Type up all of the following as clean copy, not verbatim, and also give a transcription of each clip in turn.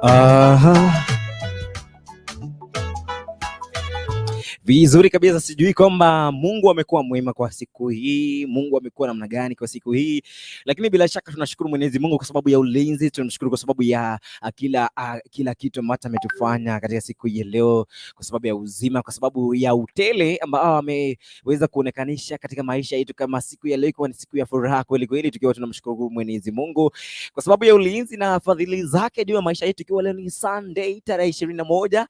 Aha. Vizuri kabisa, sijui kwamba Mungu amekuwa mwema kwa siku hii, Mungu amekuwa namna gani kwa siku hii, lakini bila shaka tunashukuru Mwenyezi Mungu kwa sababu ya ulinzi, tunamshukuru kwa sababu ya kila kitu ambacho ametufanya katika siku hii leo, kwa sababu ya uzima, kwa sababu ya utele ambao ameweza kuonekanisha katika maisha yetu, kama siku ya leo ikiwa ni siku ya furaha kweli kweli, tukiwa tunamshukuru Mwenyezi Mungu kwa sababu ya ulinzi na fadhili zake juu ya maisha yetu, ikiwa leo ni Sunday tarehe 21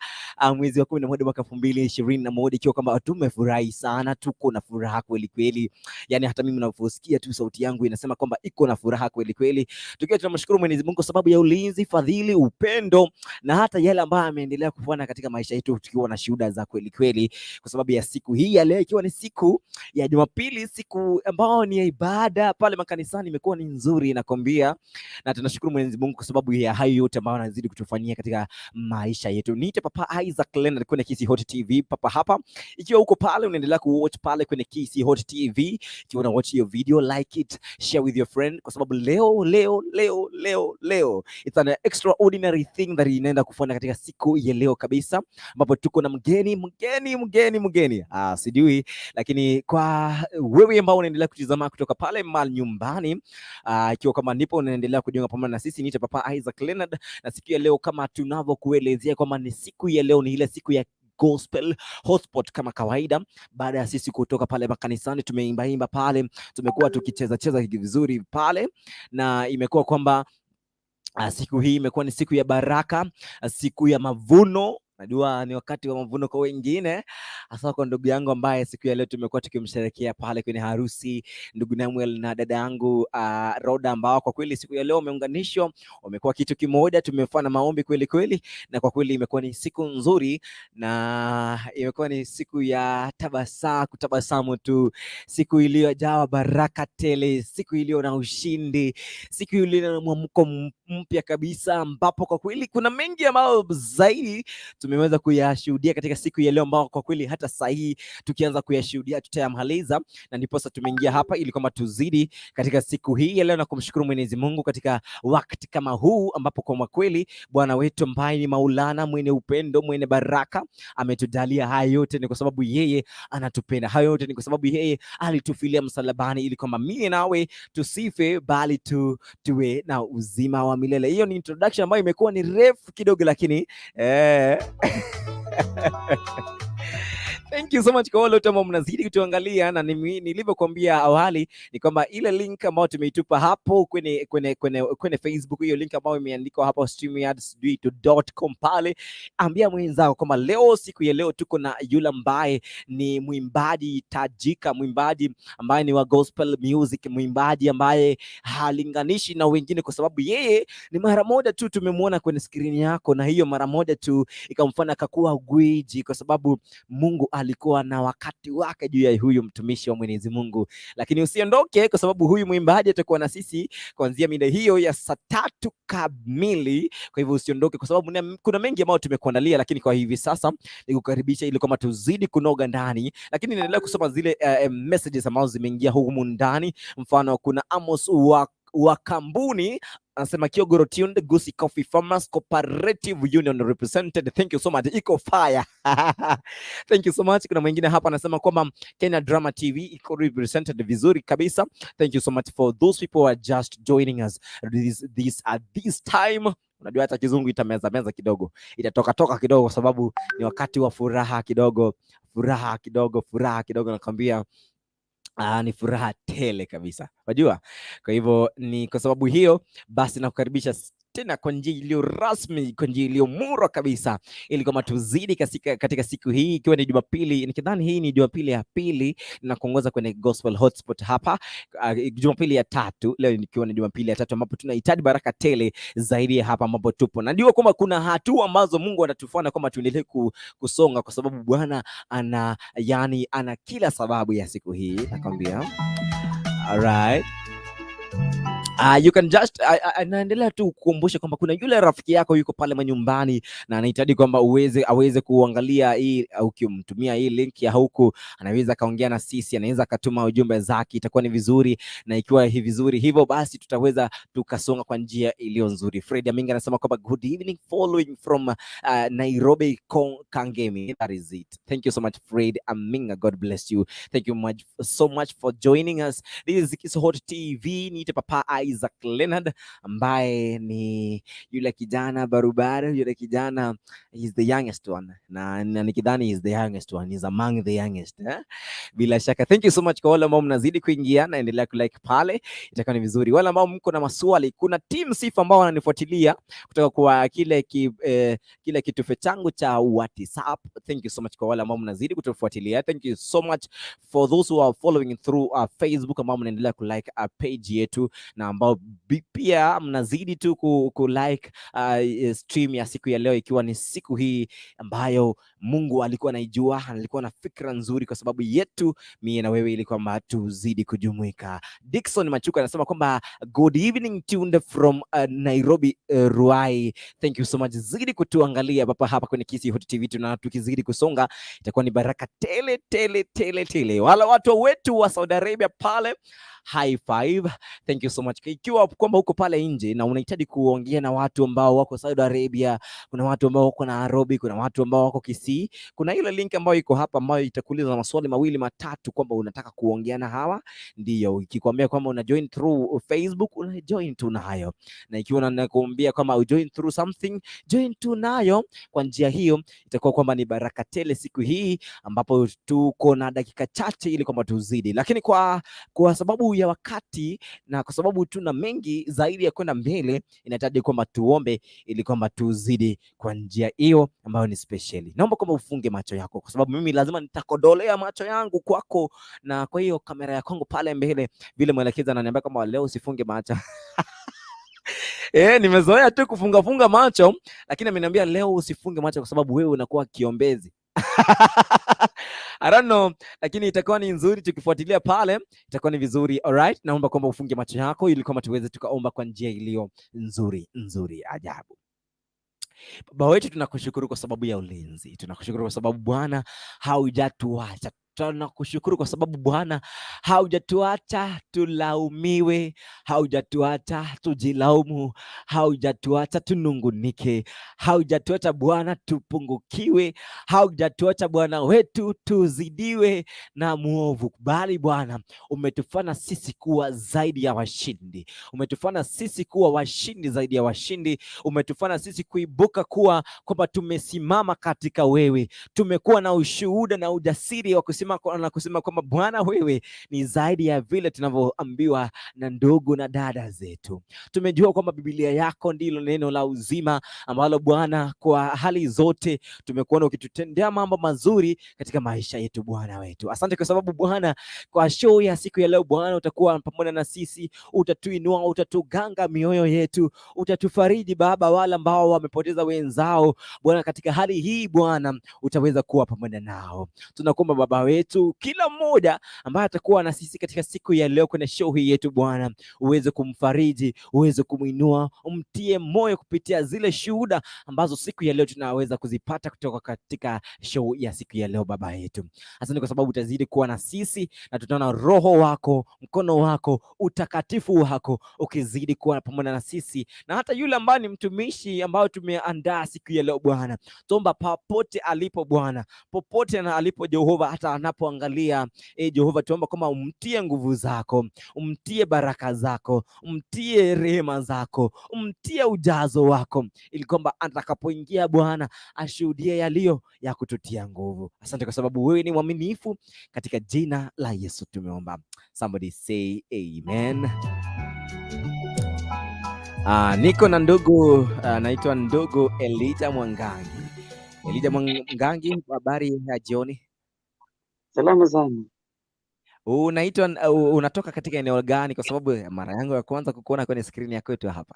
mwezi wa 11 mwaka 2021, ikiwa kama tumefurahi sana, tuko na furaha kweli kweli. Yani hata mimi ninaposikia tu sauti yangu inasema kwamba iko na furaha kweli kweli, tukiwa tunamshukuru Mwenyezi Mungu kwa sababu ya ulinzi, fadhili, upendo na hata yale ambayo ameendelea kufanya katika maisha yetu, tukiwa na shuhuda za kweli kweli, kwa sababu ya siku hii ya leo ikiwa ni siku ya Jumapili, siku ambayo ni ya ibada pale makanisani, imekuwa ni nzuri nakwambia, na tunashukuru Mwenyezi Mungu kwa sababu ya hayo yote ambayo anazidi kutufanyia katika maisha yetu. Niite Papa Isaac LENARD kwenye HOSPOT TV papa hapa. Ikiwa uko pale unaendelea kuwatch pale kwenye HOSPOT TV, ikiwa una watch your video, like it, share with your friend, kwa sababu leo it's an extraordinary thing that inaenda kufanya katika siku ya leo kabisa, ambapo tuko na mgeni sijui, lakini kwa wewe ambao unaendelea kutizama kutoka pale mal nyumbani, ikiwa kama nipo unaendelea kujiunga pamoja na sisi, niite Papa Isaac LENARD, na siku ya leo kama tunavyokuelezea kwamba ni siku ya leo, ni ile siku ya Gospel HOSPOT kama kawaida. Baada ya sisi kutoka pale makanisani, tumeimba pale, tumekuwa tukicheza vizuri pale, na imekuwa kwamba siku hii imekuwa ni siku ya baraka, siku ya mavuno. Najua ni wakati wa mavuno kwa wengine, hasa kwa ndugu yangu ambaye siku ya leo tumekuwa tukimsherehekea pale kwenye harusi, ndugu Samuel na dada yangu Roda, ambao kwa kweli siku ya leo wameunganishwa, wamekuwa kitu kimoja, tumefanya maombi kweli kweli, na kwa kweli imekuwa ni siku nzuri, na imekuwa ni siku ya kutabasamu tu, siku iliyojaa baraka tele, siku iliyo na ushindi, siku iliyo na mwamko mpya kabisa, ambapo kwa kweli kuna mengi ambayo zaidi tumeweza kuyashuhudia katika siku ya leo, ambao kwa kweli hata sasa hii tukianza kuyashuhudia tutayamaliza, na ndipo sasa tumeingia hapa ili kwamba tuzidi katika siku hii ya leo na kumshukuru Mwenyezi Mungu katika wakati kama huu, ambapo kwa kweli Bwana wetu ambaye ni Maulana, mwenye upendo, mwenye baraka, ametujalia haya yote. Ni kwa sababu yeye anatupenda. Hayo yote ni kwa sababu yeye alitufilia msalabani ili kwamba mimi nawe tusife, bali tuwe na uzima wa milele. Hiyo ni introduction ambayo imekuwa ni refu kidogo, lakini Thank you so much kwa wale wote ambao mnazidi kutuangalia, na nilivyokuambia awali ni kwamba ile link ambayo tumeitupa hapo kwenye Facebook, hiyo link ambayo imeandikwa hapo streamyard.com pale, ambia mwenzako kwamba leo, siku ya leo tuko na yule ambaye ni mwimbaji tajika, mwimbaji ambaye ni wa gospel music, mwimbaji ambaye halinganishi na wengine, kwa sababu yeye ni mara moja tu tumemwona kwenye screen yako, na hiyo mara moja tu ikamfanya akakuwa gwiji, kwa sababu Mungu alikuwa na wakati wake juu ya huyu mtumishi wa Mwenyezi Mungu. Lakini usiondoke, kwa sababu huyu mwimbaji atakuwa na sisi kuanzia mida hiyo ya saa 3 kamili. Kwa hivyo usiondoke, kwa sababu kuna mengi ambayo tumekuandalia, lakini kwa hivi sasa nikukaribisha ili kama tuzidi kunoga ndani, lakini naendelea kusoma zile messages ambazo zimeingia humu ndani. Mfano, kuna Amos wa Kambuni anasema Kiogoro tuned Gusi Coffee Farmers Cooperative Union represented. Thank you so much. Iko fire. Thank you so much. Kuna mwingine hapa anasema kwamba Kenya Drama TV iko represented vizuri kabisa. Thank you so much for those people who are just joining us this time. Unajua hata kizungu itameza kidogo, itatoka kidogo, kwa sababu ni wakati wa furaha kidogo nakwambia. Ni furaha tele kabisa, unajua. Kwa hivyo ni kwa sababu hiyo basi nakukaribisha tena kwa njia iliyo rasmi, kwa njia iliyo mura kabisa, ili kama tuzidi katika siku hii, ikiwa ni Jumapili. Nikidhani hii ni Jumapili ya pili na kuongoza kwenye Gospel Hotspot hapa, Jumapili ya 3 leo, nikiwa ni Jumapili ya 3 ambapo tunahitaji baraka tele zaidi ya hapa ambapo tupo. Najua kwamba kuna hatua ambazo Mungu anatufanya kwamba tuendelee kusonga, kwa sababu Bwana ana kila sababu ya siku hii, nakwambia. Alright. You can just naendelea tu kukumbusha kwamba kuna yule rafiki yako yuko pale manyumbani na anahitaji kwamba aweze kuangalia hii, au ukimtumia hii link ya huku anaweza kaongea na sisi, anaweza akatuma ujumbe zake, itakuwa ni vizuri. Na ikiwa hivi vizuri hivyo basi tutaweza tukasonga kwa njia iliyo nzuri. Fred Aminga anasema kwamba good evening following from Nairobi Kangemi. That is it. Thank you so much Fred Aminga, God bless you. Thank you so much for joining us. This is HOSPOT TV. Niite Papa Isaac LENARD ambaye ni yule kijana barubaru, yule kijana, he's the youngest one na nikidhani he's the youngest one, he's among the youngest Bila shaka thank you so much kwa wale ambao mnazidi kuingia na endelea kulike pale, itakuwa ni vizuri. Wale ambao mko na maswali, kuna team Sifa ambao wananifuatilia kutoka kwa kile kitufe changu cha WhatsApp. Thank you so much kwa wale ambao mnazidi kutufuatilia. Thank you so much for those who are following through Facebook ambao mnaendelea kulike page yetu na ambao pia mnazidi tu kulike stream ya siku ya leo, ikiwa ni siku hii ambayo Mungu alikuwa anaijua, alikuwa na fikra nzuri kwa sababu yetu mimi na wewe, ili kwamba tuzidi kujumuika. Dickson Machuka anasema kwamba good evening tuned from Nairobi Ruai. Thank you so much, zidi kutuangalia hapa kwenye HOSPOT TV, na tukizidi kusonga itakuwa ni baraka tele tele tele tele. Wala watu wetu wa Saudi Arabia pale, high five, thank you so much. Ikiwa kwamba uko pale nje na unahitaji kuongea na watu ambao wako Saudi Arabia, kuna watu ambao wako Nairobi, kuna watu ambao wako Kisii, kuna ile link ambayo iko hapa ambayo itakuuliza maswali mawili matatu kwamba unataka kuongea na hawa. Ndio, ikikwambia kwamba una join through Facebook, una join tu nayo, na ikiwa nakuambia kwamba u join through something, join tu nayo. Kwa njia hiyo itakuwa kwamba ni baraka tele siku hii, ambapo tuko na dakika chache ili kwamba tuzidi, lakini kwa sababu ya wakati na kwa sababu tuna mengi zaidi ya kwenda mbele, inahitaji kwamba tuombe ili kwamba tuzidi kwa njia hiyo ambayo ni special. Naomba kwamba ufunge macho yako, kwa sababu mimi lazima nitakodolea macho yangu kwako, na kwa hiyo kamera yako pale mbele, vile mwelekezi ananiambia kama leo usifunge macho nimezoea tu kufunga macho, lakini ameniambia leo usifunge macho kwa sababu wewe unakuwa kiombezi I don't know, lakini itakuwa ni nzuri tukifuatilia pale, itakuwa ni vizuri. Alright, naomba kwamba ufunge macho yako ili kwamba tuweze tukaomba kwa njia iliyo nzuri ajabu. Baba wetu, tunakushukuru kwa sababu ya ulinzi, tunakushukuru kwa sababu Bwana haujatuacha, tunakushukuru kwa sababu Bwana haujatuacha tulaumiwe, haujatuacha tujilaumu, haujatuacha tunungunike, haujatuacha Bwana tupungukiwe, haujatuacha Bwana wetu tuzidiwe na muovu, bali Bwana umetufanya sisi kuwa zaidi ya washindi, umetufanya sisi kuwa washindi zaidi ya washindi, umetufanya sisi kuibuka kuwa kwamba tumesimama katika wewe, tumekuwa na ushuhuda na ujasiri wa kusema kwamba Bwana wewe ni zaidi ya vile tunavyoambiwa na ndugu na dada zetu. Tumejua kwamba Biblia yako ndilo neno la uzima, ambalo Bwana kwa hali zote tumekuona ukitutendea mambo mazuri katika maisha yetu Bwana wetu. Asante kwa sababu Bwana kwa show ya siku ya leo Bwana utakuwa pamoja na sisi, utatuinua, utatuganga mioyo yetu, utatufariji Baba wale ambao wamepoteza wenzao Bwana katika hali hii Bwana utaweza kuwa pamoja nao. Tunakuomba Baba wetu, kila mmoja ambaye atakuwa na sisi katika siku ya leo kwenye show hii yetu Bwana uweze kumfariji, uweze kumuinua, umtie moyo kupitia zile shuhuda ambazo siku ya leo tunaweza kuzipata kutoka katika show ya siku ya leo Baba yetu. Asante kwa sababu utazidi kuwa na sisi na tutaona roho wako, mkono wako, utakatifu wako ukizidi kuwa pamoja na sisi, na hata yule ambaye ni mtumishi ambao tumeandaa siku ya leo Bwana, tuomba popote alipo Bwana, popote na alipo Jehova, hata anapoangalia Jehova, tuomba kama umtie nguvu zako, umtie baraka zako, umtie rehema zako, umtie ujazo wako, ili kwamba atakapoingia Bwana ashuhudie yaliyo ya kututia nguvu. Asante kwa sababu wewe ni mwaminifu, katika jina la Yesu tumeomba. Somebody say amen. Niko na ndugu naitwa ndugu Elijah Mwangangi. Elijah Mwangangi, habari ya jioni? Salama sana. Unatoka katika eneo gani? Kwa sababu mara yangu ya kwanza kukuona kwenye skrini yako yetu hapa.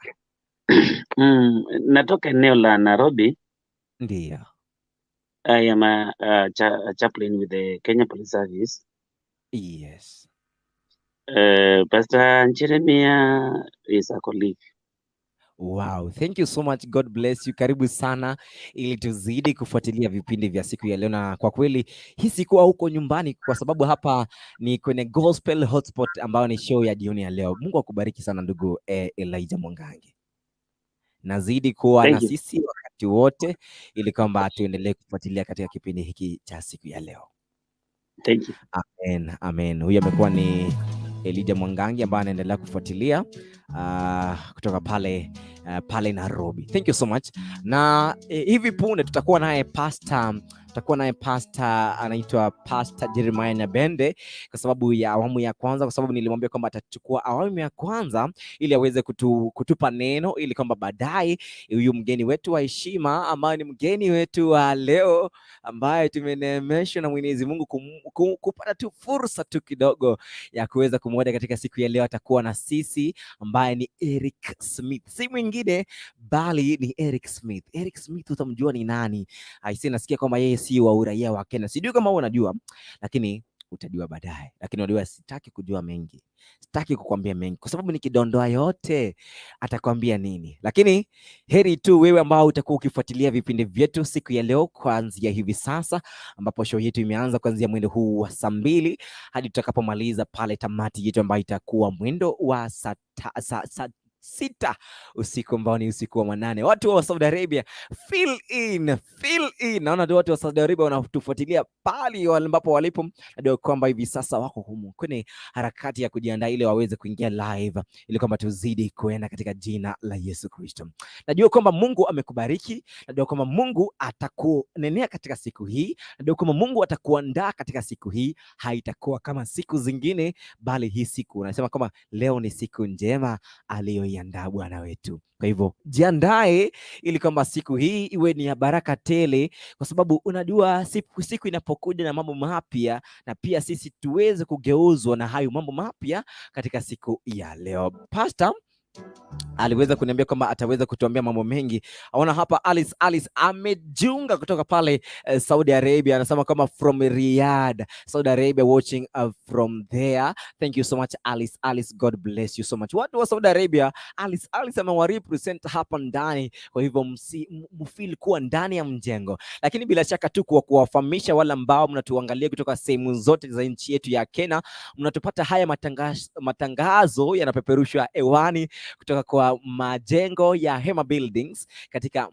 Natoka eneo la Nairobi. Ndio. I am a chaplain with the Kenya Police Service. Yes. Pastor Jeremiah is a colleague. Wow, thank you so much. God bless you. Karibu sana ili tuzidi kufuatilia vipindi vya siku ya leo, na kwa kweli hii sikuwa huko nyumbani kwa sababu hapa ni kwenye Gospel Hotspot ambayo ni show ya jioni ya leo. Mungu akubariki sana ndugu Elijah Mwangangi. Nazidi kuwa na Thank you. sisi wakati wote ili kwamba tuendelee kufuatilia katika kipindi hiki cha siku ya leo. Thank you. Amen, amen. Huyu amekuwa ni Elijah Mwangangi ambaye anaendelea kufuatilia kutoka pale Nairobi. Thank you so much. Na hivi punde tutakuwa naye pastor anaitwa Pastor Jeremiah Nyabende kwa sababu ya awamu ya kwanza, kwa sababu nilimwambia kwamba atachukua awamu ya kwanza ili aweze kutupa neno, ili kwamba baadaye huyu mgeni wetu wa heshima ambaye ni mgeni wetu wa leo ambaye tumeneemeshwa na Mwenyezi Mungu kupata tu fursa tu kidogo ya kuweza kumwona katika siku ya leo, atakuwa na sisi ambaye ni Erick Smith. Si mwingine bali ni Erick Smith. Erick Smith utamjua ni nani? Aisee, nasikia kwamba yeye si wa uraia wa Kenya. Sijui kama wewe unajua, lakini utajua baadaye. Lakini unajua, sitaki kujua mengi. Sitaki kukwambia mengi kwa sababu nikidondoa yote atakwambia nini. Lakini heri tu wewe ambao utakuwa ukifuatilia vipindi vyetu siku ya leo kuanzia hivi sasa, ambapo show yetu imeanza kuanzia mwendo huu wa saa 2 hadi tutakapomaliza pale tamati yetu ambayo itakuwa mwendo wa saa 6 usiku ambao ni usiku wa manane. Watu wa Saudi Arabia, fill in. Naona watu wa Saudi Arabia wanatufuatilia pale ambapo walipo, ndio kwamba hivi sasa wako humu kwenye harakati ya kujiandaa ili waweze kuingia live, ili kwamba tuzidi kuenda katika jina la Yesu Kristo. Najua kwamba Mungu amekubariki, najua kwamba Mungu atakunenea katika siku hii, najua kwamba Mungu atakuandaa katika siku hii. Haitakuwa kama siku zingine, bali hii siku unasema kwamba leo ni siku njema aliyoiandaa Bwana wetu. Kwa hivyo jiandae ili kwamba siku hii iwe ni ya baraka tele, kwa sababu unajua siku inapokuja na mambo mapya, na pia sisi tuweze kugeuzwa na hayo mambo mapya katika siku ya leo. Pastor aliweza kuniambia kwamba ataweza kutuambia mambo mengi. Aona hapa Alice amejiunga kutoka pale Saudi Arabia, anasema kama from Riyadh, Saudi Arabia, watching from there. Thank you so much Alice, God bless you so much. Watu wa Saudi Arabia, Alice amewarepresent hapa ndani, kwa hivyo mfeel kuwa ndani ya mjengo. Lakini bila shaka tu kuwafahamisha wale ambao mnatuangalia kutoka sehemu zote za nchi yetu ya Kenya, mnatupata haya matangazo yanapeperushwa hewani kutoka kwa majengo ya Hema Buildings katika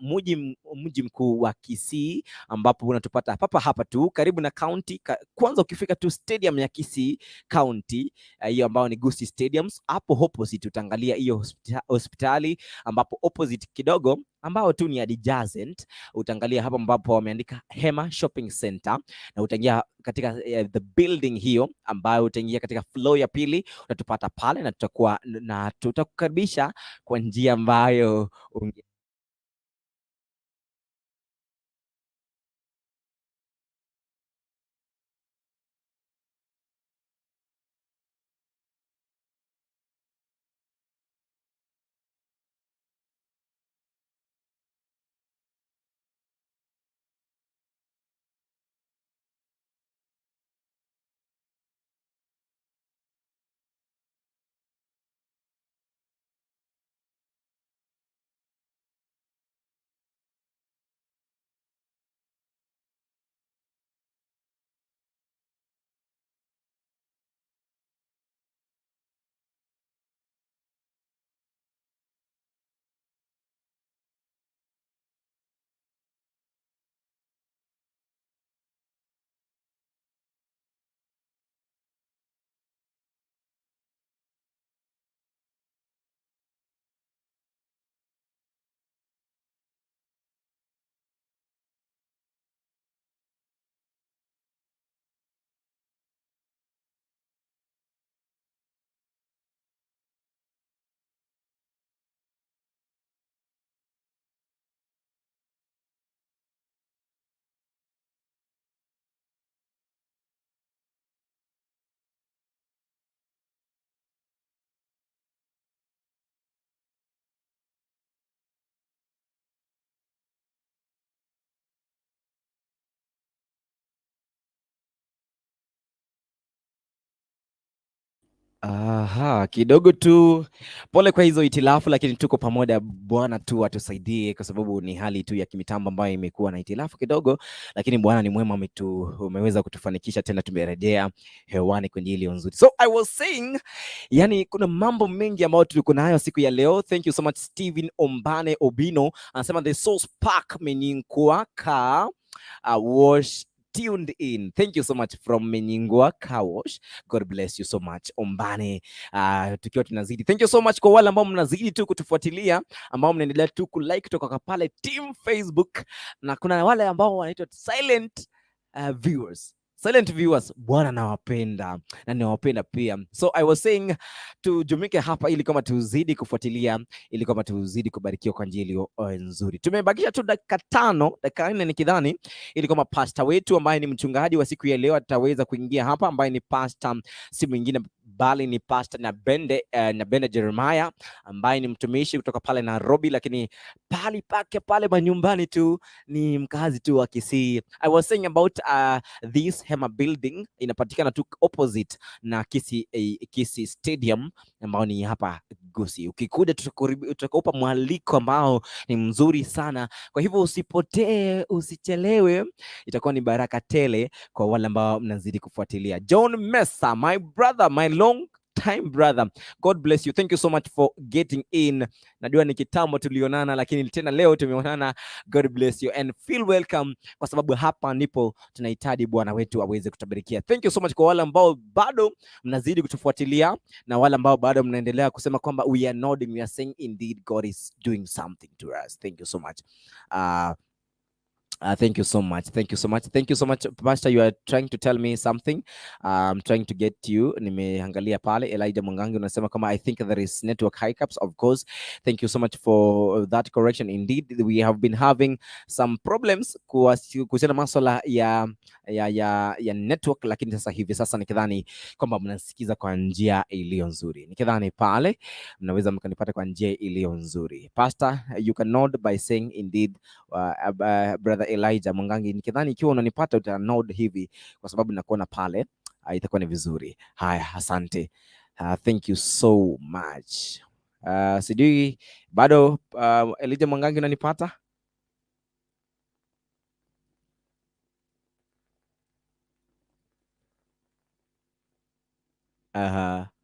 mji mkuu wa Kisii, ambapo unatupata hapa tu karibu na county. Kwanza ukifika tu stadium ya Kisii County, hiyo ambayo ni Gusii Stadiums, hapo opposite utaangalia hiyo hospitali, ambapo opposite kidogo ambao tu ni adjacent utaangalia hapa ambapo wameandika Hema Shopping Center, na utaingia katika the building hiyo ambayo utaingia katika floor ya pili, utatupata pale na tutakukaribisha kwa njia ambayo Aha, kidogo tu pole kwa hizo itilafu, lakini tuko pamoja. Bwana tu atusaidie, kwa sababu ni hali tu ya kimitambo ambayo imekuwa na itilafu kidogo, lakini Bwana ni mwema, umeweza kutufanikisha tena, tumerejea hewani kwenye ile nzuri. So I was saying, yani kuna mambo mengi ambayo tuliko nayo siku ya leo. Thank you so much Steven Ombane Obino, anasema the source park menyingwa ka wash tuned in. Thank you so much from Menyingwa Car Wash. God bless you so much Ombane. Tukiwa tunazidi. Thank you so much kwa wale ambao mnazidi tu kutufuatilia, ambao mnaendelea tu kulike kutoka kwa pale team Facebook, na kuna wale ambao wanaitwa silent viewers. Silent viewers, Bwana nawapenda na niwapenda pia. So I was saying tujumike hapa ili kama tuzidi kufuatilia, ili kama tuzidi kubarikiwa kwa njia iliyo nzuri. Tumebakisha tu dakika 4 nikidhani, ili kama pastor wetu ambaye ni mchungaji wa siku ya leo ataweza kuingia hapa, ambaye ni pastor si mwingine bali ni pastor na Bende Jeremiah, ambaye ni mtumishi kutoka pale Nairobi, lakini pali pake pale manyumbani tu ni mkazi tu wa Kisii. I was saying about this Hema building inapatikana tu opposite na Kisii Stadium, ambao ni hapa Gusii. Ukikuja tutakupa mwaliko ambao ni mzuri sana, kwa hivyo usipotee, usichelewe, itakuwa ni baraka tele kwa wale ambao mnazidi kufuatilia. John Mesa, my brother, my long time brother, God bless you. Thank you so much for getting in. Najua ni kitambo tulionana, lakini tena leo tumeonana. God bless you and feel welcome, kwa sababu hapa ndipo tunahitaji Bwana wetu aweze kutabarikia. Thank you so much kwa wale ambao bado mnazidi kutufuatilia, na wale ambao bado mnaendelea kusema kwamba we are nodding, we are saying indeed God is doing something to us. Thank you so much. Thank you so much. Thank you so much. Thank you so much, Pastor. You are trying to tell me something. I'm trying to get you. Nimeangalia pale. Elijah Mwangangi unasema kama I think there is network hiccups. Of course. Thank you so much for that correction. Indeed, we have been having some problems kuhusiana masuala ya network, lakini sasa nikidhani kwamba mnasikiza kwa njia iliyo nzuri. Nikidhani pale mnaweza mkanipata kwa njia iliyo nzuri. Pastor, you can nod by saying indeed, brother Elijah Mwangangi, nikidhani ikiwa unanipata uta nod hivi, kwa sababu nakuona pale, itakuwa ni vizuri. Haya, asante. Thank you so much. Sijui bado Elijah Mwangangi unanipata?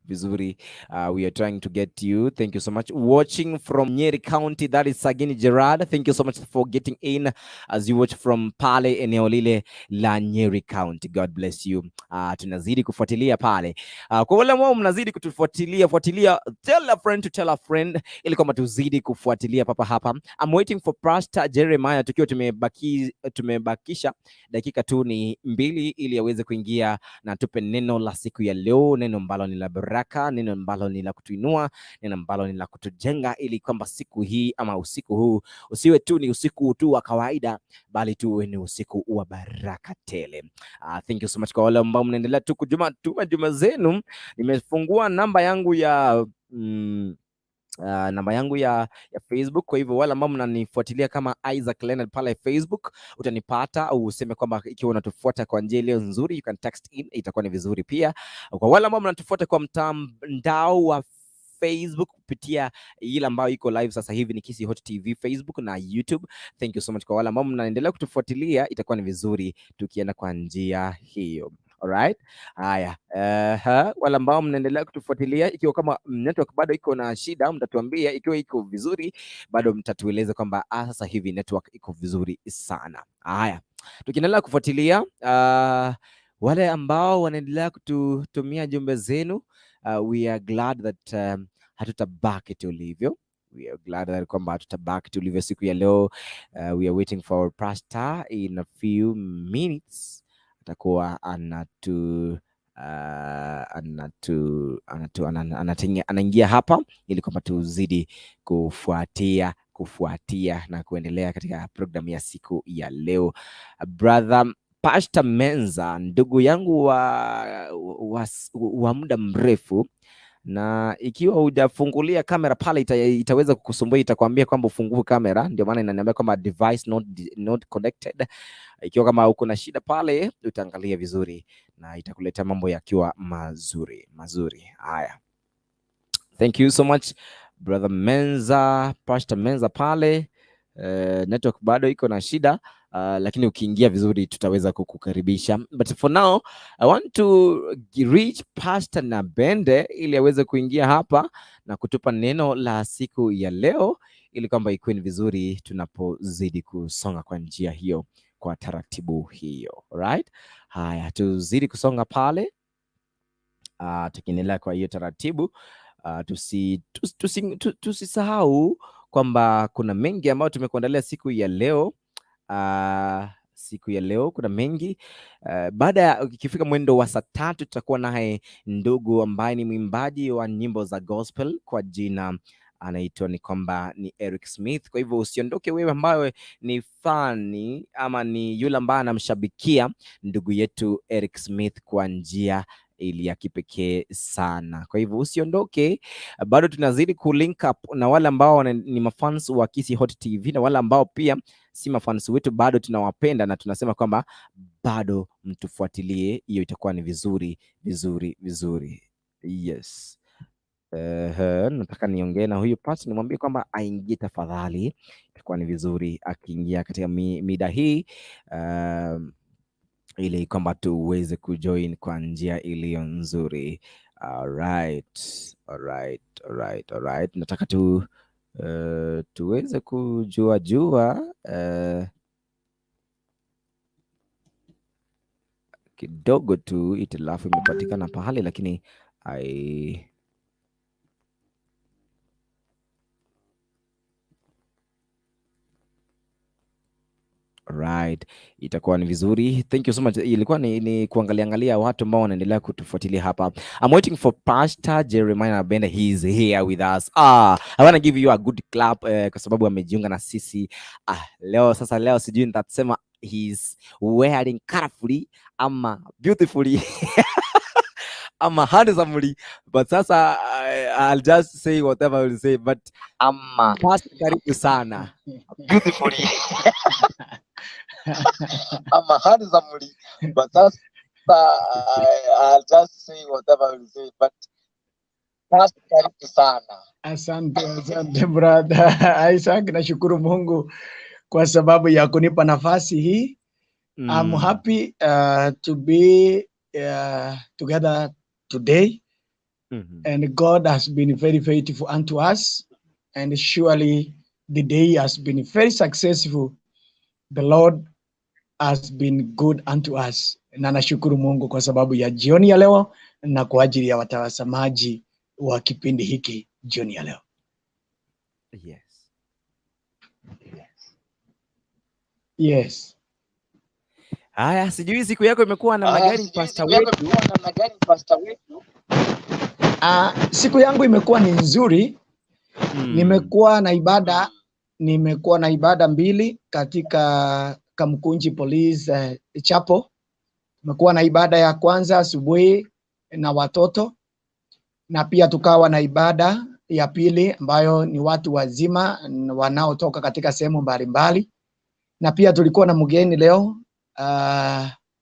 Vizuri. We are trying to get you. Thank you so much. Watching from Nyeri County, that is Sagini Gerard. Thank you so much for getting in as you watch from pale eneo lile la Nyeri County. God bless you. Tunazidi kufuatilia pale. Kwa wale ambao mnazidi kutufuatilia, tell a friend to tell a friend, ili kama tuzidi kufuatilia papa hapa. I'm waiting for Pastor Jeremiah, tukiwa tumebakisha dakika tu ni 2 ili aweze kuingia na tupe neno la siku ya leo, neno ambalo ni la baraka, neno ambalo ni la kutuinua, neno ambalo ni la kutujenga, ili kwamba siku hii ama usiku huu usiwe tu ni usiku tu wa kawaida, bali tu ni usiku wa baraka tele. Thank you so much kwa wale ambao mnaendelea tu kutuma juma zenu. Nimefungua namba yangu ya namba yangu ya Facebook. Kwa hivyo wale ambao mnanifuatilia kama Isaac Leonard pale Facebook, utanipata au useme kwamba ikiwa unatufuata kwa njia ile nzuri, you can text in, itakuwa ni vizuri pia. Kwa wale ambao mnatufuata kwa mtandao wa Facebook kupitia ile ambayo iko live sasa hivi ni Kisii Hot TV Facebook na YouTube. Thank you so much kwa wale ambao mnaendelea kutufuatilia, itakuwa ni vizuri tukienda kwa njia hiyo. Alright. Haya. Wala ambao mnaendelea kutufuatilia, ikiwa kama network bado iko na shida, mtatuambia. Ikiwa iko vizuri, bado mtatueleza kwamba sasa hivi network iko vizuri sana. Haya. Tukiendelea kufuatilia, wale ambao wanaendelea kututumia jumbe zenu, we are glad that hatutabaki tulivyo. We are glad that kwamba hatutabaki tulivyo siku ya leo. We are waiting for our pastor in a few minutes. Atakuwa anaingia hapa ili kwamba tuzidi kufuatia na kuendelea katika programu ya siku ya leo. Brother Pastor Menza, ndugu yangu wa muda mrefu, na ikiwa hujafungulia kamera pale itaweza kukusumbua, itakwambia kwamba ufungue kamera, ndio maana inaniambia kwamba device not connected. Ikiwa kama uko na shida pale, utaangalia vizuri na itakuleta mambo yakiwa mazuri. Haya, thank you so much brother Menza, Pastor Menza pale. Network bado iko na shida, lakini ukiingia vizuri tutaweza kukukaribisha. But for now I want to reach Pastor Nabende ili aweze kuingia hapa na kutupa neno la siku ya leo, ili kwamba ikuwe ni vizuri tunapozidi kusonga kwa njia hiyo, kwa taratibu hiyo. Right? Haya, tuzidi kusonga pale, tukiendelea kwa hiyo taratibu. Tusisahau kwamba kuna mengi ambayo tumekuandalia siku ya leo. Siku ya leo kuna mengi. Baada ya ikifika mwendo wa saa 3 tutakuwa naye ndugu ambaye ni mwimbaji wa nyimbo za gospel, kwa jina anaitwa ni Erick Smith. Kwa hivyo usiondoke wewe ambaye ni fani ama ni yule ambaye anamshabikia ndugu yetu Erick Smith kwa njia ili ya kipekee sana. Kwa hivyo usiondoke, bado tunazidi kulink up na wale ambao ni mafans wa Kisi Hot TV na wale ambao pia si mafans wetu, bado tunawapenda na tunasema kwamba bado mtufuatilie, hiyo itakuwa ni vizuri. Yes. Nataka niongee na huyu pastor nimwambie kwamba aingie tafadhali, itakuwa ni vizuri akiingia katika mida hii, ili kwamba tuweze kujoin kwa njia iliyo nzuri. Alright. Nataka tuweze kujua kidogo tu, itilafu imepatikana pahali, lakini right, itakuwa ni vizuri. Thank you so much. Ilikuwa ni kuangalia watu ambao wanaendelea kutufuatilia hapa. I'm waiting for Pastor Jeremiah Nabende. He is here with us. I want to give you a good clap kwa sababu amejiunga na sisi leo sijui nitasema he's wearing colorfully ama beautifully ama handsomely, but sasa I'll just say whatever I will say, but Pastor, karibu sana. Beautifully ama handsomely, but that's I'll just say whatever I will say, but Pastor, karibu sana. Asante brother Isaac, nashukuru Mungu kwa sababu ya kunipa nafasi hii. I'm happy to be together today. And God has been very faithful unto us, and surely the day has been very successful. The Lord has been good unto us. Na nashukuru Mungu kwa sababu ya jioni ya leo na kwa ajili ya watazamaji wa kipindi hiki jioni ya leo. Yes. Haya, sijui siku yako imekuwa namna gani pastor wetu? Siku yangu imekuwa ni nzuri. Nimekuwa na ibada mbili katika Kamkunji Police Chapel. Tumekuwa na ibada ya kwanza asubuhi na watoto, na pia tukawa na ibada ya pili ambayo ni watu wazima wanaotoka katika sehemu mbalimbali, na pia tulikuwa na mgeni leo,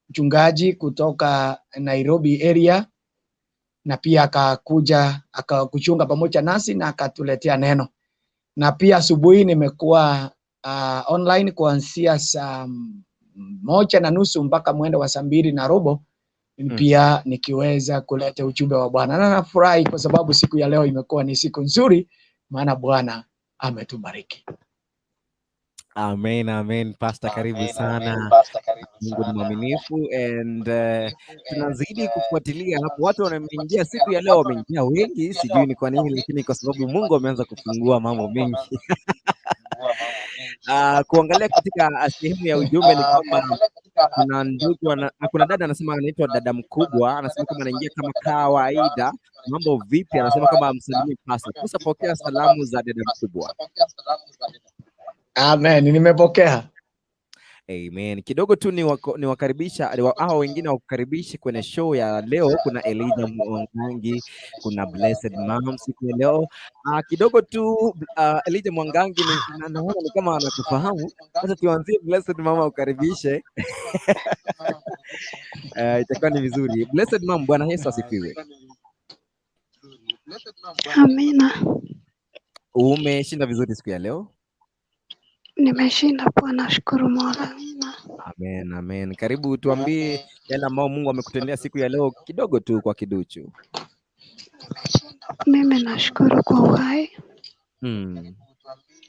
mchungaji kutoka Nairobi area, na pia akakuja akakuchunga pamoja nasi na akatuletea neno. Na pia asubuhi nimekuwa online kuanzia saa 1:30 mpaka mwendo wa saa 2:15, pia nikiweza kuleta ujumbe wa Bwana. Na nafurahi kwa sababu siku ya leo imekuwa ni siku nzuri, maana Bwana ametubariki. Amen. Pastor, karibu sana. Mungu ni mwaminifu, and tunazidi kufuatilia hapo. Watu wameingia siku ya leo, wameingia wengi, sijui ni kwa nini, lakini kwa sababu Mungu ameanza kufungua mambo mengi. Kuangalia katika sehemu ya ujumbe ni kwamba kuna ndugu kuna dada anasema anaitwa dada mkubwa, anasema kama anaingia kama kawaida. Mambo vipi? Anasema kama amsalimie pastor. Tusapokea salamu za dada mkubwa. Amen, nimepokea. Amen. Kidogo tu ni wakaribisha hao wengine wakukaribishe kwenye show ya leo. Kuna Elijah Mwangangi, kuna Blessed Mom siku ya leo. Kidogo tu Elijah Mwangangi naona ni kama anakufahamu. Sasa tuanzie Blessed Mom ukaribishe. Itakuwa ni vizuri. Blessed Mom, Bwana Yesu asifiwe. Amina. Umeshinda vizuri siku ya leo? Nimeshinda poa, nashukuru Mola. Amen, amen. Karibu tuambie yale ambao Mungu amekutendea siku ya leo kidogo tu kwa kiduchu. Mimi nashukuru kwa uhai.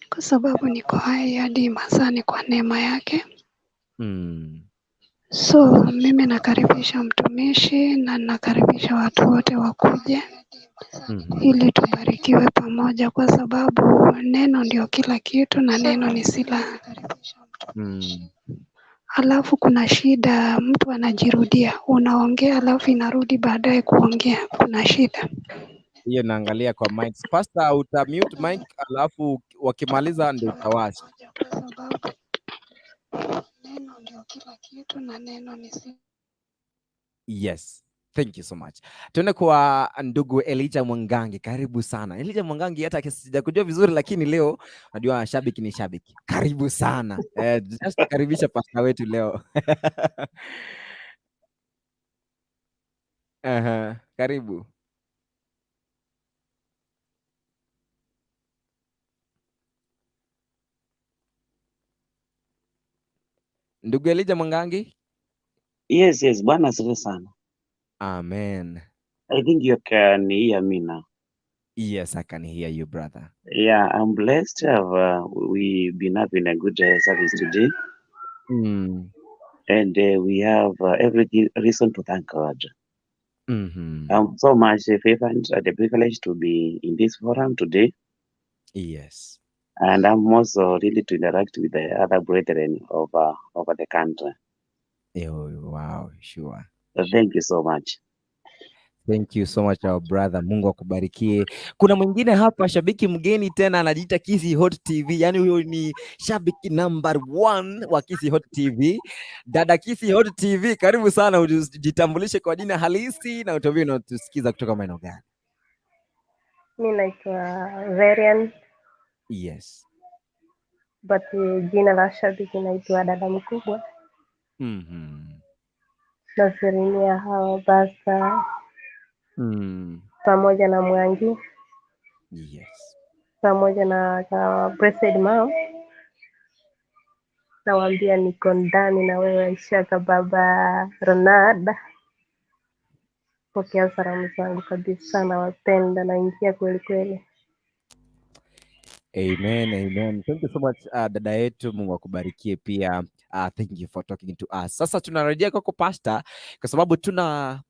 Kwa sababu niko hai hadi masani kwa neema yake. So mimi nakaribisha mtumishi na nakaribisha watu wote wakuje. Ili tubarikiwe pamoja, kwa sababu neno ndio kila kitu na neno ni silaha. Alafu kuna shida, mtu anajirudia, unaongea alafu inarudi baadaye kuongea, kuna shida hiyo. Naangalia kwa mic. Pastor, utamute mic alafu wakimaliza ndio utawasha. Neno ndio kila kitu na neno ni silaha. Yes. Thank you so much. Tuende kwa ndugu Elijah Mwangangi. Karibu sana. Elijah Mwangangi, hata sijakujua vizuri lakini leo najua shabiki ni shabiki. Karibu sana. Just karibisha pastor wetu leo. Karibu. Ndugu Elijah Mwangangi? Yes, Bwana asifiwe sana. Amen. I think you can hear me now. Yes, I can hear you, brother. Yeah, I'm blessed to have we've been having a good service today. And we have every reason to thank God. I'm so much favored and the privilege to be in this forum today. Yes. And I'm also really to interact with the other brethren over the country. Oh, wow, sure. So thank you so much. Thank you so much, our brother. Mungu akubarikie. Kuna mwingine hapa shabiki mgeni tena anajiita Kisi Hot TV. Yaani huyo ni shabiki number 1 wa Kisi Hot TV. Dada Kisi Hot TV, karibu sana, ujitambulishe kwa jina halisi na utuambie unatusikiza kutoka maeneo gani. Mimi naitwa Variant. Yes. But jina la shabiki naitwa dada mkubwa. Nasirimia hawa basa. Pamoja na Mwangi. Yes. Pamoja na Blessed Mom. Nawaambia niko ndani na wewe Ishaka baba LENARD. Pokea salamu zangu kabisa, na wapenda na ingia kweli kweli. Amen, amen. Thank you so much, dada yetu. Mungu akubarikie pia. Thank you for talking to us. Sasa tunarejea kwako pastor, kwa sababu tuna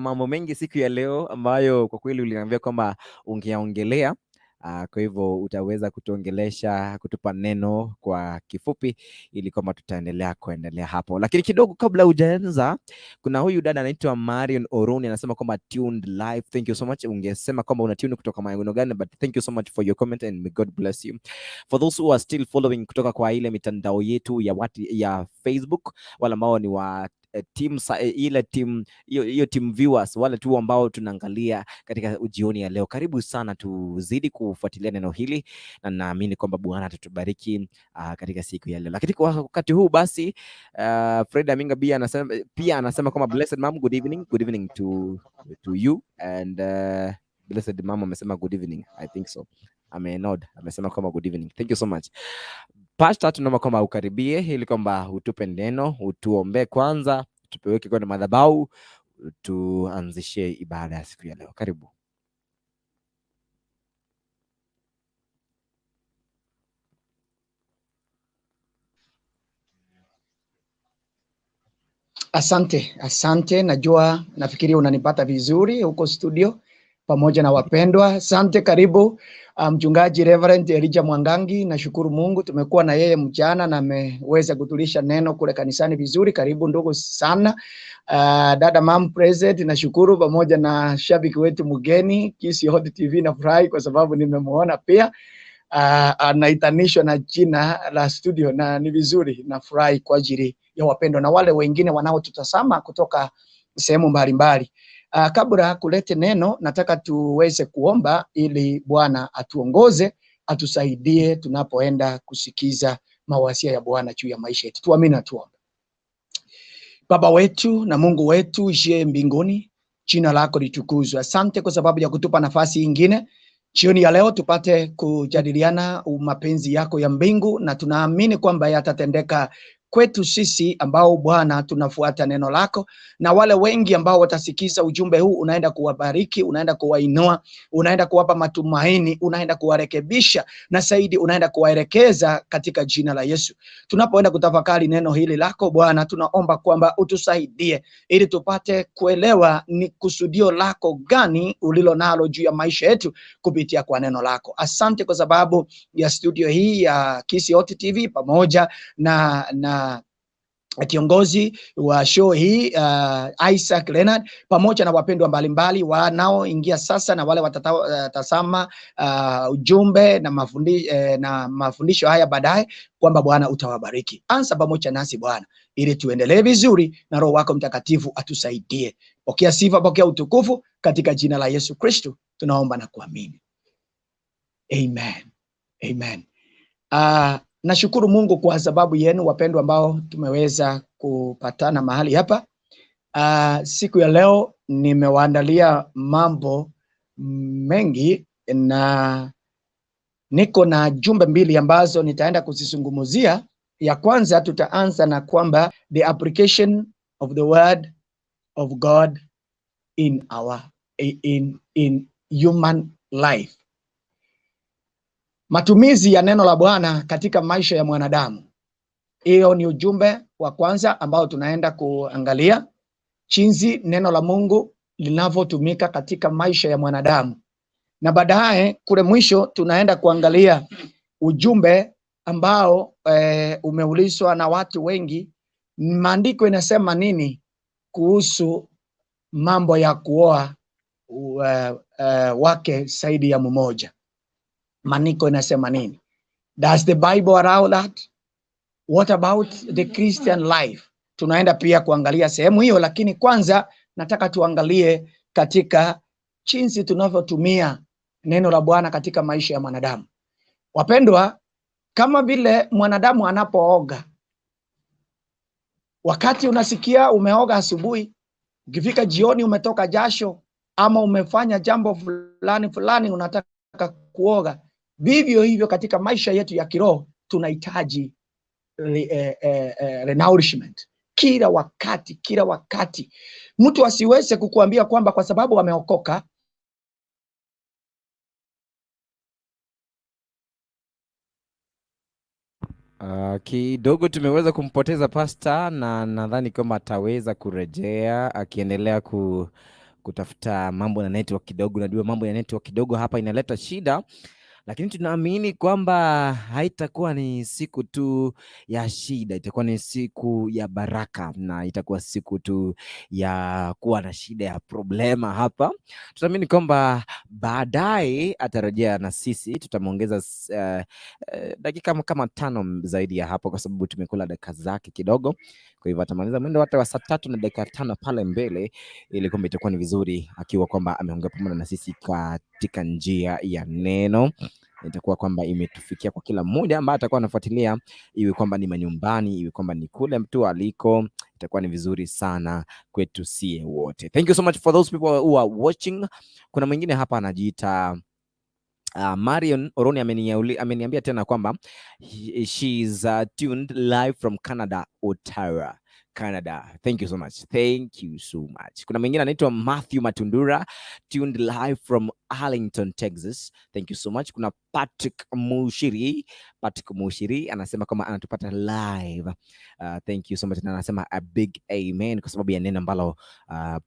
mambo mengi siku ya leo ambayo kwa kweli uliniambia kwamba ungeongelea. Kwa hivyo utaweza kutuongelesha, kutupa neno kwa kifupi ili kwamba tutaendelea hapo. Lakini kidogo kabla hujaanza, kuna huyu dada anaitwa Marion Oroni anasema kwamba tuned live. Thank you so much. Ungesema kwamba una tune kutoka maeneo gani, but thank you so much for your comment and may God bless you. For those who are still following kutoka kwa ile mitandao yetu ya Facebook, wala ambao ni wa hiyo team viewers, wale tu ambao tunaangalia katika jioni ya leo, karibu sana, tuzidi kufuatilia neno hili na naamini kwamba Bwana atatubariki katika siku ya leo. Lakini kwa wakati huu basi, Fred Aminga pia anasema kwamba Blessed Mom, good evening to you, and Blessed Mom amesema good evening, I think so. Amesema kwamba good evening. Thank you so much. Pastor, tunaomba kwamba ukaribie ili kwamba utupe neno, utuombe kwanza, tupeweke kwenye madhabahu, tuanzishe ibada ya siku ya leo. Karibu. Asante. Najua nafikiri unanipata vizuri huko studio pamoja na wapendwa. Asante, karibu mchungaji Reverend Elijah Mwangangi. Nashukuru Mungu tumekuwa na yeye mchana na ameweza kutulisha neno kule kanisani vizuri. Karibu ndugu sana. Dada Mom present, nashukuru, pamoja na shabiki wetu mgeni Kisi Hot TV. Nafurahi kwa sababu nimemuona pia. anaitanishwa na jina la studio, na ni vizuri, nafurahi kwa ajili ya wapendwa na wale wengine wanaotutazama kutoka sehemu mbalimbali. Kabla kulete neno, nataka tuweze kuomba ili Bwana atuongoze, atusaidie tunapoenda kusikiza mawasia ya Bwana juu ya maisha yetu. Tuamini na tuombe. Baba wetu na Mungu wetu je mbinguni, jina lako litukuzwe. Asante kwa sababu ya kutupa nafasi nyingine jioni ya leo tupate kujadiliana mapenzi yako ya mbingu, na tunaamini kwamba yatatendeka kwetu sisi ambao Bwana tunafuata neno lako, na wale wengi ambao watasikiza ujumbe huu unaenda kuwabariki, unaenda kuwainua, unaenda kuwapa matumaini, unaenda kuwarekebisha, na zaidi unaenda kuwaelekeza katika jina la Yesu. Tunapoenda kutafakari neno hili lako Bwana, tunaomba kwamba utusaidie ili tupate kuelewa ni kusudio lako gani ulilo nalo juu ya maisha yetu kupitia kwa neno lako. Asante kwa sababu ya studio hii ya HOSPOT TV pamoja na kiongozi wa show hii Isaac LENARD, pamoja na wapendwa mbalimbali wanaoingia sasa na wale watatazama ujumbe na mafundisho haya baadaye, kwamba Bwana utawabariki. Anza pamoja nasi Bwana, ili tuendelee vizuri, na Roho wako Mtakatifu atusaidie. Pokea sifa, pokea utukufu, katika jina la Yesu Kristo tunaomba na kuamini. Amen. Amen. Nashukuru Mungu kwa sababu yenu wapendwa ambao tumeweza kupatana mahali hapa. Siku ya leo nimewaandalia mambo mengi, na niko na jumbe mbili ambazo nitaenda kuzizungumzia. Ya kwanza tutaanza na kwamba the application of the word of God in human life. Matumizi ya neno la Bwana katika maisha ya mwanadamu. Hiyo ni ujumbe wa kwanza ambao tunaenda kuangalia, jinsi neno la Mungu linavyotumika katika maisha ya mwanadamu. Na baadaye kule mwisho tunaenda kuangalia ujumbe ambao umeulizwa na watu wengi. Maandiko inasema nini kuhusu mambo ya kuoa wake zaidi ya mmoja? Maandiko inasema nini? Does the Bible allow that? What about the Christian life? Tunaenda pia kuangalia sehemu hiyo, lakini kwanza nataka tuangalie katika jinsi tunavyotumia neno la Bwana katika maisha ya mwanadamu. Wapendwa, kama vile mwanadamu anapooga, wakati unasikia umeoga asubuhi, ukifika jioni umetoka jasho ama umefanya jambo fulani unataka kuoga, vivyo hivyo katika maisha yetu ya kiroho tunahitaji renourishment kila wakati. Mtu asiweze kukuambia kwamba kwa sababu ameokoka kidogo tumeweza kumpoteza pasta, na nadhani kwamba ataweza kurejea akiendelea kutafuta mambo na network kidogo. Najua mambo ya network kidogo hapa inaleta shida, lakini tunaamini kwamba haitakuwa ni siku tu ya shida, itakuwa ni siku ya baraka, na itakuwa siku tu ya kuwa na shida ya problema hapa. Tunaamini kwamba baadaye atarejea na sisi, tutamuongeza dakika kama 5 zaidi ya hapo, kwa sababu tumekula dakika zake kidogo. Kwa hivyo atamaliza mwendo hata wa saa 3 na dakika 5 pale mbele, ili kwamba itakuwa ni vizuri akiwa kwamba ameongea pamoja na sisi katika njia ya neno. Itakuwa kwamba imetufikia kwa kila mmoja ambaye atakuwa anafuatilia, iwe kwamba ni manyumbani, iwe kwamba ni kule mtu aliko. Itakuwa ni vizuri sana kwetu sie wote. Thank you so much for those people who are watching. Kuna mwingine hapa anajiita Marion Oroni ameniambia tena kwamba she is tuned live from Canada, Ottawa, Canada. Thank you so much. Thank you so much. Kuna mwingine anaitwa Matthew Matundura, tuned live from Arlington, Texas. Thank you so much. Kuna Patrick Mushiri anasema kama anatupata live. Thank you so much. Na anasema a big amen kwa sababu ya neno ambalo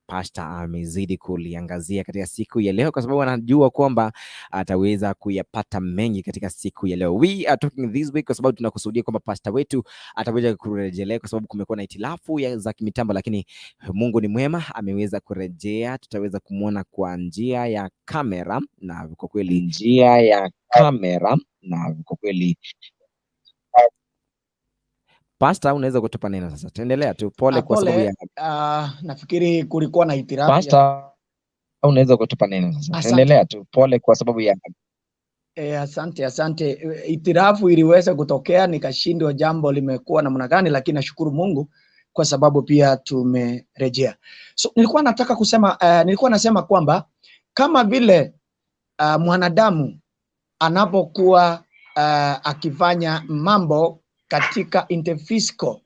pastor amezidi kuliangazia katika siku ya leo, kwa sababu anajua kwamba ataweza kuyapata mengi katika siku ya leo. We are talking this week kwa sababu tunakusudia kwamba pastor wetu ataweza kurejelea, kwa sababu kumekuwa na itilafu hitilafu za kimitambo, lakini Mungu ni mwema, ameweza kurejea. Tutaweza kumwona kwa njia ya kamera, na kwa kweli Pastor, unaweza kutupa neno sasa. Tuendelea tu, pole kwa sababu ya nafikiri kulikuwa na hitilafu. Pastor, unaweza kutupa neno sasa. Tuendelea tu, pole kwa sababu ya asante. Hitilafu iliweza kutokea, nikashindwa jambo limekuwa namna gani, lakini nashukuru Mungu kwa sababu pia tumerejea. So nilikuwa nasema kwamba kama vile mwanadamu anapokuwa akifanya mambo katika interphysical,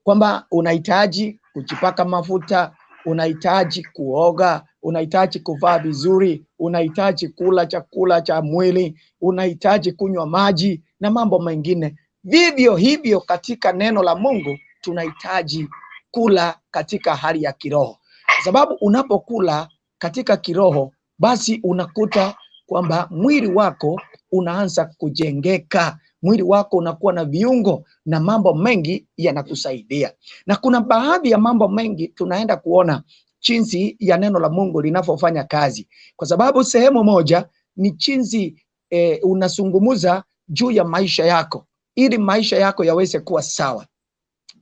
kwamba unahitaji kujipaka mafuta, unahitaji kuoga, unahitaji kuvaa vizuri, unahitaji kula chakula cha mwili, unahitaji kunywa maji na mambo mengine. Vivyo hivyo katika neno la Mungu tunahitaji kula katika hali ya kiroho. Sababu unapokula katika kiroho, basi unakuta kwamba mwili wako unaanza kujengeka, mwili wako unakuwa na viungo na mambo mengi yanakusaidia. Na kuna baadhi ya mambo mengi tunaenda kuona jinsi ya neno la Mungu linavyofanya kazi, kwa sababu sehemu moja ni jinsi unazungumza juu ya maisha yako ili maisha yako yaweze kuwa sawa.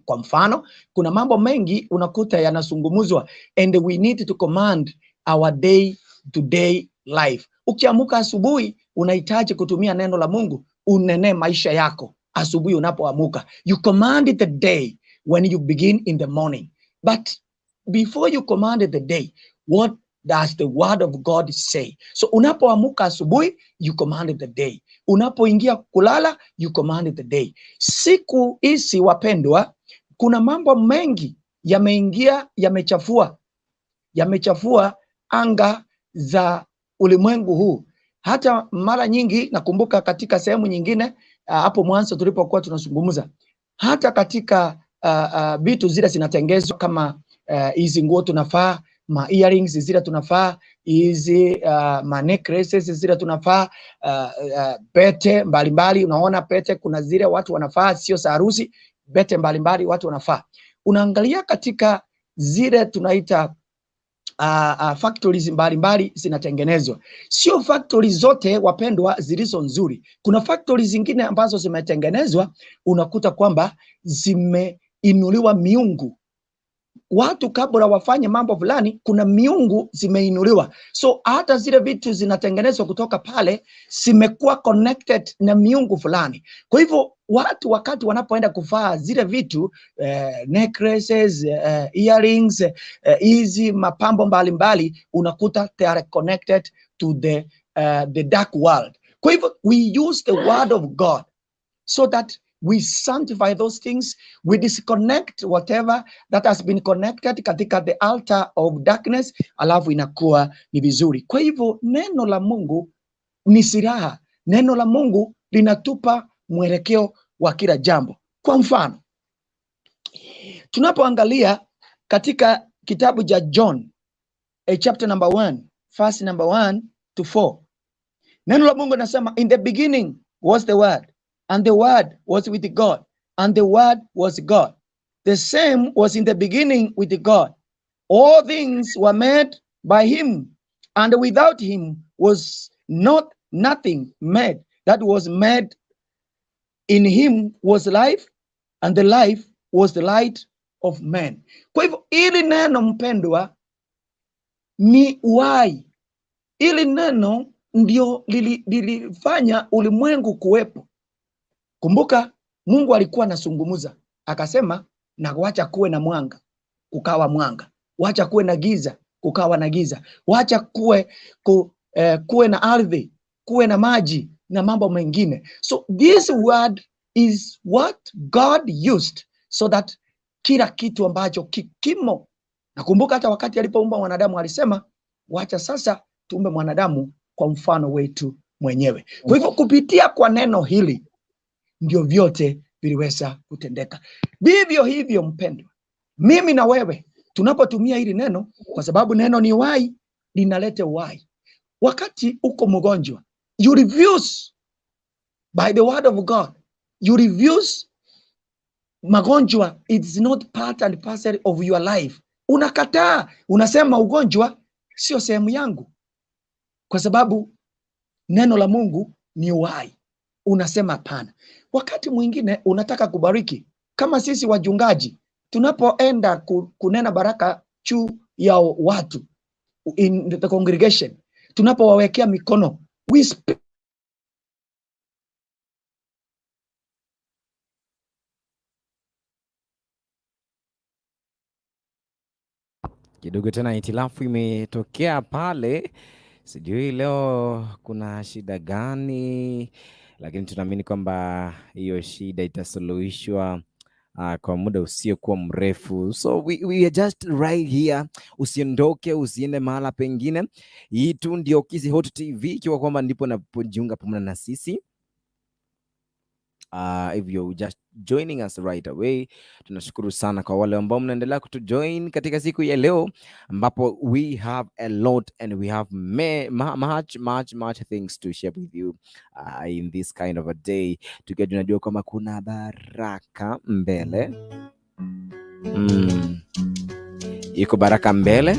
Kwa mfano, kuna mambo mengi unakuta yanazungumzwa, and we need to command our day to day life. Ukiamka asubuhi unahitaji kutumia neno la Mungu unene maisha yako asubuhi unapoamka. You command the day when you begin in the morning. But before you command the day, what does the word of God say? So unapoamka asubuhi, you command the day. Unapoingia kulala, you command the day. Siku hizi wapendwa, kuna mambo mengi yameingia, yamechafua anga za ulimwengu huu. Hata mara nyingi nakumbuka katika sehemu nyingine hapo mwanzo tulipokuwa tunazungumza, hata katika vitu zile zinatengezwa kama hizi nguo tunafaa, ma earrings zile tunafaa, hizi ma necklaces zile tunafaa, pete mbalimbali. Unaona pete kuna zile watu wanafaa, sio za harusi, pete mbalimbali watu wanafaa. Unaangalia katika zile tunaita factories mbalimbali zinatengenezwa. Sio factory zote wapendwa zilizo nzuri. Kuna factories zingine ambazo zimetengenezwa unakuta kwamba zimeinuliwa miungu. Watu kabla wafanye mambo fulani, kuna miungu zimeinuliwa. So hata zile vitu zinatengenezwa kutoka pale zimekuwa connected na miungu fulani. Kwa hivyo watu wakati wanapoenda kuvaa zile vitu, necklaces, earrings, hizi mapambo mbalimbali, unakuta they are connected to the dark world. Kwa hivyo we use the word of God so that we sanctify those things, we disconnect whatever that has been connected katika the altar of darkness, alafu inakuwa ni vizuri. Kwa hivyo neno la Mungu ni silaha. Neno la Mungu linatupa mwelekeo wa kila jambo. Kwa mfano, tunapoangalia katika kitabu cha John, chapter number 1, verse number 1 to 4. Neno la Mungu linasema, in the beginning was the word, and the word was with God, and the word was God. The same was in the beginning with God. All things were made by him, and without him was nothing made that was made. In him was life, and the life was the light of men. Kwa hivyo ili neno mpendwa ni uhai. Ili neno ndio lilifanya ulimwengu kuwepo. Kumbuka Mungu alikuwa anazungumza, akasema na wacha kuwe na mwanga, kukawa mwanga. Wacha kuwe na giza, kukawa na giza. Wacha kuwe na ardhi, kuwe na maji na mambo mengine. So this word is what God used so that kila kitu ambacho kikimo. Nakumbuka hata wakati alipoumba mwanadamu alisema, wacha sasa tuumbe mwanadamu kwa mfano wetu mwenyewe. Kwa hivyo kupitia kwa neno hili ndio vyote viliweza kutendeka. Vivyo hivyo mpendwa, mimi na wewe tunapotumia hili neno, kwa sababu neno ni uhai, linaleta uhai. Wakati uko mgonjwa, you refuse by the word of God, you refuse magonjwa it's not part and parcel of your life. Unakataa, unasema ugonjwa sio sehemu yangu, kwa sababu neno la Mungu ni uhai. Unasema hapana. Wakati mwingine unataka kubariki, kama sisi wajungaji tunapoenda kunena baraka juu ya watu in the congregation, tunapowawekea mikono, we speak. Kidogo tena hitilafu imetokea pale, sijui leo kuna shida gani, lakini tunaamini kwamba hiyo shida itasuluhishwa kwa muda usiokuwa mrefu. So we are just right here. Usiondoke, usiende mahala pengine. Hii tu ndio Kisi Hot TV, ikiwa kwamba ndipo napojiunga pamoja na sisi. If you're just joining us right away, tunashukuru sana kwa wale ambao mnaendelea kutujoin katika siku ya leo, ambapo we have a lot and we have much things to share with you in this kind of a day, tukiwa tunajua kwamba kuna baraka mbele. Iko baraka mbele.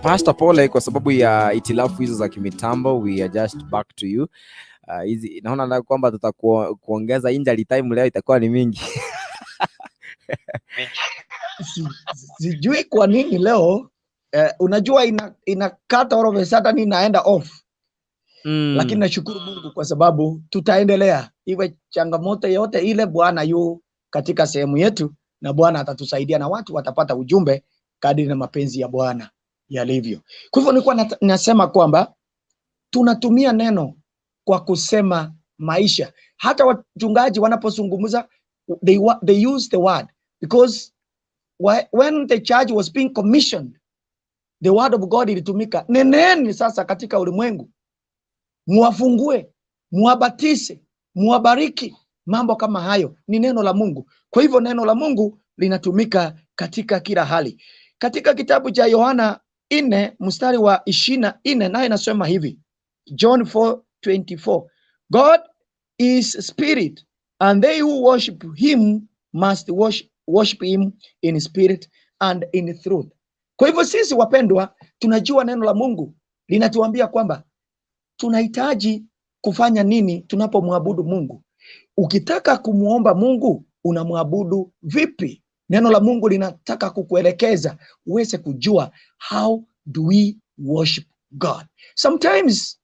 Pastor Pole, kwa sababu ya itilafu hizo za kimitambo, we are just back to you. Hizi naona kwamba tutakuongeza injury time leo itakuwa ni mingi. Sijui kwa nini leo unajua inakata all of a sudden inaenda off. Lakini nashukuru Mungu kwa sababu tutaendelea. Iwe changamoto yote ile, Bwana yu katika sehemu yetu na Bwana atatusaidia na watu watapata ujumbe kadiri na mapenzi ya Bwana yalivyo. Kwa hivyo nilikuwa nasema kwamba tunatumia neno kwa kusema maisha. Hata wachungaji wanapozungumza, they use the word, because when the church was being commissioned, the word of God ilitumika. Neneni sasa katika ulimwengu, muwafungue, muwabatise, muwabariki. Mambo kama hayo ni neno la Mungu. Kwa hivyo neno la Mungu linatumika katika kila hali. Katika kitabu cha Yohana 4 mstari wa 24 naye nasema hivi, John 4:24, God is spirit and they who worship him must worship him in spirit and in truth. Kwa hivyo sisi wapendwa, tunajua neno la Mungu linatuambia kwamba tunahitaji kufanya nini tunapomwabudu Mungu. Ukitaka kumuomba Mungu, unamwabudu vipi? Neno la Mungu linataka kukuelekeza uweze kujua how do we worship God. Sometimes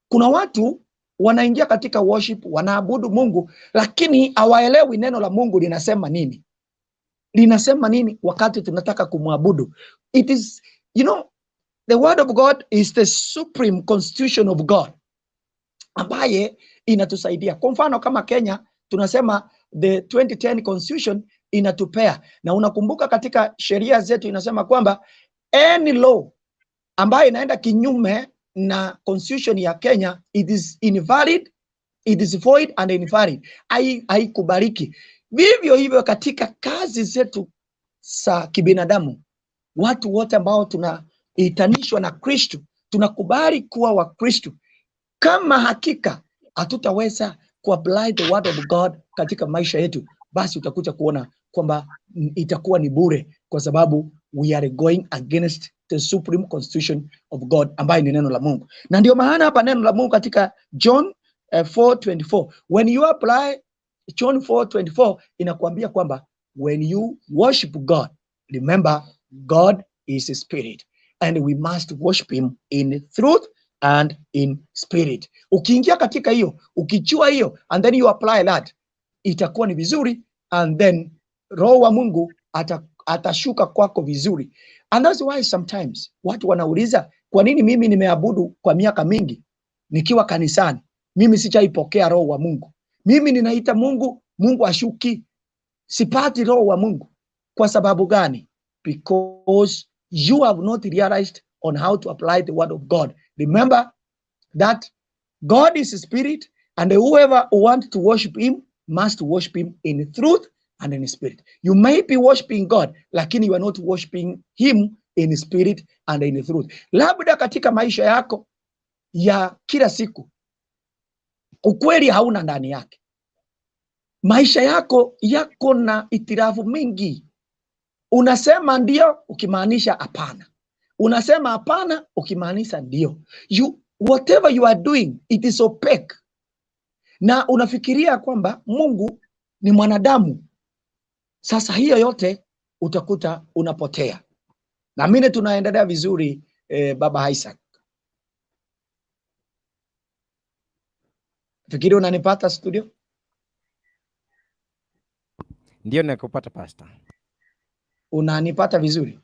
kuna watu wanaingia katika worship, wanaabudu Mungu, lakini hawaelewi neno la Mungu linasema nini. Linasema nini wakati tunataka kumwabudu. It is, the word of God is the supreme constitution of God, ambaye inatusaidia. Kwa mfano kama Kenya, tunasema the 2010 constitution inatupea, na unakumbuka katika sheria zetu inasema kwamba any law ambayo inaenda kinyume na constitution ya Kenya, it is invalid, it is void and invalid. Haikubaliki. Vivyo hivyo katika kazi zetu za kibinadamu, watu wote ambao tunaitanishwa na Kristo, tunakubali kuwa wa Kristo, kama hakika hatutaweza kuapply the word of God katika maisha yetu, basi utakuja kuona kwamba itakuwa ni bure, kwa sababu we are going against the supreme constitution of God, ambaye ni neno la Mungu. Na ndio maana hapa neno la Mungu katika John 4:24, when you apply John 4:24, inakuambia kwamba when you worship God, remember God is a spirit and we must worship him in truth and in spirit. Ukiingia katika hiyo, ukichua hiyo, and then you apply that, itakuwa ni vizuri, and then Roho wa Mungu atashuka kwako vizuri. And that's why sometimes watu wanauliza, kwa nini mimi nimeabudu kwa miaka mingi nikiwa kanisani, mimi sijaipokea Roho wa Mungu? Mimi ninaita Mungu, Mungu ashuki, sipati Roho wa Mungu. Kwa sababu gani? Because you have not realized on how to apply the word of God. Remember that God is a spirit, and whoever wants to worship him must worship him in truth and in spirit. You may be worshiping God, lakini you are not worshiping him in spirit and in truth. Labda katika maisha yako ya kila siku, ukweli hauna ndani yake. Maisha yako na itirafu mingi. Unasema ndio ukimaanisha hapana, unasema hapana ukimaanisha ndio. Whatever you are doing, it is opaque. Na unafikiria kwamba Mungu ni mwanadamu. Sasa hiyo yote utakuta unapotea. Na mimi tunaendelea vizuri Baba Isaac. Fikiri unanipata studio? Ndio nakupata pastor. Unanipata vizuri?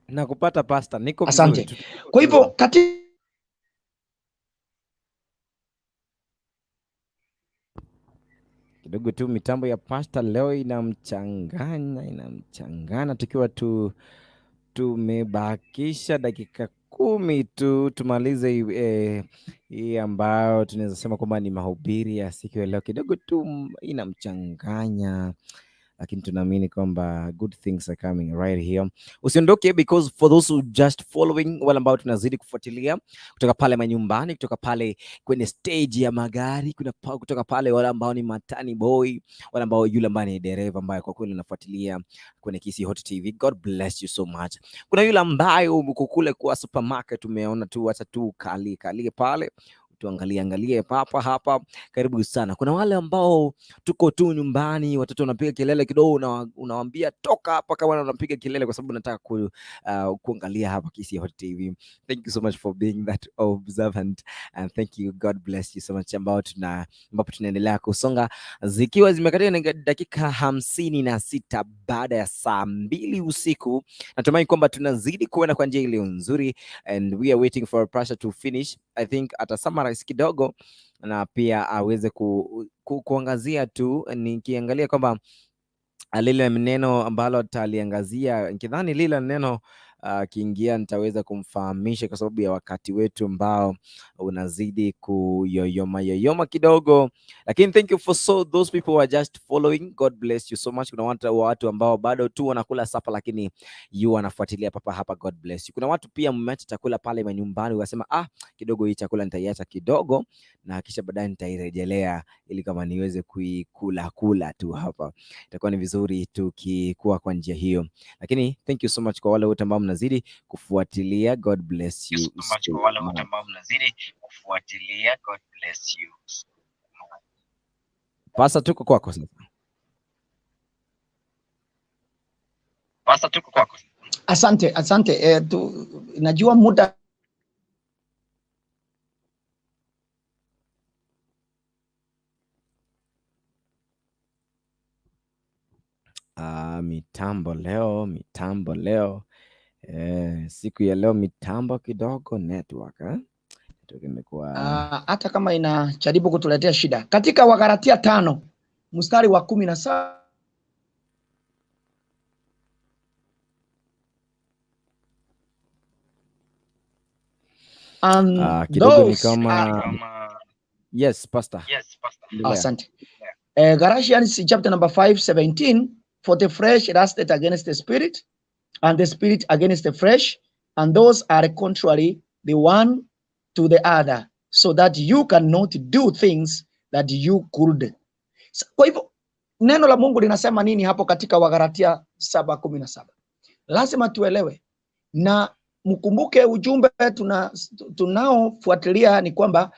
Nakupata pastor, niko vizuri. Asante. Kwa hivyo kidogo tu mitambo ya pastor leo inamchangana tukiwa tumebakisha dakika 10 tu tumalize hii ambayo tunaweza sema kwamba ni mahubiri ya siku ya leo. Kidogo tu inamchanganya, lakini tunaamini kwamba good things are coming right here. Usiondoke, because for those who just following, wale ambao tunazidi kufuatilia kutoka pale manyumbani, kutoka pale kwenye stage ya magari, kutoka pale wale ambao ni matani boy, wale ambao yule ambaye ni dereva ambaye kwa kweli unafuatilia kwenye Kisii Hot TV, God bless you so much. Kuna yule ambaye uko kule kwa supermarket, umeona tu acha tu kali pale tuangalie hapa, karibu sana. Kuna wale ambao tuko tu nyumbani, watoto wanapiga kelele kidogo, unawaambia toka hapa kama wanapiga kelele, kwa sababu nataka kuangalia hapa Kisii Hot TV. Thank you so much for being that observant, and thank you, God bless you so much. Ambapo tunaendelea kusonga zikiwa zimekatika dakika 56 baada ya saa 2 usiku. Natumai kwamba tunazidi kuona kwa njia ile nzuri, and we are waiting for our pastor to finish. I think atasema kidogo na pia aweze kuangazia tu. Nikiangalia kwamba lile neno ambalo taliangazia, nikidhani lile neno kiingia nitaweza kumfahamisha, kwa sababu ya wakati wetu ambao unazidi kuyoyoma kidogo. Lakini thank you for those people who are just following, God bless you so much. Kuna watu ambao bado tu wanakula sapa, lakini you wanafuatilia hapa, God bless you. Kuna watu pia mmeacha chakula pale manyumbani, wasema kidogo hii chakula nitaiacha kidogo na kisha baadaye nitairejelea ili kama niweze kuikula tu hapa. Itakuwa ni vizuri tukikuwa kwa njia hiyo. Lakini thank you so much kwa wale wote ambao mnazidi kufuatilia, God bless you so much. Kwa wale wote ambao mnazidi kufuatilia, God bless you. Pasa tuko kwako sasa. Asante. Najua muda mitambo leo siku ya leo mitambo kidogo network imekuwa hata kama inajaribu kutuletea shida. Katika Wagalatia 5 mstari wa 17 kidogo ni kama yes pastor. Asante. Galatians chapter number 5:17, for the flesh lusteth against the spirit, and the spirit against the flesh, and those are contrary the one to the other, so that you cannot do things that you could. Kwa hivyo neno la Mungu linasema nini hapo katika Wagalatia 7:17? Lazima tuelewe na mkumbuke ujumbe tunaofuatilia ni kwamba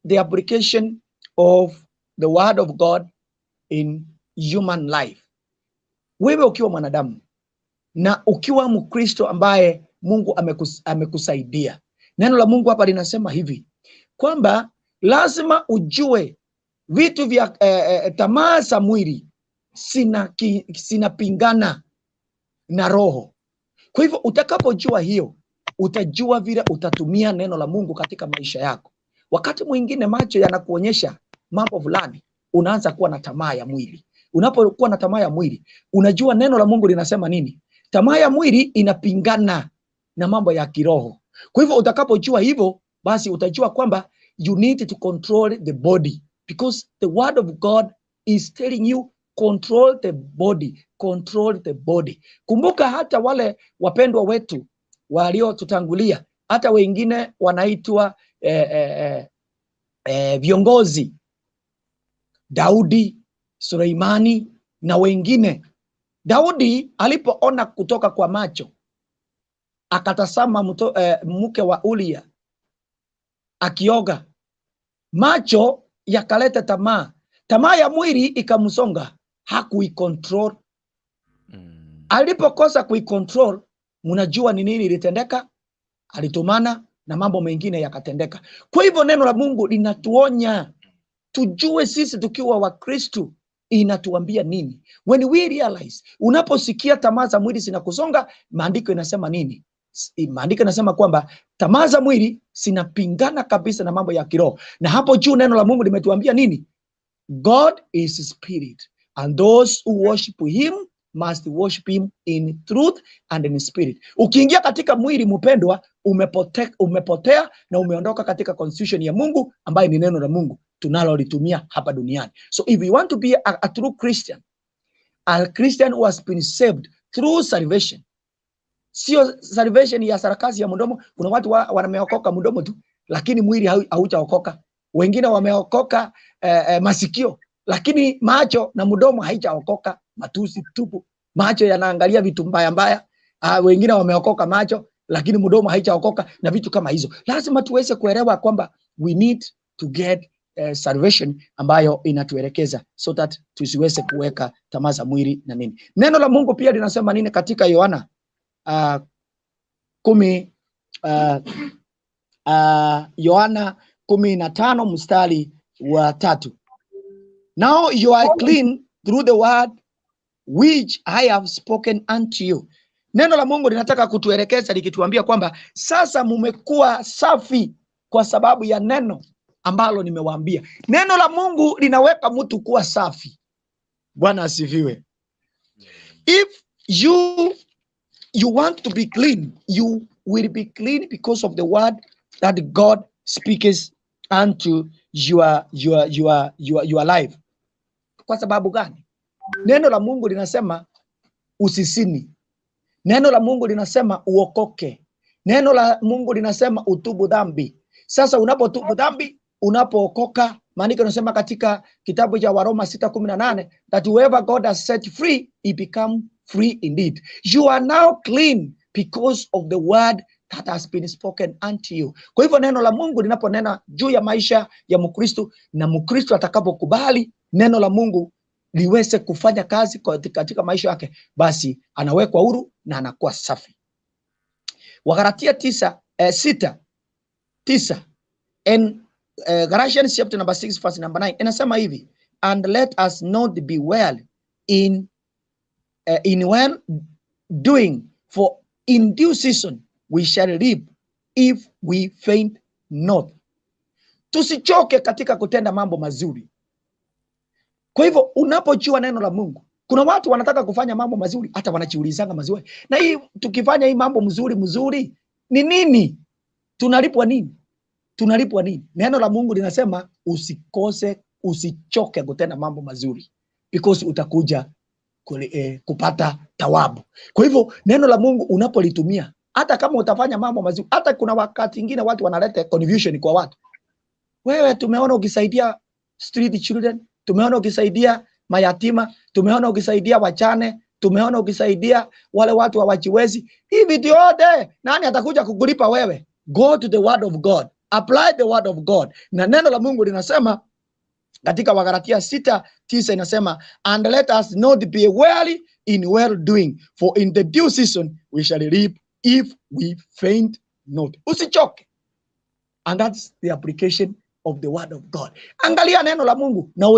the application of the word of God in human life. Wewe ukiwa mwanadamu na ukiwa Mkristo ambaye Mungu amekusaidia, neno la Mungu hapa linasema hivi kwamba lazima ujue vitu vya tamaa za mwili sinapingana na roho. Kwa hivyo utakapojua hiyo, utajua vile utatumia neno la Mungu katika maisha yako. Wakati mwingine macho yanakuonyesha mambo fulani, unaanza kuwa na tamaa ya mwili. Unapokuwa na tamaa ya mwili, unajua neno la Mungu linasema nini? Tamaa ya mwili inapingana na mambo ya kiroho. Kwa hivyo utakapojua hivyo, basi utajua kwamba you need to control the body, because the word of God is telling you control the body, control the body. Kumbuka hata wale wapendwa wetu waliotutangulia hata wengine wanaitwa viongozi, Daudi, Suleimani na wengine. Daudi alipoona kutoka kwa macho, akatazama mke wa Uria akioga, macho yakaleta tamaa ya mwili ikamsonga, hakuikontrol. Alipokosa kuikontrol, mnajua ni nini ilitendeka? Alitumana na mambo mengine yakatendeka. Kwa hivyo neno la Mungu linatuonya tujue sisi tukiwa Wakristo inatuambia nini. When we realize, unaposikia tamaa za mwili zinakusonga, maandiko inasema nini? Maandiko inasema kwamba tamaa za mwili zinapingana kabisa na mambo ya kiroho. Na hapo juu neno la Mungu limetuambia nini? God is spirit, and those who worship him must worship him in truth and in spirit. Ukiingia katika mwili, mpendwa, umepotea na umeondoka katika constitution ya Mungu ambayo ni neno la Mungu tunalolitumia hapa duniani. So if you want to be a true Christian, a Christian who has been saved through salvation, sio salvation ya sarakasi ya mdomo. Kuna watu wameokoka mdomo tu, lakini mwili haujaokoka. Wengine wameokoka masikio, lakini macho na mdomo haijaokoka. Matusi tupu, macho yanaangalia vitu mbaya mbaya. Wengine wameokoka macho, lakini mdomo haijaokoka na vitu kama hizo. Lazima tuweze kuelewa kwamba we need to get salvation ambayo inatuelekeza so that tusiweze kuweka tamaa za mwili na nini. Neno la Mungu pia linasema nini katika Yohana 15 mstari wa 3. Now you are clean through the word which I have spoken unto you. Neno la Mungu linataka kutuelekeza likituambia kwamba sasa mumekuwa safi kwa sababu ya neno ambalo nimewaambia. Neno la Mungu linaweka mtu kuwa safi. Bwana asifiwe. If you want to be clean, you will be clean because of the word that God speaks unto your life. Kwa sababu gani? Neno la Mungu linasema usisini. Neno la Mungu linasema uokoke. Neno la Mungu linasema utubu dhambi. Sasa unapotubu dhambi, unapookoka, maandiko yanasema katika kitabu cha Waroma 6:18 that whoever God has set free, he become free indeed. You are now clean because of the word that has been spoken unto you. Kwa hivyo neno la Mungu linaponena juu ya maisha ya Mkristo, na Mkristo atakapokubali neno la Mungu liweze kufanya kazi katika maisha yake, basi anawekwa huru na anakuwa safi. Wagalatia 6:9 and Galatians chapter number 6 verse number 9 inasema hivi, and let us not be well in well doing, for in due season we shall reap if we faint not. Tusichoke katika kutenda mambo mazuri. Kwa hivyo unapojua neno la Mungu, kuna watu wanataka kufanya mambo mazuri, hata wanajiulizanga mazuri, na hii tukifanya hii mambo mzuri ni nini? Tunalipwa nini? Tunalipwa nini? Neno la Mungu linasema usichoke kutenda mambo mazuri, because utakuja kupata thawabu. Kwa hivyo neno la Mungu unapolitumia, hata kama utafanya mambo mazuri, hata kuna wakati mwingine watu wanaleta confusion kwa watu. Wewe tumeona ukisaidia street children, tumeona ukisaidia mayatima, tumeona ukisaidia wachane, tumeona ukisaidia wale watu hawajiwezi. Hii video yote nani atakuja kukulipa wewe? Go to the word of God. Apply the word of God. Na neno la Mungu linasema katika Wagalatia 6:9 inasema, and let us not be weary in well doing, for in the due season we shall reap if we faint not. Usichoke. And that's the application of the word of God. Angalia neno la Mungu na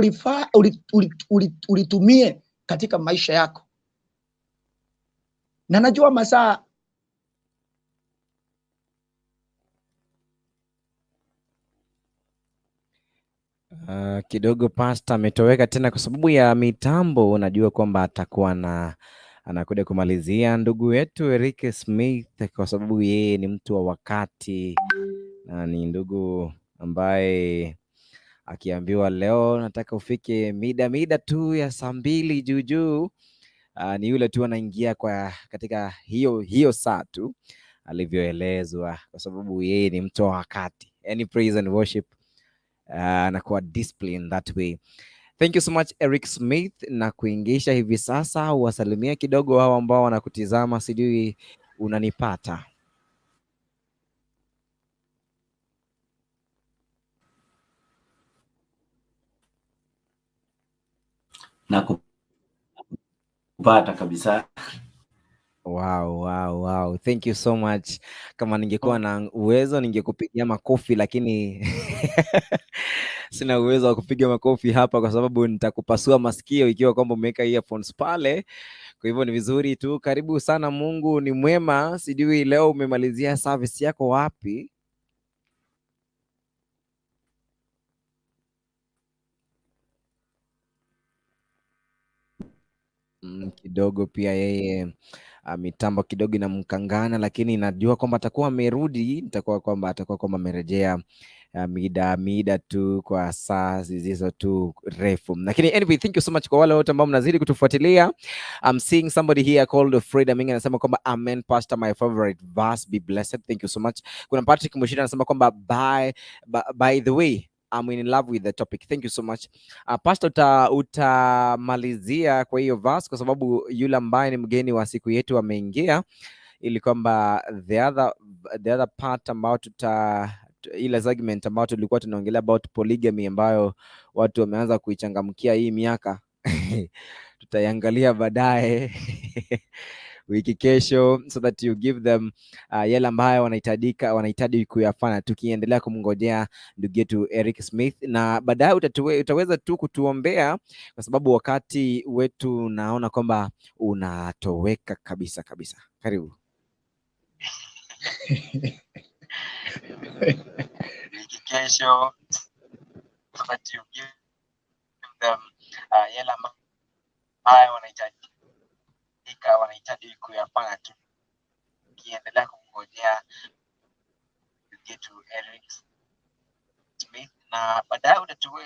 ulitumie katika maisha yako. Na najua masaa kidogo pastor ametoweka tena kwa sababu ya mitambo. Unajua kwamba atakuwa anakuja kumalizia ndugu yetu Erick Smith, kwa sababu yeye ni mtu wa wakati na ni ndugu ambaye akiambiwa leo nataka ufike mida tu ya 2 juu, ni yule tu anaingia katika hiyo saa tu. alivyoelezwa, kwa sababu yeye ni mtu wa wakati. Any praise and worship anakuwa discipline that way. Thank you so much Erick Smith, na kuingisha hivi sasa uwasalimia kidogo hao ambao wanakutizama, sijui unanipata? Na kupata kabisa. Wow. Thank you so much. Kama ningekuwa na uwezo ningekupigia makofi, lakini sina uwezo wa kupiga makofi hapa kwa sababu nitakupasua masikio ikiwa kwamba umeweka earphones pale. Kwa hivyo ni vizuri tu. Karibu sana, Mungu ni mwema. Sijui leo umemalizia service yako wapi? Kidogo pia yeye mitambo kidogo inamkangana, lakini najua kwamba atakuwa amerudi, atakuwa kwamba amerejea mida tu kwa saa zisizo tu refu. Lakini anyway, thank you so much kwa wale wote ambao mnazidi kutufuatilia. I'm seeing somebody here called Fred Aming anasema kwamba amen pastor, my favorite verse, be blessed. Thank you so much. Kuna Patrick Mushira anasema kwamba by the way I'm in love with the topic. Thank you so much. Pastor, utamalizia kwa hiyo verse kwa sababu yule ambaye ni mgeni wa siku yetu ameingia, ili kwamba the other part ambao ile segment ambayo tulikuwa tunaongelea about polygamy ambayo watu wameanza kuichangamkia hii miaka tutaiangalia baadaye wiki kesho, so that you give them yale ambayo wanahitaji kuyafanya, tukiendelea kumngojea ndugu yetu Erick Smith, na baadaye utaweza tu kutuombea kwa sababu wakati wetu naona kwamba unatoweka kabisa. Karibu. wiki kesho, so that you give them yale ambayo wanahitaji kuyafanya, tu kiendelea kumngojea yetu Erick Smith, na baadaye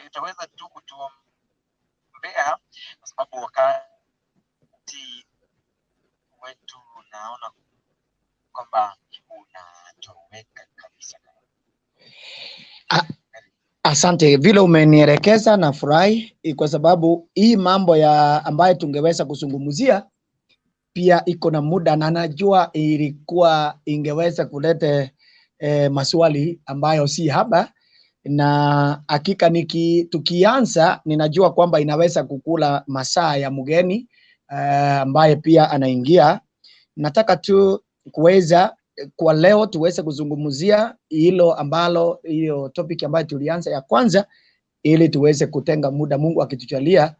utaweza tu kutuombea kwa sababu wakati wetu naona kwamba unatoweka kabisa. Asante, vile umenielekeza na furahi, kwa sababu hii mambo ya ambayo tungeweza kuzungumzia pia iko na muda, na najua ilikuwa ingeweza kuleta maswali ambayo si haba, na hakika tukianza ninajua kwamba inaweza kukula masaa ya mgeni ambaye pia anaingia. Nataka tu kuweza kwa leo tuweze kuzungumzia hiyo topic ambayo tulianza ya kwanza, ili tuweze kutenga muda, Mungu akitujalia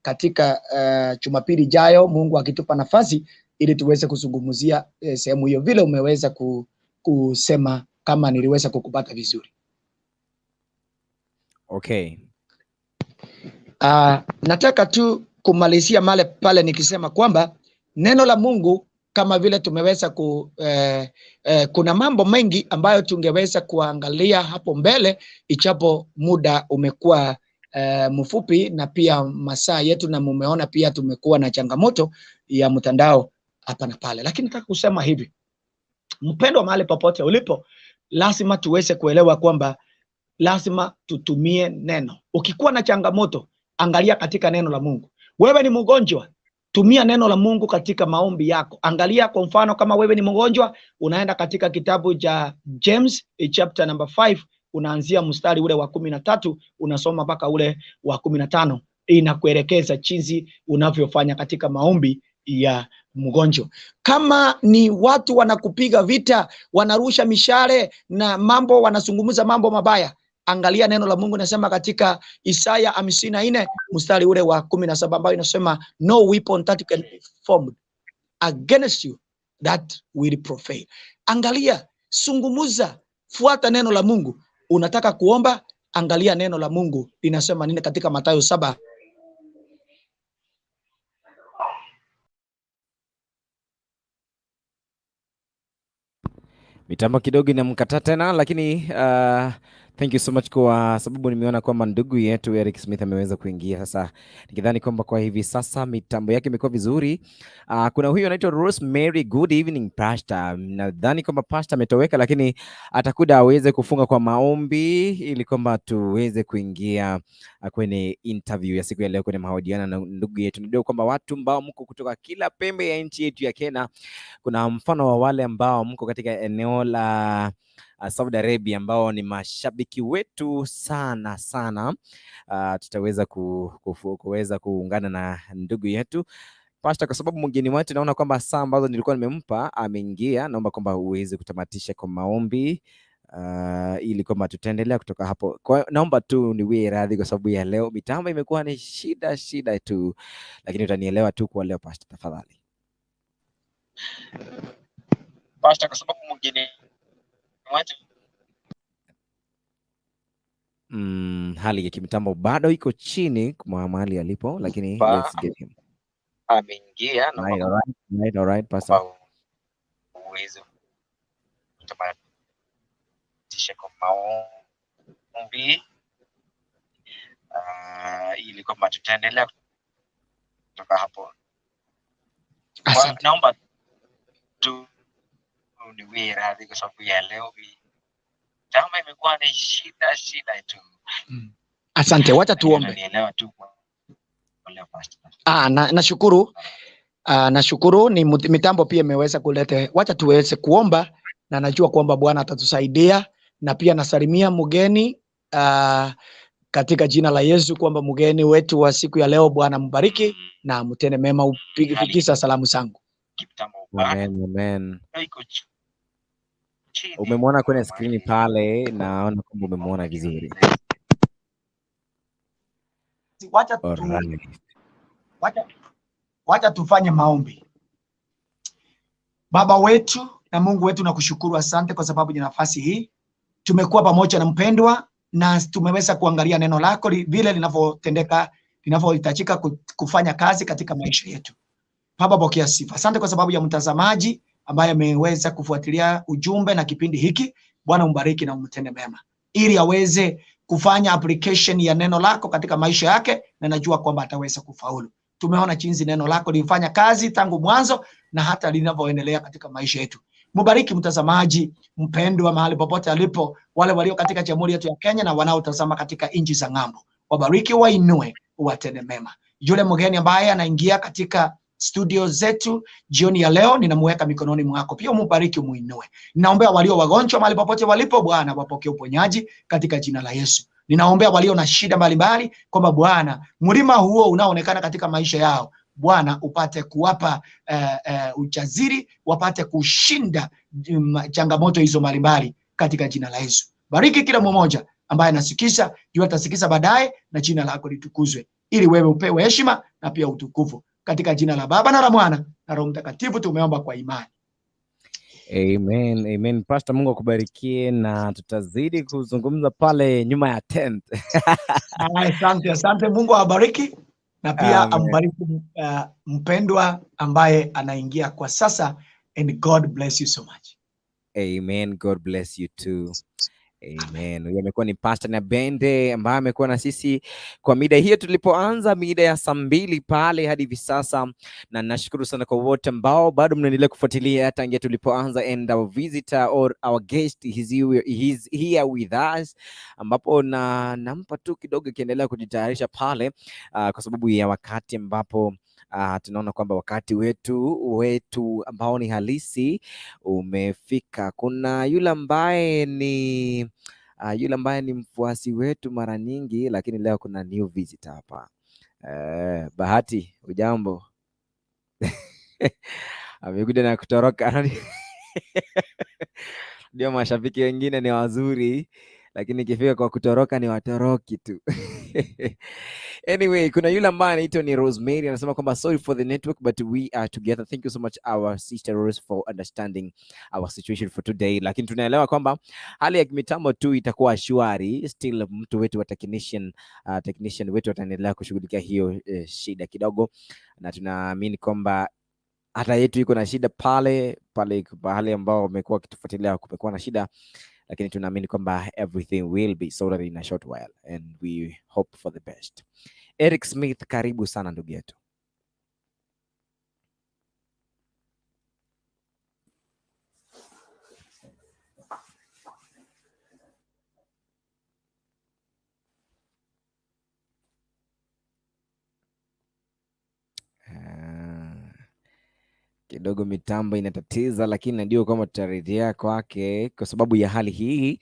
katika Jumapili ijayo, Mungu akitupa nafasi, ili tuweze kuzungumzia sehemu hiyo vile umeweza kusema, kama niliweza kukupata vizuri. Okay. Nataka tu kumalizia pale nikisema kwamba neno la Mungu kama vile tumeweza kuna mambo mengi ambayo tungeweza kuangalia hapo mbele, ichapo muda umekuwa mfupi na pia masaa yetu, na mumeona pia tumekuwa na changamoto ya mtandao hapa na pale. Lakini nataka kusema hivi, mpendwa, mahali popote ulipo, lazima tuweze kuelewa kwamba lazima tutumie neno. Ukikuwa na changamoto, angalia katika neno la Mungu. Wewe ni mgonjwa, tumia neno la Mungu katika maombi yako. Angalia kwa mfano, kama wewe ni mgonjwa, unaenda katika kitabu cha James chapter number 5, unaanzia mstari ule wa 13, unasoma mpaka ule wa 15. Inakuelekeza jinsi unavyofanya katika maombi ya mgonjwa. Kama ni watu wanakupiga vita, wanarusha mishale na wanazungumza mambo mabaya, angalia neno la Mungu nasema katika Isaya 54 mstari ule wa 17, ambayo inasema no weapon that can be formed against you that will prevail. Angalia, zungumza, fuata neno la Mungu. Unataka kuomba, angalia neno la Mungu linasema nini katika Mathayo 7. Mitambo kidogo inamkata tena, lakini Thank you so much kwa sababu nimeona kwamba ndugu yetu Erick Smith ameweza kuingia sasa. Nikidhani kwamba kwa hivi sasa mitambo yake imekuwa vizuri. Kuna huyu anaitwa Rosemary, good evening pastor. Nadhani kwamba pastor ametoweka, lakini atakuja aweze kufunga kwa maombi ili kwamba tuweze kuingia kwenye interview ya siku ya leo kwenye mahojiano na ndugu yetu. Ndio kwamba watu ambao mko kutoka kila pembe ya nchi yetu ya Kenya, kuna mfano wa wale ambao mko katika eneo la Saudi Arabia ambao ni mashabiki wetu sana sana. Tutaweza kuweza kuungana na ndugu yetu pastor, kwa sababu mgeni wetu naona kwamba saa ambazo nilikuwa nimempa ameingia. Naomba kwamba uweze kutamatisha kwa maombi ili kwamba tutaendelea kutoka hapo. Kwa naomba tu niwe radhi kwa sababu ya leo mitambo imekuwa ni shida tu, lakini utanielewa tu kwa leo pastor, tafadhali. Pastor, kwa sababu mgeni wetu hali ya kimitambo bado iko chini kwa mahali alipo, lakini let's get him. Ameingia na all right pastor. Uwezo kutamatisha kwa maombi ili kwamba tutaendelea kutoka hapo. Naomba tu niwe radhi kwa sababu ya leo mitambo imekuwa ni shida tu. Asante, wacha tuombe. Nielewa tu kwa leo pastor. Nashukuru. Nashukuru ni mitambo pia imeweza kuleta. Wacha tuweze kuomba na najua kwamba Bwana atatusaidia, na pia nasalimia mgeni katika jina la Yesu kwamba mgeni wetu wa siku ya leo Bwana mbariki na mtende mema, upifikisha salamu zangu. Amen. Umemwona kwenye screen pale, naona kwamba umemwona vizuri. Wacha tufanye maombi. Baba wetu na Mungu wetu, nakushukuru, asante kwa sababu ya nafasi hii. Tumekuwa pamoja na mpendwa na tumeweza kuangalia neno lako vile linavyotendeka, linavyohitajika kufanya kazi katika maisha yetu. Baba, pokea sifa. Asante kwa sababu ya mtazamaji ambaye ameweza kufuatilia ujumbe na kipindi hiki. Bwana umbariki na umtende mema, ili aweze kufanya application ya neno lako katika maisha yake, na najua kwamba ataweza kufaulu. Tumeona jinsi neno lako lifanya kazi tangu mwanzo na hata linavyoendelea katika maisha yetu. Mubariki mtazamaji mpendwa mahali popote alipo, wale walio katika jamhuri yetu ya Kenya na wanaotazama katika nchi za ng'ambo. Wabariki, wainue, uwatende mema. Yule mgeni ambaye anaingia katika studio zetu jioni ya leo, ninamuweka mikononi mwako. Pia umubariki, umuinue. Ninaombea walio wagonjwa mahali popote walipo, Bwana wapokee uponyaji katika jina la Yesu. Ninaombea walio na shida mbalimbali kwamba Bwana mlima huo unaoonekana katika maisha yao, Bwana upate kuwapa ujasiri, wapate kushinda changamoto hizo mbalimbali katika jina la Yesu. Bariki kila mmoja ambaye anasikisa, jua atasikisa baadaye, na jina lako litukuzwe, ili wewe upewe heshima na pia utukufu. Katika jina la Baba na la Mwana na Roho Mtakatifu tumeomba kwa imani. Amen, amen. Pastor, Mungu akubarikie na tutazidi kuzungumza pale nyuma ya tent. Asante, Mungu awabariki na pia ambariki mpendwa ambaye anaingia kwa sasa, and God bless you so much. Amen, God bless you too. Amen. Huyu amekuwa ni Pastor na Bende ambaye amekuwa na sisi kwa mida hiyo tulipoanza mida ya 2 pale hadi hivi sasa, na nashukuru sana kwa wote ambao bado mnaendelea kufuatilia tangia tulipoanza, and our visitor or our guest he's here with us, ambapo nampa tu kidogo kiendelea kujitayarisha pale kwa sababu ya wakati ambapo tunaona kwamba wakati wetu ambao ni halisi umefika. Kuna yule ambaye ni mfuasi wetu mara nyingi, lakini leo kuna new visitor hapa. Bahati, ujambo? Amekuja na kutoroka. Ndio, mashabiki wengine ni wazuri, lakini ikifika kwa kutoroka ni watoroki tu. Anyway, kuna yule ambaye anaitwa ni Rosemary, anasema kwamba sorry for the network but we are together. Thank you so much our sister Rose for understanding our situation for today. Lakini tunaelewa kwamba hali ya mitambo tu itakuwa shwari. Still mtu wetu wa technician wetu ataendelea kushughulikia hiyo shida kidogo, na tunaamini kwamba hata yetu iko na shida pale ambao wamekuwa wakitufuatilia kumekuwa na shida, lakini tunaamini kwamba everything will be sorted in a short while and we hope for the best. Erick Smith, karibu sana ndugu yetu. Kidogo mitambo inatatiza, lakini najua kwamba tutarejea kwake kwa sababu ya hali hii.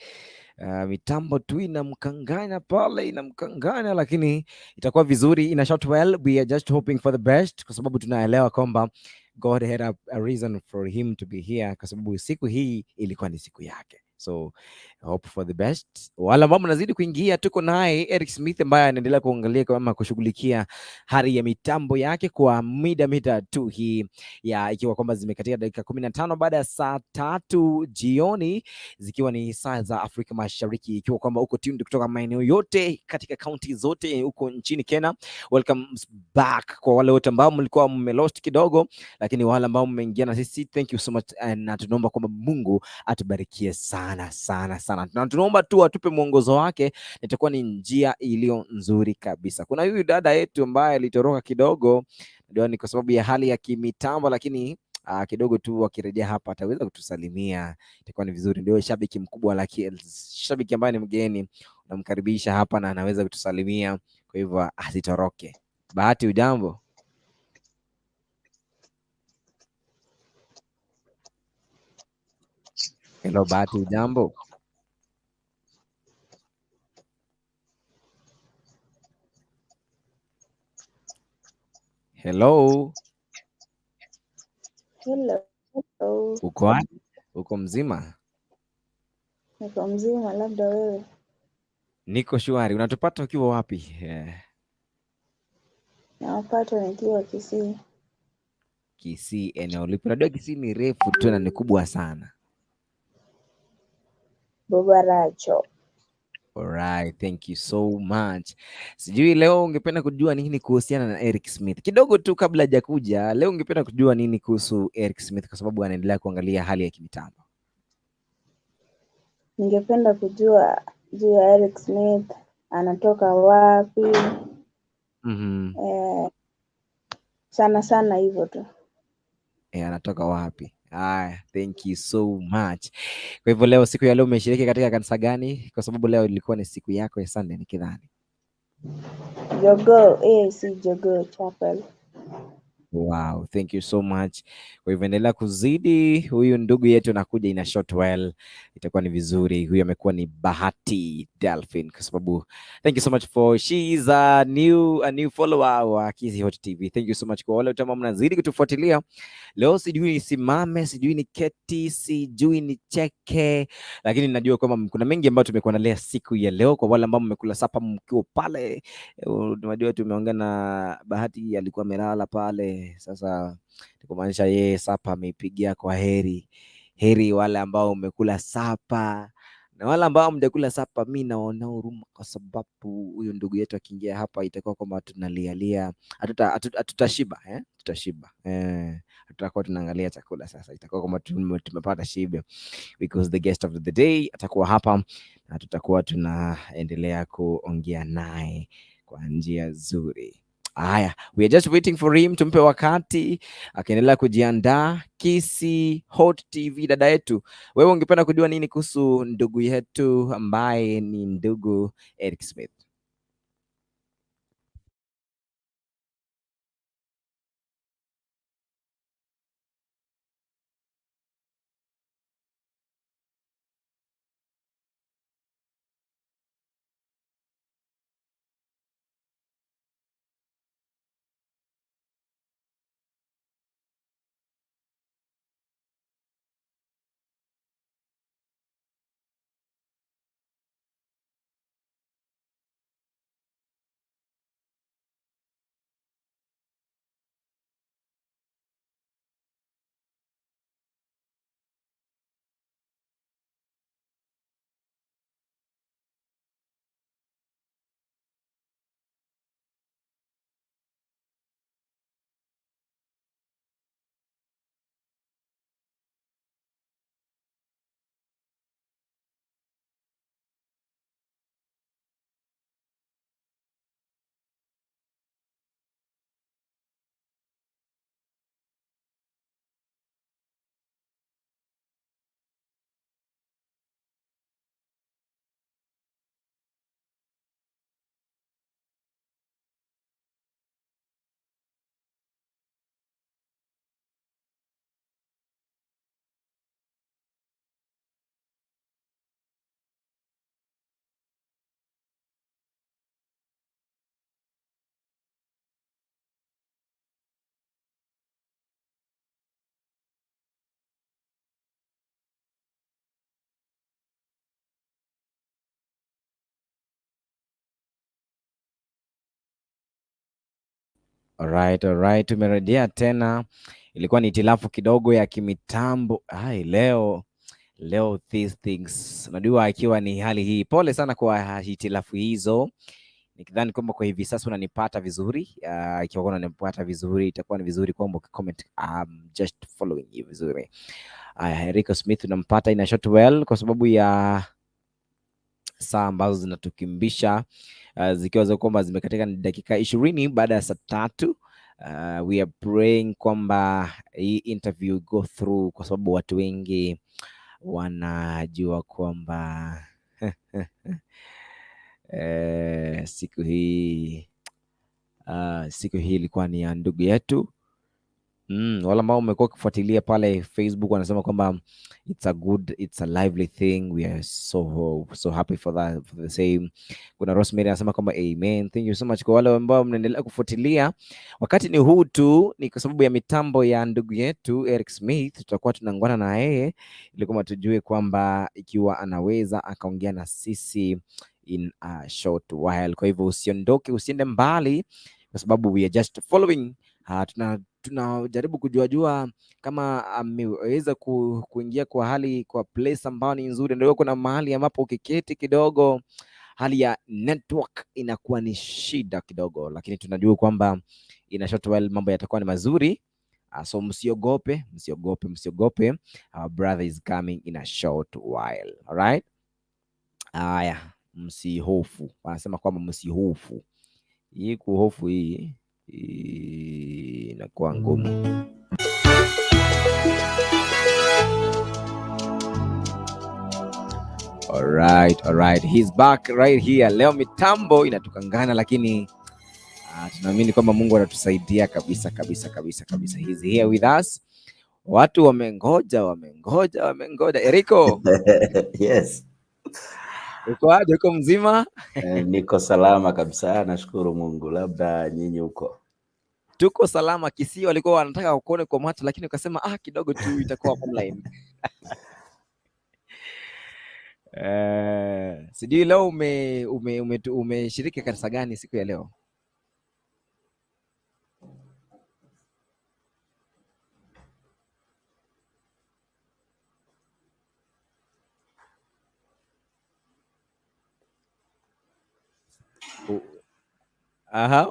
Mitambo tu inamkanganya pale, inamkanganya, lakini itakuwa vizuri in a short while. We are just hoping for the best kwa sababu tunaelewa kwamba God had a reason for him to be here, kwa sababu siku hii ilikuwa ni siku yake. So hope for the best. Wala ambao mnazidi kuingia, tuko naye Erick Smith ambaye anaendelea kuangalia kama kushughulikia hali ya mitambo yake kwa mita tu hii ya, ikiwa kwamba zimekatika dakika 15 baada ya saa 3 jioni, zikiwa ni saa za Afrika Mashariki, ikiwa kwamba uko tuned kutoka maeneo yote katika county zote huko nchini Kenya. Welcome back kwa wale wote ambao mlikuwa mmelost kidogo, lakini wale ambao mmeingia na sisi, thank you so much, na tunaomba kwamba Mungu atubarikie sana sana sana, na tunaomba tu atupe mwongozo wake, itakuwa ni njia iliyo nzuri kabisa. Kuna huyu dada yetu ambaye alitoroka kidogo, ndio ni kwa sababu ya hali ya kimitambo, lakini kidogo tu akirejea hapa ataweza kutusalimia, itakuwa ni vizuri. Ndio shabiki mkubwa, lakini shabiki ambaye ni mgeni unamkaribisha hapa na anaweza kutusalimia, kwa hivyo asitoroke. Bahati, ujambo? Hello Bahati, ujambo? Hello. Hello. Uko wapi? Uko mzima? Niko mzima, labda wewe? Niko shwari. Unatupata ukiwa wapi? Nawapata nikiwa Kisii. Kisii, eneo lipi? Unajua Kisii ni refu tu na ni kubwa sana. Bobaracho. Alright, thank you so much. Sijui leo ungependa kujua nini kuhusiana na Erick Smith? Kidogo tu kabla hajakuja, leo ungependa kujua nini kuhusu Erick Smith kwa sababu anaendelea kuangalia hali ya kimitambo? Ningependa kujua juu ya Erick Smith, anatoka wapi? Sana sana hivyo tu. Anatoka wapi? Thank you so much. Kwa hivyo leo, siku ya leo umeshiriki katika kanisa gani? Kwa sababu leo ilikuwa ni siku yako ya Sunday nikidhani. Jogoo, si Jogoo Chapel. Wow, thank you so much. Kwa hivyo endelea kuzidi. Huyu ndugu yetu anakuja in a short while, itakuwa ni vizuri. Huyu amekuwa ni Bahati Delphin kwa sababu thank you so much for she is a new follower wa Kizi Hot TV. Thank you so much kwa wale wote ambao mnazidi kutufuatilia. Leo sijui nisimame, sijui ni keti, sijui ni cheke, lakini najua kwamba kuna mengi ambayo tumekuandalia siku ya leo. Kwa wale ambao mmekula sapa mkiwa pale, unajua tumeongea na Bahati, alikuwa amelala pale. Sasa kumaanisha yeye sapa ameipigia kwa heri wale ambao umekula sapa, na wale ambao mjakula sapa, mimi naona huruma kwa sababu huyu ndugu yetu akiingia hapa itakuwa kwamba tunalialia, hatutashiba tutashiba, tutakuwa tunaangalia chakula. Sasa itakuwa kwamba tumepata shibe because the guest of the day atakuwa hapa na tutakuwa tunaendelea kuongea naye kwa njia nzuri. Haya, we are just waiting for him, tumpe wakati akiendelea kujiandaa. Kizi Hot TV, dada yetu, wewe ungependa kujua nini kuhusu ndugu yetu ambaye ni ndugu Erick Smith? Alright, tumerejea tena. Ilikuwa ni hitilafu kidogo ya kimitambo. Leo these things. Unajua ikiwa ni hali hii. Pole sana kwa hitilafu hizo. Nikidhani kwamba kwa hivi sasa unanipata vizuri. Ikiwa unanipata vizuri itakuwa ni vizuri kwamba ukicomment just following you vizuri. Erick Smith unampata ina short well kwa sababu ya saa ambazo zinatukimbisha zikiwa za kwamba zimekatika ni dakika 20 baada ya saa 3. We are praying kwamba hii interview go through kwa sababu watu wengi wanajua kwamba siku hii ilikuwa ni ya ndugu yetu. Wala ambao umekuwa kufuatilia pale Facebook wanasema kwamba it's a lively thing. We are so happy for that, for the same. Kuna Rosemary anasema kwamba amen. Thank you so much kwa wale ambao mnaendelea kufuatilia. Wakati ni huu tu, ni kwa sababu ya mitambo ya ndugu yetu Erick Smith. Tutakuwa tunangwana na yeye ili kama tujue kwamba ikiwa anaweza akaongea na sisi in a short while. Kwa hivyo usiondoke, usiende mbali kwa sababu we are just following. Tunajaribu kujua kama ameweza kuingia kwa hali kwa place ambayo ni nzuri. Ndio kuna mahali ambapo ukiketi kidogo hali ya network inakuwa ni shida kidogo, lakini tunajua kwamba ina short while mambo yatakuwa ni mazuri. So msiogope. Our brother is coming in a short while. All right? Msihofu. Wanasema kwamba msihofu. Hii kuhofu hii inakuwa ngumu. Alright. He's back right here. Leo mitambo inatukangana lakini tunaamini kwamba Mungu anatusaidia kabisa. He's here with us. Watu wamengoja. Eriko. Yes. Uko mzima? Niko salama kabisa, nashukuru Mungu. Labda nyinyi huko? Tuko salama. Kisii walikuwa wanataka kukuone kwa macho lakini ukasema kidogo tu itakuwa online. Sijui leo umeshiriki kanisa gani siku ya leo?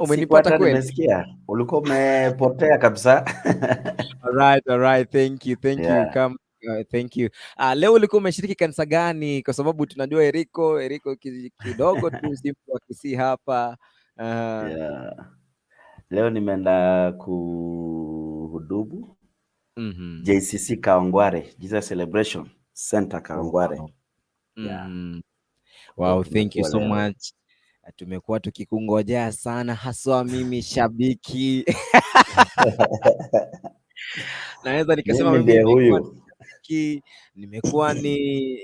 Umenipata kweli? Nimesikia. Ulikuwa umepotea kabisa. Alright. Thank you. Come. Thank you. Leo ulikuwa umeshiriki kanisa gani? Kwa sababu tunajua Eriko kidogo tu sipo Kisii hapa. Leo nimeenda kuhudumu JCC Kawangware, Jesus Celebration Center Kawangware. Wow, thank you so much. Tumekuwa tukikungojea sana, haswa mimi shabiki. Naweza nikasema mimi huyu nimekuwa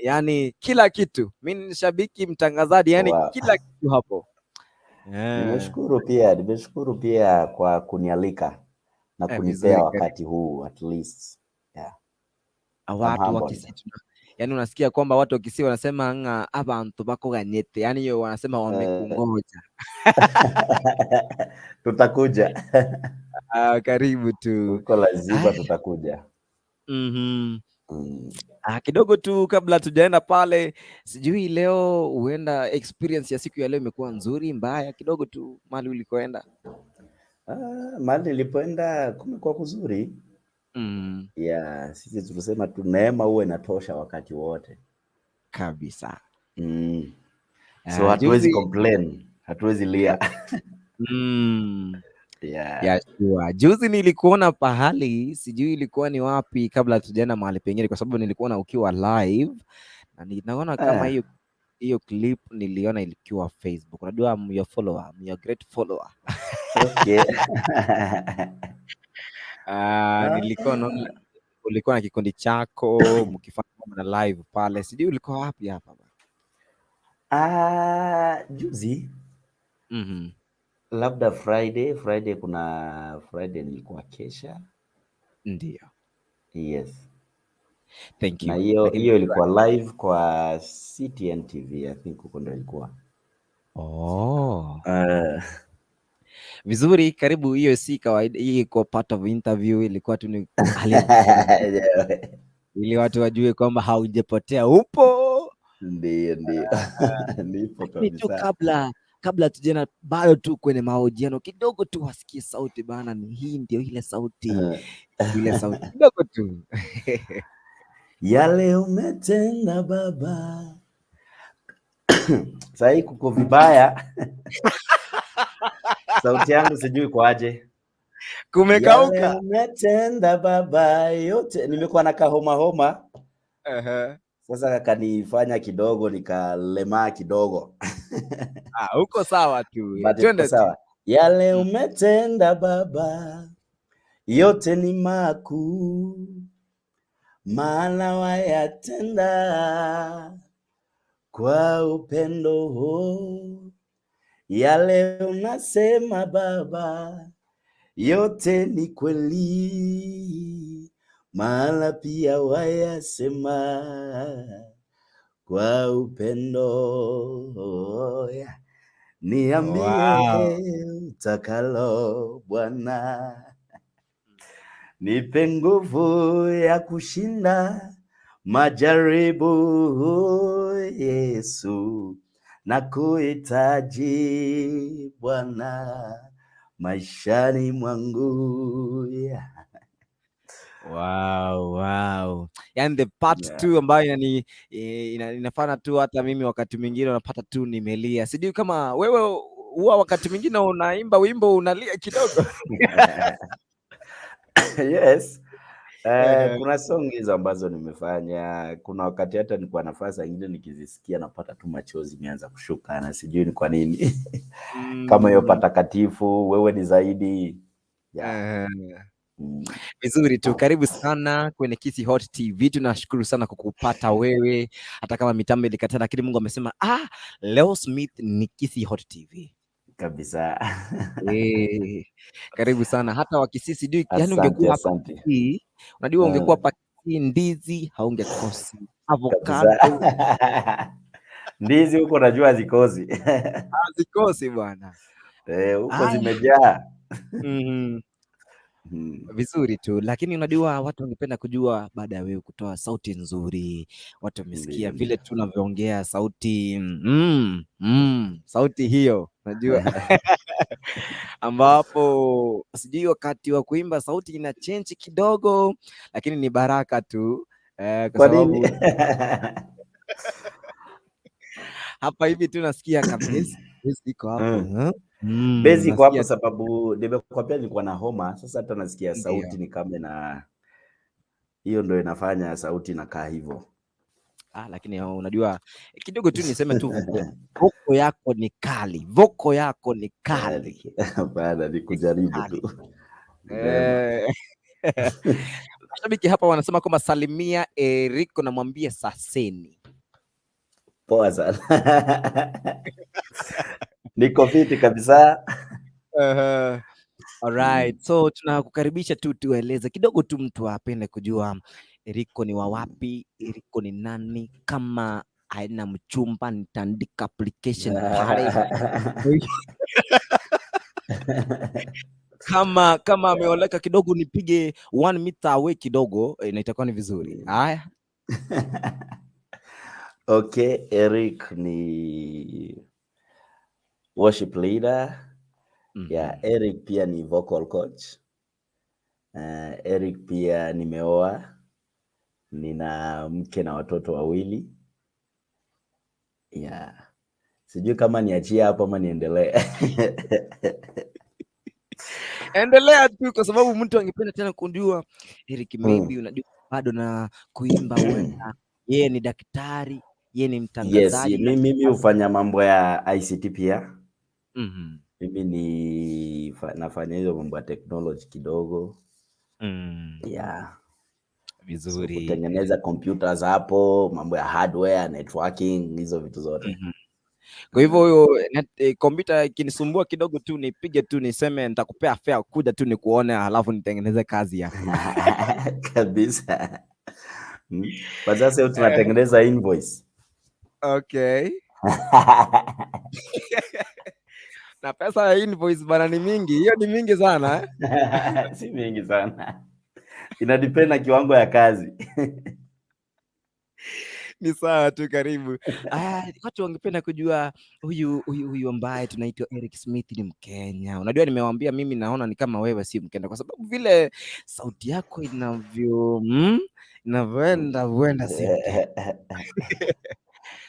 yani kila kitu. Mimi ni shabiki, mtangazaji, yani kila kitu hapo. Nimeshukuru pia kwa kunialika na kunipea wakati huu at least. Watu wa Kisii, yani unasikia kwamba watu wa Kisii wanasema abantu bako ganyete, yani hiyo wanasema wamekungoja. Tutakuja. Karibu tu. Uko lazima tutakuja. Kidogo tu kabla tujaenda pale, sijui leo huenda experience ya siku ya leo imekuwa nzuri, mbaya? Kidogo tu mahali ulikoenda. Mahali nilipoenda kumekuwa kuzuri. Sisi tunasema tu neema uwe inatosha wakati wote kabisa. So hatuwezi complain, hatuwezi lia. Sure. Juzi nilikuona pahali, sijui ilikuwa ni wapi kabla tujaenda mahali pengine, kwa sababu nilikuona ukiwa live na ninaona kama hiyo clip niliona ilikuwa Facebook. Unajua I'm your follower, I'm your great follower. Okay. Nilikuwa ulikuwa na kikundi chako mkifanya na live pale, sijui ulikuwa wapi hapa? Juzi labda Friday kuna Friday nilikuwa kesha. Ndio. Yes. Thank you. Na hiyo ilikuwa live kwa CTN TV, I think huko ndio ilikuwa. Vizuri, karibu. Hiyo si kawaida, hii iko part of interview, ilikuwa tu ni ili watu wajue kwamba haujapotea, upo. Ndio. Nipo tu kabisa. kabla tujana, bado tu kwenye mahojiano kidogo tu wasikie sauti bana, ni hii ndio ile sauti ile sauti kidogo tu. Yale umetenda Baba. Sasa hii kuko vibaya. Sauti yangu sijui kwaje. Kumekauka. Yale umetenda Baba yote, nimekuwa na homa. Sasa kakanifanya kidogo nikalemaa kidogo. Uko sawa tu. Twende sawa. Yale umetenda Baba yote ni makuu, maana wayatenda kwa upendo. Yale unasema Baba yote ni kweli, maana pia wayasema kwa upendo. Niambie utakalo Bwana, nipe nguvu ya kushinda majaribu. Yesu, nakuhitaji Bwana maishani mwangu. Wow. Yani the part 2 ambayo inafana tu, hata mimi wakati mwingine unapata tu nimelia. Sijui kama wewe huwa wakati mwingine unaimba wimbo unalia kidogo. Yes. Kuna song hizo ambazo nimefanya. Kuna wakati hata nilikuwa nafasi nyingine nikizisikia napata tu machozi imeanza kushuka, na sijui ni kwa nini. Kama hiyo patakatifu, wewe ni zaidi. Vizuri tu, karibu sana kwenye Kisi Hot TV. Tunashukuru sana kukupata wewe, hata kama mitambo ilikataa, lakini Mungu amesema leo Smith ni Kisi Hot TV kabisa. Karibu sana. Hata wakisisi sijui, yani ungekuwa hapa hii, unajua ungekuwa hapa ndizi haungekosi avocado. Ndizi huko najua zikosi. Zikosi bwana. Huko zimejaa. Vizuri tu, lakini unajua watu wangependa kujua, baada ya wewe kutoa sauti nzuri, watu wamesikia vile tunavyoongea sauti sauti hiyo, unajua ambapo sijui wakati wa kuimba sauti ina change kidogo, lakini ni baraka tu kwa sababu hapa hivi tunasikia kabisa iko hapo. Bezi kwa hapo sababu nimekwambia nilikuwa na homa. Sasa hata nasikia sauti ni kama na hiyo ndio inafanya sauti inakaa hivyo. Lakini unajua kidogo tu niseme tu voko yako ni kali. Voko yako ni kali. Baada ni kujaribu tu. Mashabiki hapa wanasema kwamba salimia Erick na mwambie saseni. Poa sana. Niko fiti kabisa. Alright. So tunakukaribisha tu, tueleze kidogo tu, mtu apende kujua Erick ni wa wapi, Erick ni nani. Kama haina mchumba nitaandika application pale. Kama ameoleka kidogo nipige 1 meter away kidogo, na itakuwa ni vizuri. Haya. Okay, Erick ni worship leader. Erick pia ni vocal coach. Erick pia nimeoa, nina mke na watoto 2. Sijui kama niachie hapo ama niendelee. Endelea tu, kwa sababu mtu angependa tena kujua Erick, maybe unajua bado na kuimba, wenda yeye ni daktari, yeye ni mtangazaji. Yes, mimi hufanya mambo ya ICT pia. Mimi nafanya hizo mambo ya technology kidogo. Vizuri. So, kutengeneza computers hapo, mambo ya hardware, networking, hizo vitu zote. Kwa hivyo huyo kompyuta ikinisumbua kidogo tu nipige tu niseme nitakupea fare kuja tu nikuone, halafu nitengeneze kazi yako. Kabisa. Kwa sasa tunatengeneza invoice. Okay. Na pesa ya invoice bana ni mingi. Hiyo ni mingi sana Si mingi sana. Inadepend na kiwango ya kazi. Ni sawa tu, karibu. Watu wangependa kujua huyu ambaye tunaitwa Erick Smith ni Mkenya. Unajua nimewaambia mimi naona ni kama wewe si Mkenya kwa sababu vile sauti yako inavyoenda si Mkenya.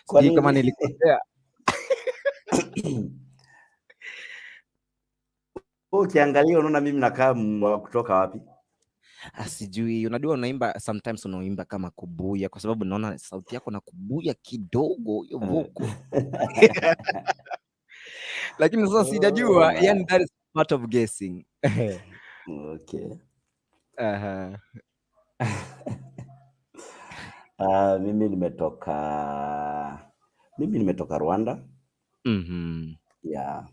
Sijui kama nilikosea. Ukiangalia unaona mimi nakaa kutoka wapi? Sijui, unajua unaimba sometimes unaimba kama kubuya kwa sababu naona sauti yako na kubuya kidogo hiyo voko. Lakini sasa sijajua, yani that is part of guessing. Okay. Mimi nimetoka Rwanda. Yeah.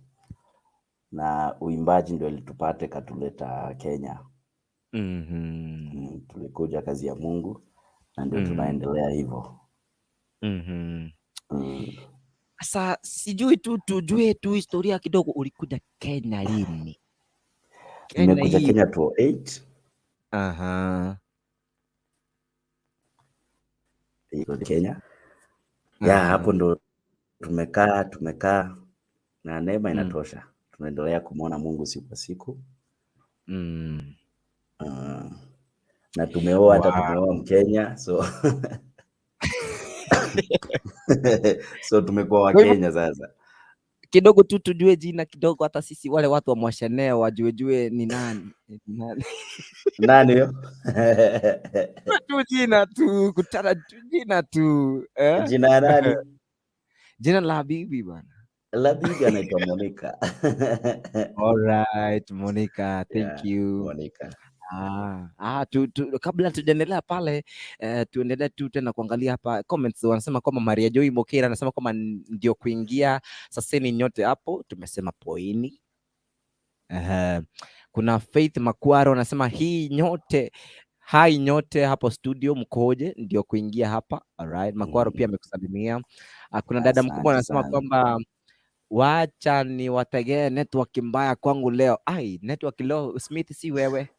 Na uimbaji ndio ilitupate katuleta Kenya. Tulikuja kazi ya Mungu na ndio tunaendelea hivyo. Sasa sijui tu tujue tu historia kidogo, ulikuja Kenya lini? Nimekuja Kenya 2008. Kenya. Hapo ndo tumekaa na neema inatosha. Tunaendelea kumwona Mungu siku kwa siku. Na tumeoa hata tumeoa Mkenya, so so tumekuwa wa Kenya sasa. Kidogo tu tujue jina kidogo, hata sisi wale watu wa Mwashenee wajue ni nani. Nani huyo? Tu jina tu, kutana tu jina tu. Jina ya nani? Jina la bibi bana. La bibi anaitwa Monica. Alright, Monica, thank you. Monica. Kabla tujaendelea pale, tuendelee tu tena kuangalia hapa comments. Wanasema kwamba Maria Joy Mokera anasema kwamba ndio kuingia saseni nyote hapo, tumesema poini. Kuna Faith Makwaro anasema hii nyote, hai nyote hapo studio mkoje, ndio kuingia hapa. Alright, Makwaro pia amekusalimia. Kuna dada mkubwa anasema kwamba wacha ni wategee network mbaya kwangu leo. Network leo Smith si wewe.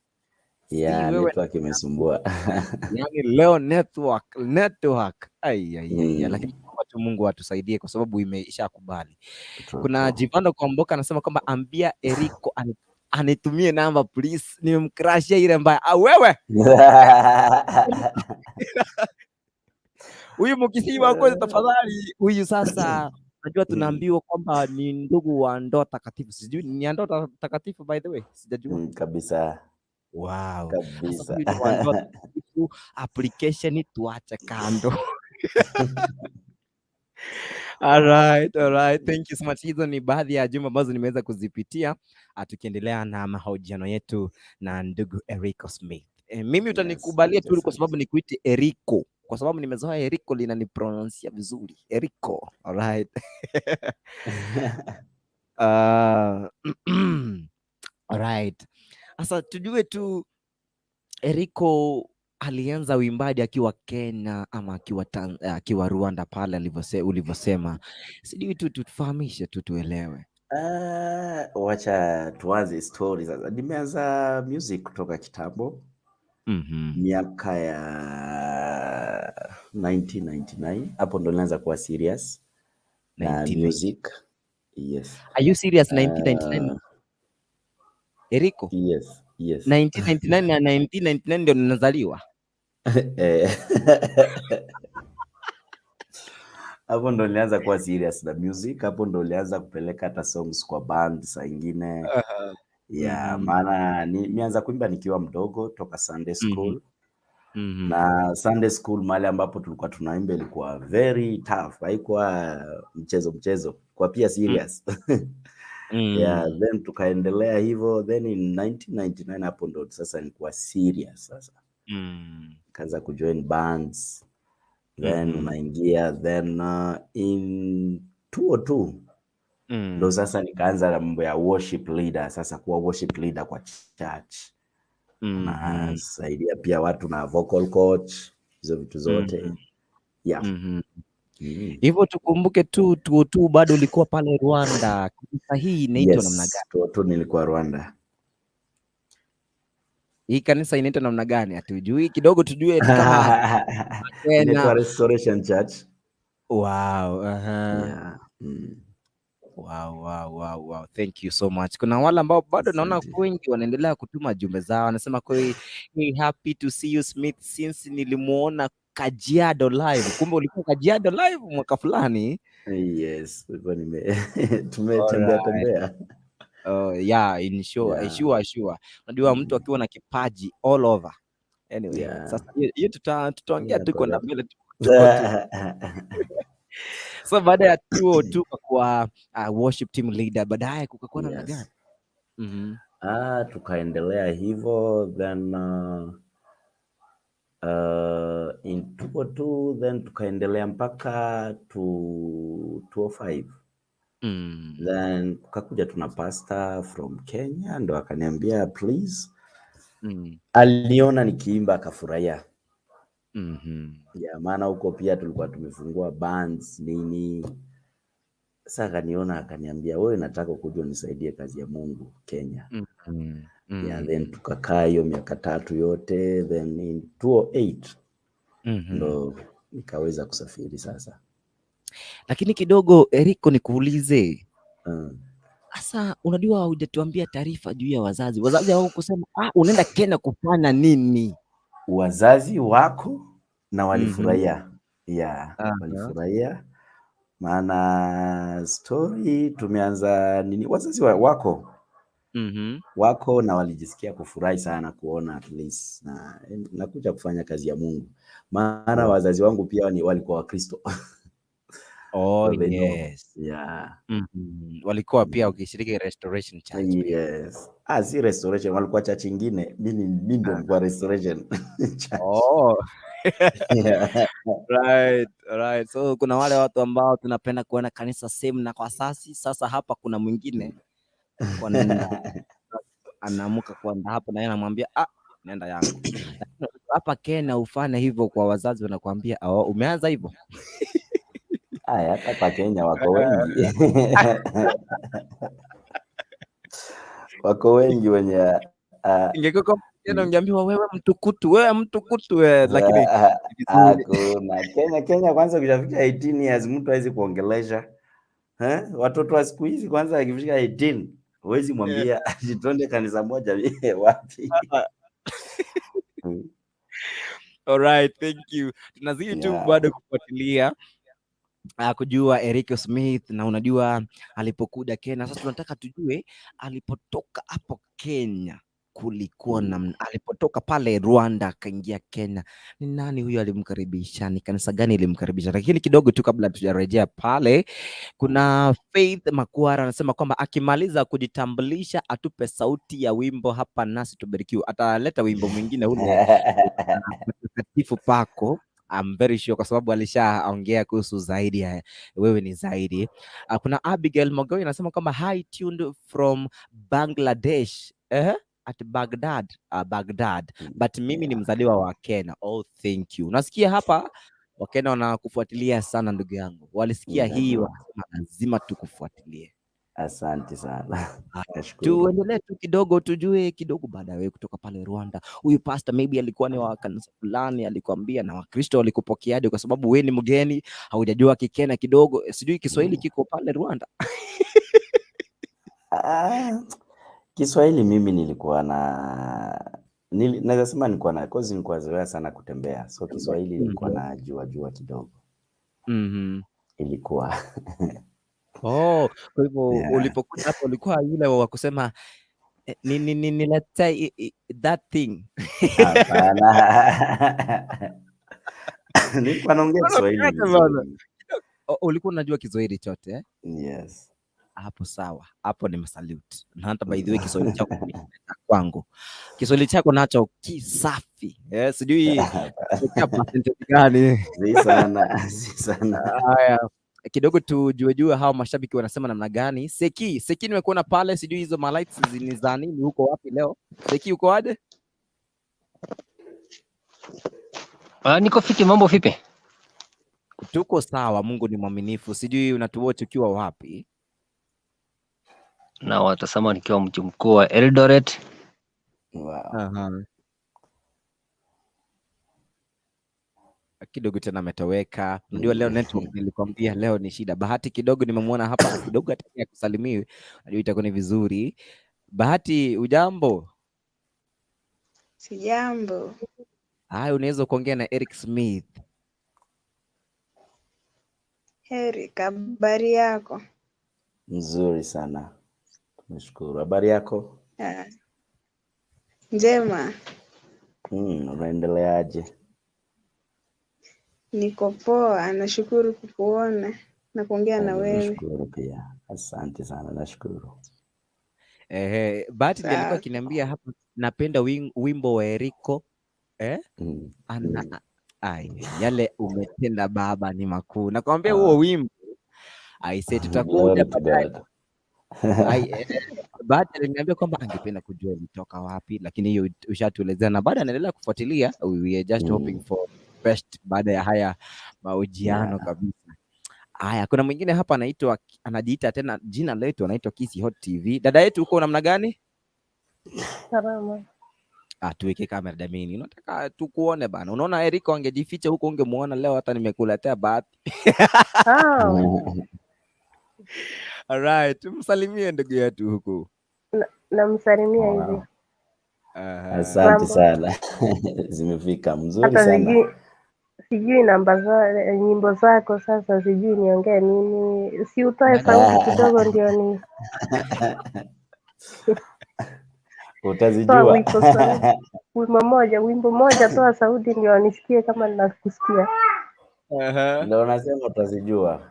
Network imesumbua. Yani leo network. Lakini watu Mungu atusaidie kwa sababu imeshakubali. Kuna Jivando Kwamboka anasema kwamba ambia Eriko anitumie namba please, nimemcrashia ile mbaya. Wewe. Huyu mkisiwa kwanza tafadhali. Huyu sasa najua tunaambiwa kwamba ni ndugu wa ndoa takatifu. Sijui ni ndoa takatifu by the way. Sijajua. Kabisa. Wow. Kabisa. Application tuache kando. Alright. Thank you so much. Hizo ni baadhi ya jumbe ambazo nimeweza kuzipitia. Tukiendelea na mahojiano yetu na ndugu Erick Smith. Mimi utanikubalia tu kwa sababu nikuite Eriko. Kwa sababu nimezoea Eriko linanipronuncia vizuri. Eriko. Alright. Alright. Sasa tujue tu Eriko alianza uimbaji akiwa Kenya ama akiwa Rwanda pale ulivyosema. Sijui tu tufahamishe tu tuelewe. Wacha tuanze story sasa. Nimeanza music kutoka kitambo. Miaka ya 1999. Hapo ndo nilianza kuwa serious na music. Yes. Are you serious? 1999? Eriko? Yes. 1999 na 1999 ndio ninazaliwa. Hapo ndo nilianza kuwa serious na music. Hapo ndo nilianza kupeleka hata songs kwa band saa ingine. Maana nimeanza kuimba nikiwa mdogo toka Sunday school. Na Sunday school mahali ambapo tulikuwa tunaimba ilikuwa very tough. Haikuwa mchezo. Kwa pia serious. Then tukaendelea hivyo. Then in 1999 hapo ndo sasa nilikuwa serious sasa. Kaanza kujoin bands. Then unaingia. Then in 2002 ndo sasa nikaanza na mambo ya worship leader. Sasa kuwa worship leader kwa church. Nasaidia pia watu na vocal coach, hizo vitu zote. Hivyo tukumbuke tu bado ulikuwa pale Rwanda. Kanisa hii inaitwa namna gani? Tu nilikuwa Rwanda. Hii kanisa inaitwa namna gani? Hatujui, kidogo tujue kama inaitwa Restoration Church. Wow. Yeah. Wow. Thank you so much. Kuna wale ambao bado naona wengi wanaendelea kutuma jumbe zao. Wanasema hey, happy to see you Smith since nilimuona Kajiado live. Kumbe ulikuwa Kajiado live mwaka fulani? Yes, tumetembea. Yeah, sure. Unajua mtu akiwa na kipaji all over. Anyway, sasa hiyo tutaongea tu kwenda mbele tu. So baada ya tu kwa worship team leader, baadaye kukakuwa namna gani? Tukaendelea hivyo, then in 2002 then tukaendelea mpaka 2005. Then kukakuja tuna pastor from Kenya, ndo akaniambia please. Aliona nikiimba akafurahia. Ya maana huko pia tulikuwa tumefungua bands nini. Sasa akaniona akaniambia wewe nataka kuja unisaidie kazi ya Mungu Kenya. Yeah, then tukakaa hiyo miaka 3 yote, then in 2008 ndo nikaweza kusafiri sasa. Lakini kidogo Erick, nikuulize. Sasa unajua hujatuambia taarifa juu ya wazazi. Wazazi wao kusema unaenda Kenya kufanya nini? Wazazi wako na walifurahia. Yeah, walifurahia. Maana story tumeanza nini, wazazi wako wako na walijisikia kufurahi sana kuona at least na kuja kufanya kazi ya Mungu. Maana wazazi wangu pia walikuwa Wakristo. Yes. Yeah. Walikuwa pia ukishiriki Restoration Church. Yes. Si Restoration, walikuwa church nyingine. Mimi ndio kwa Restoration Church. Right. So kuna wale watu ambao tunapenda kuona kanisa same na kwa sasa hapa kuna mwingine anaamka kwenda hapo na yeye anamwambia nenda yangu. Hapa Kenya ufanye hivyo kwa wazazi wanakuambia umeanza hivyo. Hapa Kenya wako wengi. Wako wengi wenye ingekuwa ungeambiwa wewe mtukutu lakini hakuna. Kenya kwanza ukishafika 18 years mtu hawezi kuongelesha. Watoto wa siku hizi kwanza akifika 18 huwezi mwambia tuende kanisa moja wapi. Alright, thank you. Tunazidi tu bado kufuatilia kujua Erick Smith, na unajua alipokuja Kenya. Sasa tunataka tujue alipotoka hapo Kenya kulikuwa alipotoka pale Rwanda akaingia Kenya, ni nani huyo alimkaribisha, ni kanisa gani ilimkaribisha? Lakini kidogo tu kabla tujarejea pale, kuna Faith Makwara anasema kwamba akimaliza kujitambulisha atupe sauti ya wimbo hapa nasi tubarikiwe. Ataleta wimbo mwingine ule mtakatifu pako. I'm very sure kwa sababu alishaongea kuhusu Zaidi. Wewe ni Zaidi. Kuna Abigail Mogoy anasema kwamba high tuned from Bangladesh at Baghdad, but mimi ni mzaliwa wa Kenya. Thank you. Nasikia hapa Wakenya wanakufuatilia sana ndugu yangu. Walisikia hii wakasema lazima tukufuatilie. Asante sana. Tuendelee tu kidogo tujue kidogo baada ya wewe kutoka pale Rwanda. Huyu pastor maybe alikuwa ni wa kanisa fulani, alikwambia na Wakristo walikupokeaje? Kwa sababu wewe ni mgeni, haujajua Kikenya kidogo, sijui Kiswahili kiko pale Rwanda. Kiswahili mimi nilikuwa naweza sema nilikuwa zoea sana kutembea. So Kiswahili nilikuwa na jua kidogo. Ilikuwa kwa hivyo ulipokuja hapo ulikuwa yule wa kusema niletee that thing. Hapana. Nilikuwa naongea Kiswahili. Ulikuwa unajua Kiswahili chote? Yes. Hapo sawa. Hapo ni salute. Na hata by the way Kiswahili chako kwangu. Kiswahili chako nacho kisafi. Sijui kwa percentage gani. Si sana. Haya. Kidogo tujue hao mashabiki wanasema namna gani. Seki nimekuona pale, sijui hizo malights ni za nini, uko wapi leo? Seki uko aje? Niko fiti, mambo vipi? Tuko sawa, Mungu ni mwaminifu. Sijui unatuwatch ukiwa wapi? Na watasema nikiwa mji mkuu wa Eldoret. Wow. Kidogo tena ametoweka. Unajua leo network nilikwambia leo ni shida. Bahati kidogo nimemwona hapa kidogo ataka kusalimiwa. Unajua itakuwa ni vizuri. Bahati, ujambo? Sijambo. Hai, unaweza kuongea na Erick Smith. Erick, habari yako? Nzuri sana. Nashukuru. Habari yako? Njema. Unaendeleaje? Niko poa, nashukuru kukuona na kuongea na wewe. Nashukuru pia. Asante sana, nashukuru. Bahati ndiye alikuwa akiniambia hapa napenda wimbo wa Eriko. Yale umetenda baba ni makuu. Nakwambia huo wimbo. Aise, tutakuja baadaye. Bahati aliniambia kwamba angependa kujua ulitoka wapi, lakini hiyo ushatuelezea na baada anaendelea kufuatilia. We are just hoping for best baada ya haya mahojiano kabisa. Haya, kuna mwingine hapa anajiita tena jina letu, anaitwa Kisi Hot TV. Dada yetu uko namna gani? Salama. Tuweke kamera damini. Unataka tukuone bana. Unaona Erick angejificha huko ungemuona leo, hata nimekuletea Bahati. Alright, msalimie ndugu yetu huku. Namsalimia hivi. Asante sana. Zimefika mzuri sana. Sijui namba za nyimbo zako, sasa sijui niongee nini. Si utoe sauti kidogo ndio ni utazijua. Wimbo moja toa sauti ndio nisikie kama ninakusikia. Ndio nasema utazijua.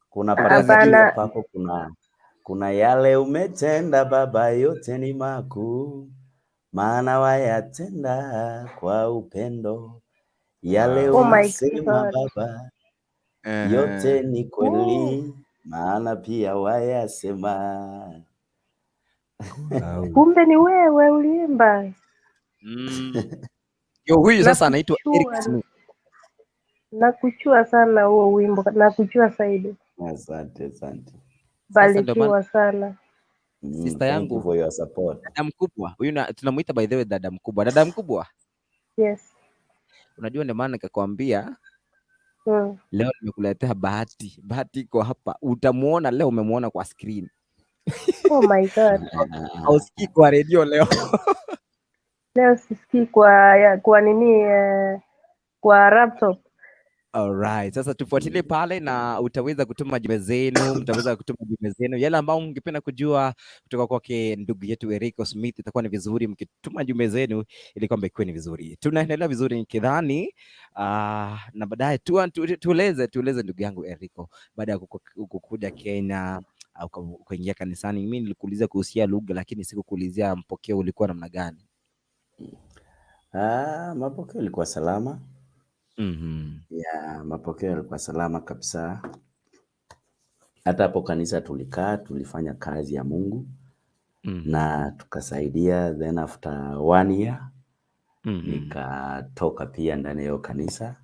Kuna patakatifu papo, kuna yale umetenda baba yote ni makuu, maana wayatenda kwa upendo. Yale unasema baba yote ni kweli, maana pia wayasema. Kumbe ni wewe uliimba. Huyu sasa anaitwa Erick Smith. Nakuchua sana huo wimbo, nakuchua Zaidi. Asante. Barikiwa sana. Sister yangu for your support. Dada mkubwa. Huyu tunamuita by the way dada mkubwa. Dada mkubwa. Yes. Unajua ndio maana nikakwambia leo nimekuletea Bahati. Bahati iko hapa. Utamuona leo, umemuona kwa screen. Oh my God. Hausikii kwa radio leo. Leo sisikii kwa nini kwa laptop. Alright, sasa tufuatilie pale na utaweza kutuma jumbe zenu, mtaweza kutuma jumbe zenu. Yale ambao mngependa kujua kutoka kwake ndugu yetu Erick Smith, itakuwa ni vizuri mkituma jumbe zenu ili kwamba ikuwe ni vizuri. Tunaendelea vizuri nikidhani na baadaye tueleze ndugu yangu Erick, baada ya kukuja Kenya au kuingia kanisani. Mimi nilikuuliza kuhusia lugha, lakini sikukuulizia mpokeo ulikuwa namna gani. Mapokeo ilikuwa salama. Mapokeo yalikuwa salama kabisa. Hata hapo kanisa tulikaa, tulifanya kazi ya Mungu na tukasaidia. Then after 1 year nikatoka pia ndani ya kanisa.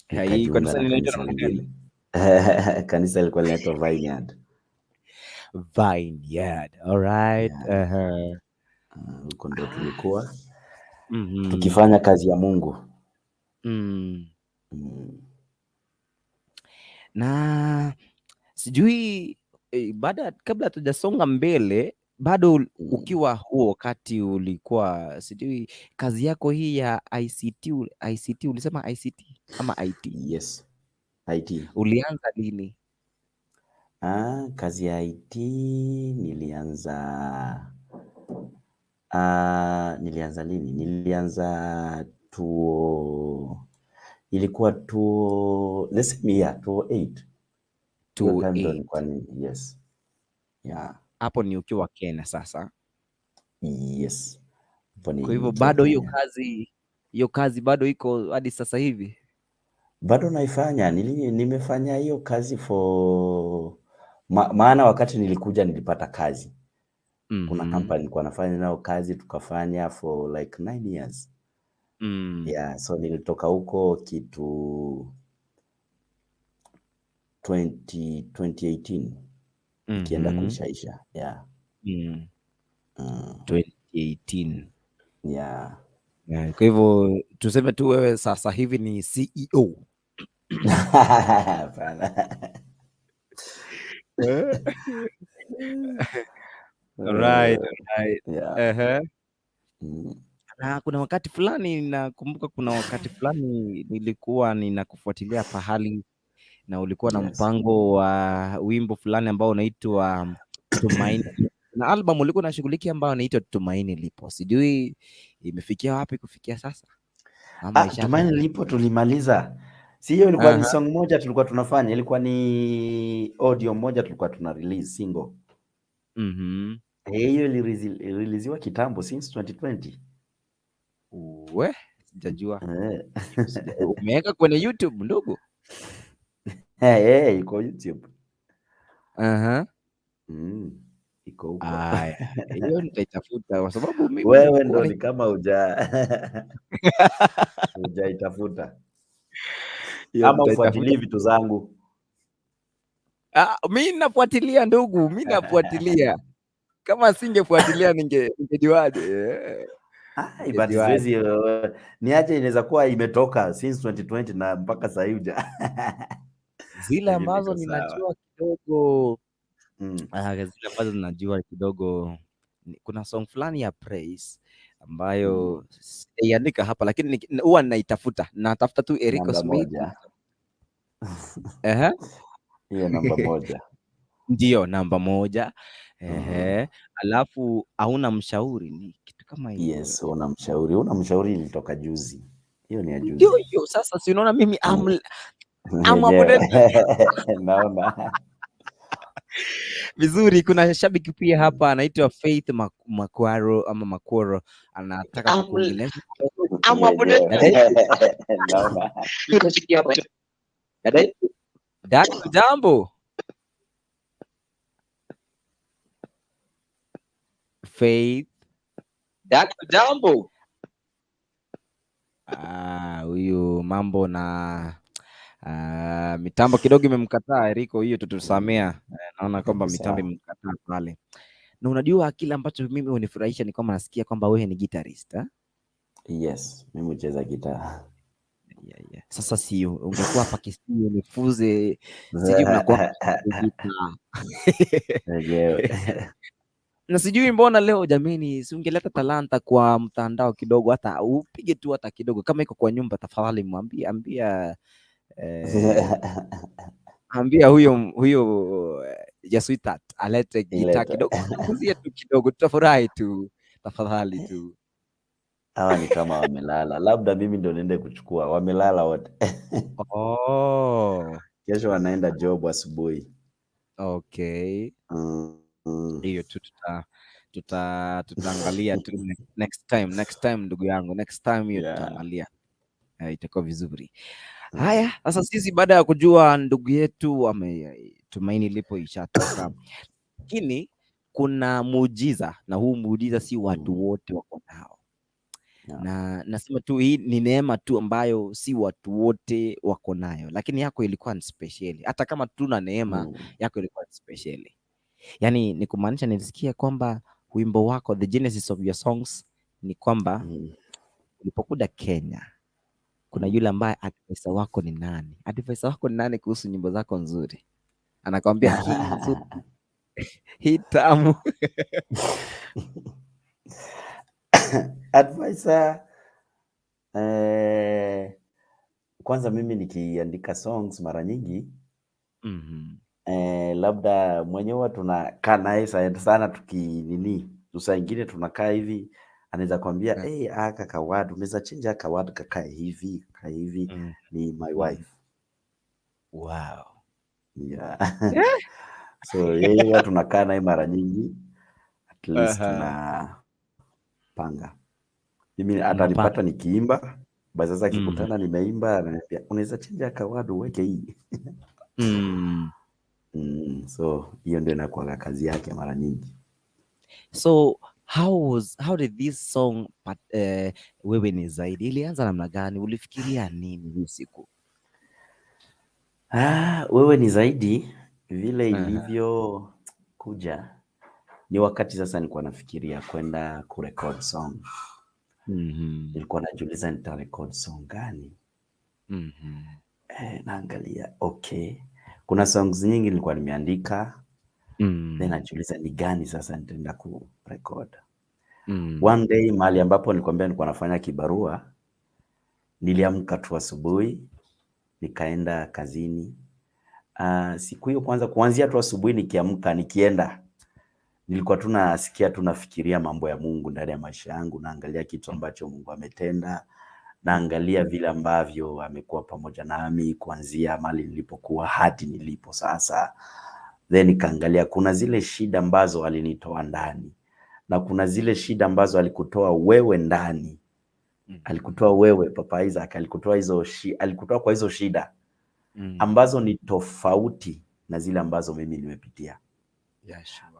Kanisa linaitwa nini? Kanisa lilikuwa linaitwa Vineyard. Alright. Huko ndo tulikuwa tukifanya kazi ya Mungu. Na sijui kabla hatujasonga mbele, bado ukiwa huo wakati ulikuwa sijui kazi yako hii ya ICT ulisema ICT ama IT? Yes, IT. Ulianza lini? Kazi ya IT nilianza lini? Nilianza ilikuwa let's say 2008. Yes. Yeah. Hapo ni ukiwa Kenya sasa. Yes. Kwa hivyo bado hiyo kazi bado iko hadi sasa hivi? Bado naifanya. Nimefanya hiyo kazi maana wakati nilikuja nilipata kazi. Kuna company nilikuwa nafanya nao kazi, tukafanya for like 9 years. Yeah, so nilitoka huko kitu 2018 ikienda kuishaisha. Yeah. 2018. Yeah. Kwa hivyo tuseme tu wewe sasa hivi ni CEO. Alright. Yeah. Na kuna wakati fulani nakumbuka, kuna wakati fulani nilikuwa ninakufuatilia pahali na ulikuwa na mpango wa wimbo fulani ambao unaitwa Tumaini, na album ulikuwa unashughulikia ambao unaitwa Tumaini Lipo. Sijui imefikia wapi kufikia sasa? Tumaini Lipo tulimaliza. Si hiyo ilikuwa ni song moja tulikuwa tunafanya, ilikuwa ni audio moja tulikuwa tuna release single. Hiyo ilireleasiwa kitambo since 2020. Sijajua. Umeweka kwenye YouTube ndugu? Iko YouTube. Iko huko. Hiyo nitaitafuta kwa sababu mimi wewe ndo ni kama hujaitafuta. Ama ufuatilie vitu zangu. Mimi nafuatilia ndugu, mimi nafuatilia. Kama singefuatilia ningejuaje? But siwezi niache, inaweza kuwa imetoka since 2020 na mpaka sasa hivi zile ambazo ninajua kidogo. Zile ambazo ninajua kidogo, kuna song fulani ya praise ambayo sijaiandika hapa, lakini huwa natafuta tu Erick Smith. Hiyo namba moja. Ndio namba moja. Alafu hauna mshauri, ni kitu kama hiyo. Yes, una mshauri ilitoka juzi. Hiyo ni ya juzi. Ndio hiyo sasa, si unaona mimi naona vizuri. Kuna shabiki pia hapa anaitwa Faith Makwaro ama Makwaro, anataka kuongelesha. Jambo Faith. Jambo. Huyu mambo na mitambo kidogo imemkataa Eriko, hiyo tutusamea. Naona kwamba mitambo imemkataa pale. Na unajua kile ambacho mimi hunifurahisha ni kwamba nasikia kwamba wewe ni guitarist. Yes, mimi hucheza gitaa. Sasa si ungekuwa hapa Kisii unifuze, sijui mnakuwa gitaa. Na sijui mbona leo jameni, si ungeleta talanta kwa mtandao kidogo, hata upige tu hata kidogo, kama iko kwa nyumba tafadhali ambia huyo Jasuitat alete gitaa kidogo, tukuzie tu kidogo, tutafurahi tu tafadhali tu. Hawa ni kama wamelala, labda mimi ndo niende kuchukua. Wamelala wote. Kesho wanaenda job asubuhi. Okay. Hiyo tu tutaangalia tu next time ndugu yangu, next time hiyo tutaangalia. Itakuwa vizuri. Haya, sasa sisi baada ya kujua ndugu yetu Tumaini Lipo ishatoka, lakini kuna muujiza, na huu muujiza si watu wote wako nao. Na nasema tu hii ni neema tu ambayo si watu wote wako nayo, lakini yako ilikuwa ni special. Hata kama tuna neema, yako ilikuwa ni special. Yani ni kumaanisha, nilisikia kwamba wimbo wako, the genesis of your songs, ni kwamba ulipokuja Kenya kuna yule ambaye advisor wako ni nani? Advisor wako ni nani kuhusu nyimbo zako nzuri? Anakwambia hii nzuri, hii tamu. Advisor, kwanza mimi nikiandika songs mara nyingi labda mwenyewe tunakaa naye sana saa ingine tunakaa hivi, anaweza kwambia aka kawadu unaweza change aka word kakae hivi ni my wife. Wow. Yeah. So yeye tunakaa naye mara nyingi, at least tunapanga. Mimi atanipata nikiimba, basi sasa akikutana nimeimba ananiambia unaweza change aka word uweke hii. So hiyo ndio inakuwa kazi yake mara nyingi. So how did this song Wewe ni Zaidi ilianza namna gani? Ulifikiria nini hii siku? Wewe ni Zaidi vile ilivyo kuja ni wakati sasa nilikuwa nafikiria kwenda kurecord song. Nilikuwa najiuliza nitarecord song gani? Naangalia okay. Kuna songs nyingi nilikuwa nimeandika. Then najiuliza ni gani sasa nitaenda kurecord. One day mahali ambapo nilikwambia nilikuwa nafanya kibarua, niliamka tu asubuhi nikaenda kazini. Siku hiyo kwanza kuanzia tu asubuhi nikiamka nikienda, nilikuwa tu nasikia tu nafikiria mambo ya Mungu ndani ya maisha yangu, naangalia kitu ambacho Mungu ametenda, naangalia vile ambavyo amekuwa pamoja nami kuanzia mahali nilipokuwa hadi nilipo sasa. Then nikaangalia kuna zile shida ambazo alinitoa ndani na kuna zile shida ambazo alikutoa wewe ndani. Alikutoa wewe Papa Isaac, alikutoa kwa hizo shida ambazo ni tofauti na zile ambazo mimi nimepitia.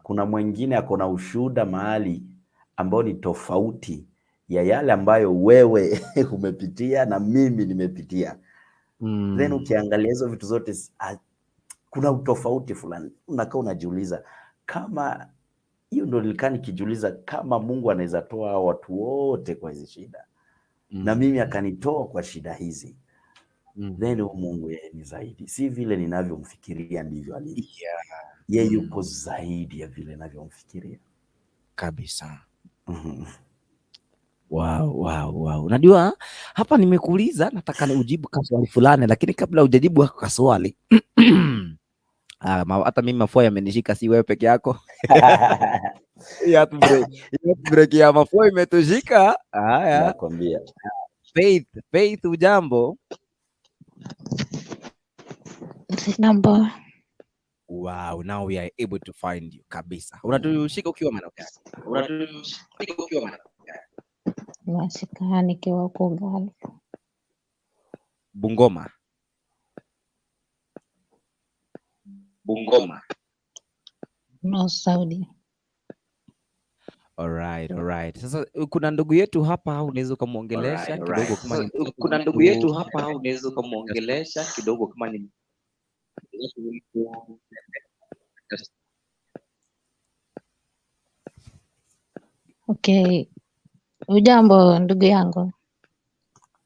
Kuna mwingine akona ushuhuda mahali ambao ni tofauti ya yale ambayo wewe umepitia na mimi nimepitia. Then ukiangalia hizo vitu zote kuna utofauti fulani. Unakaa unajiuliza kama hiyo ndio nilikaa nikijiuliza kama Mungu anaweza toa watu wote kwa hizi shida. Na mimi akanitoa kwa shida hizi. Then Mungu yeye ni zaidi. Si vile ninavyomfikiria ndivyo alivyo. Yeye yuko zaidi ya vile ninavyomfikiria. Kabisa. Wow. Unajua hapa nimekuuliza nataka ujibu kaswali fulani, lakini kabla hujajibu kaswali hata mimi mafua yamenishika, si wewe peke yako. Break ya mafua imetushika. Haya. Nakwambia. Faith ujambo? Number. Wow, now we are able to find you kabisa. Unatushika ukiwa maana gani? Nashika nikiwa huko Gulf. Bungoma. No, Saudi. Alright. Sasa kuna ndugu yetu hapa, unaweza kumuongelesha kidogo kama ni kuna ndugu yetu hapa, unaweza kumuongelesha kidogo kama ni Okay. Ujambo ndugu yangu?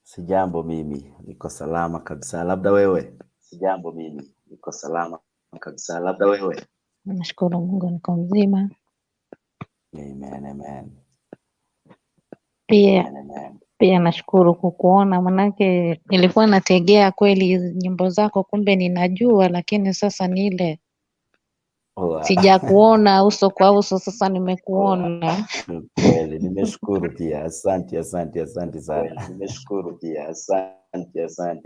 Sijambo, mimi niko salama kabisa, labda wewe? Sijambo, mimi niko salama kabisa, labda wewe? Nashukuru Mungu niko mzima. Amen. Pia nashukuru kukuona, manake nilikuwa nategea kweli nyimbo zako, kumbe ninajua, lakini sasa ni ile sijakuona uso kwa uso, sasa nimekuona. Kweli nimeshukuru pia, asante sana. Nimeshukuru pia, asante sana.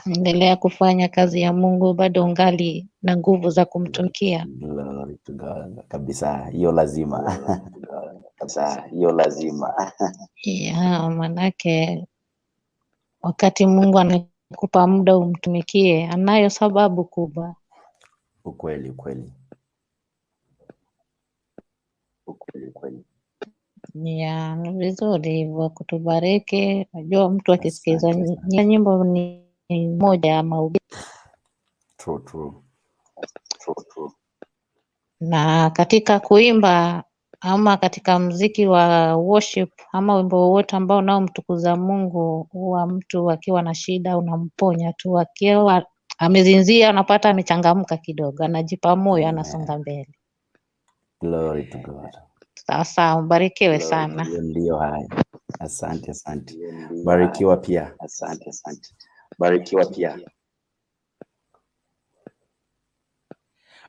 Endelea kufanya kazi ya Mungu, bado ungali na nguvu za kumtumikia. Glory to God. Kabisa, hiyo lazima. Yeah, manake wakati Mungu anakupa muda umtumikie, anayo sababu kubwa. Ukweli. Yeah, ni vizuri hivyo kutubariki. Najua mtu akisikiza nyimbo ni moja ya mahubiri. True. Na katika kuimba ama katika mziki wa worship ama wimbo wowote ambao nao mtukuza Mungu, huwa mtu akiwa na shida unamponya tu, akiwa amezinzia unapata amechangamka kidogo, anajipa moyo, anasonga mbele. Glory to God. Sasa mbarikiwe sana. Ndio haya. Asante. Barikiwa pia. Asante. Barikiwa pia.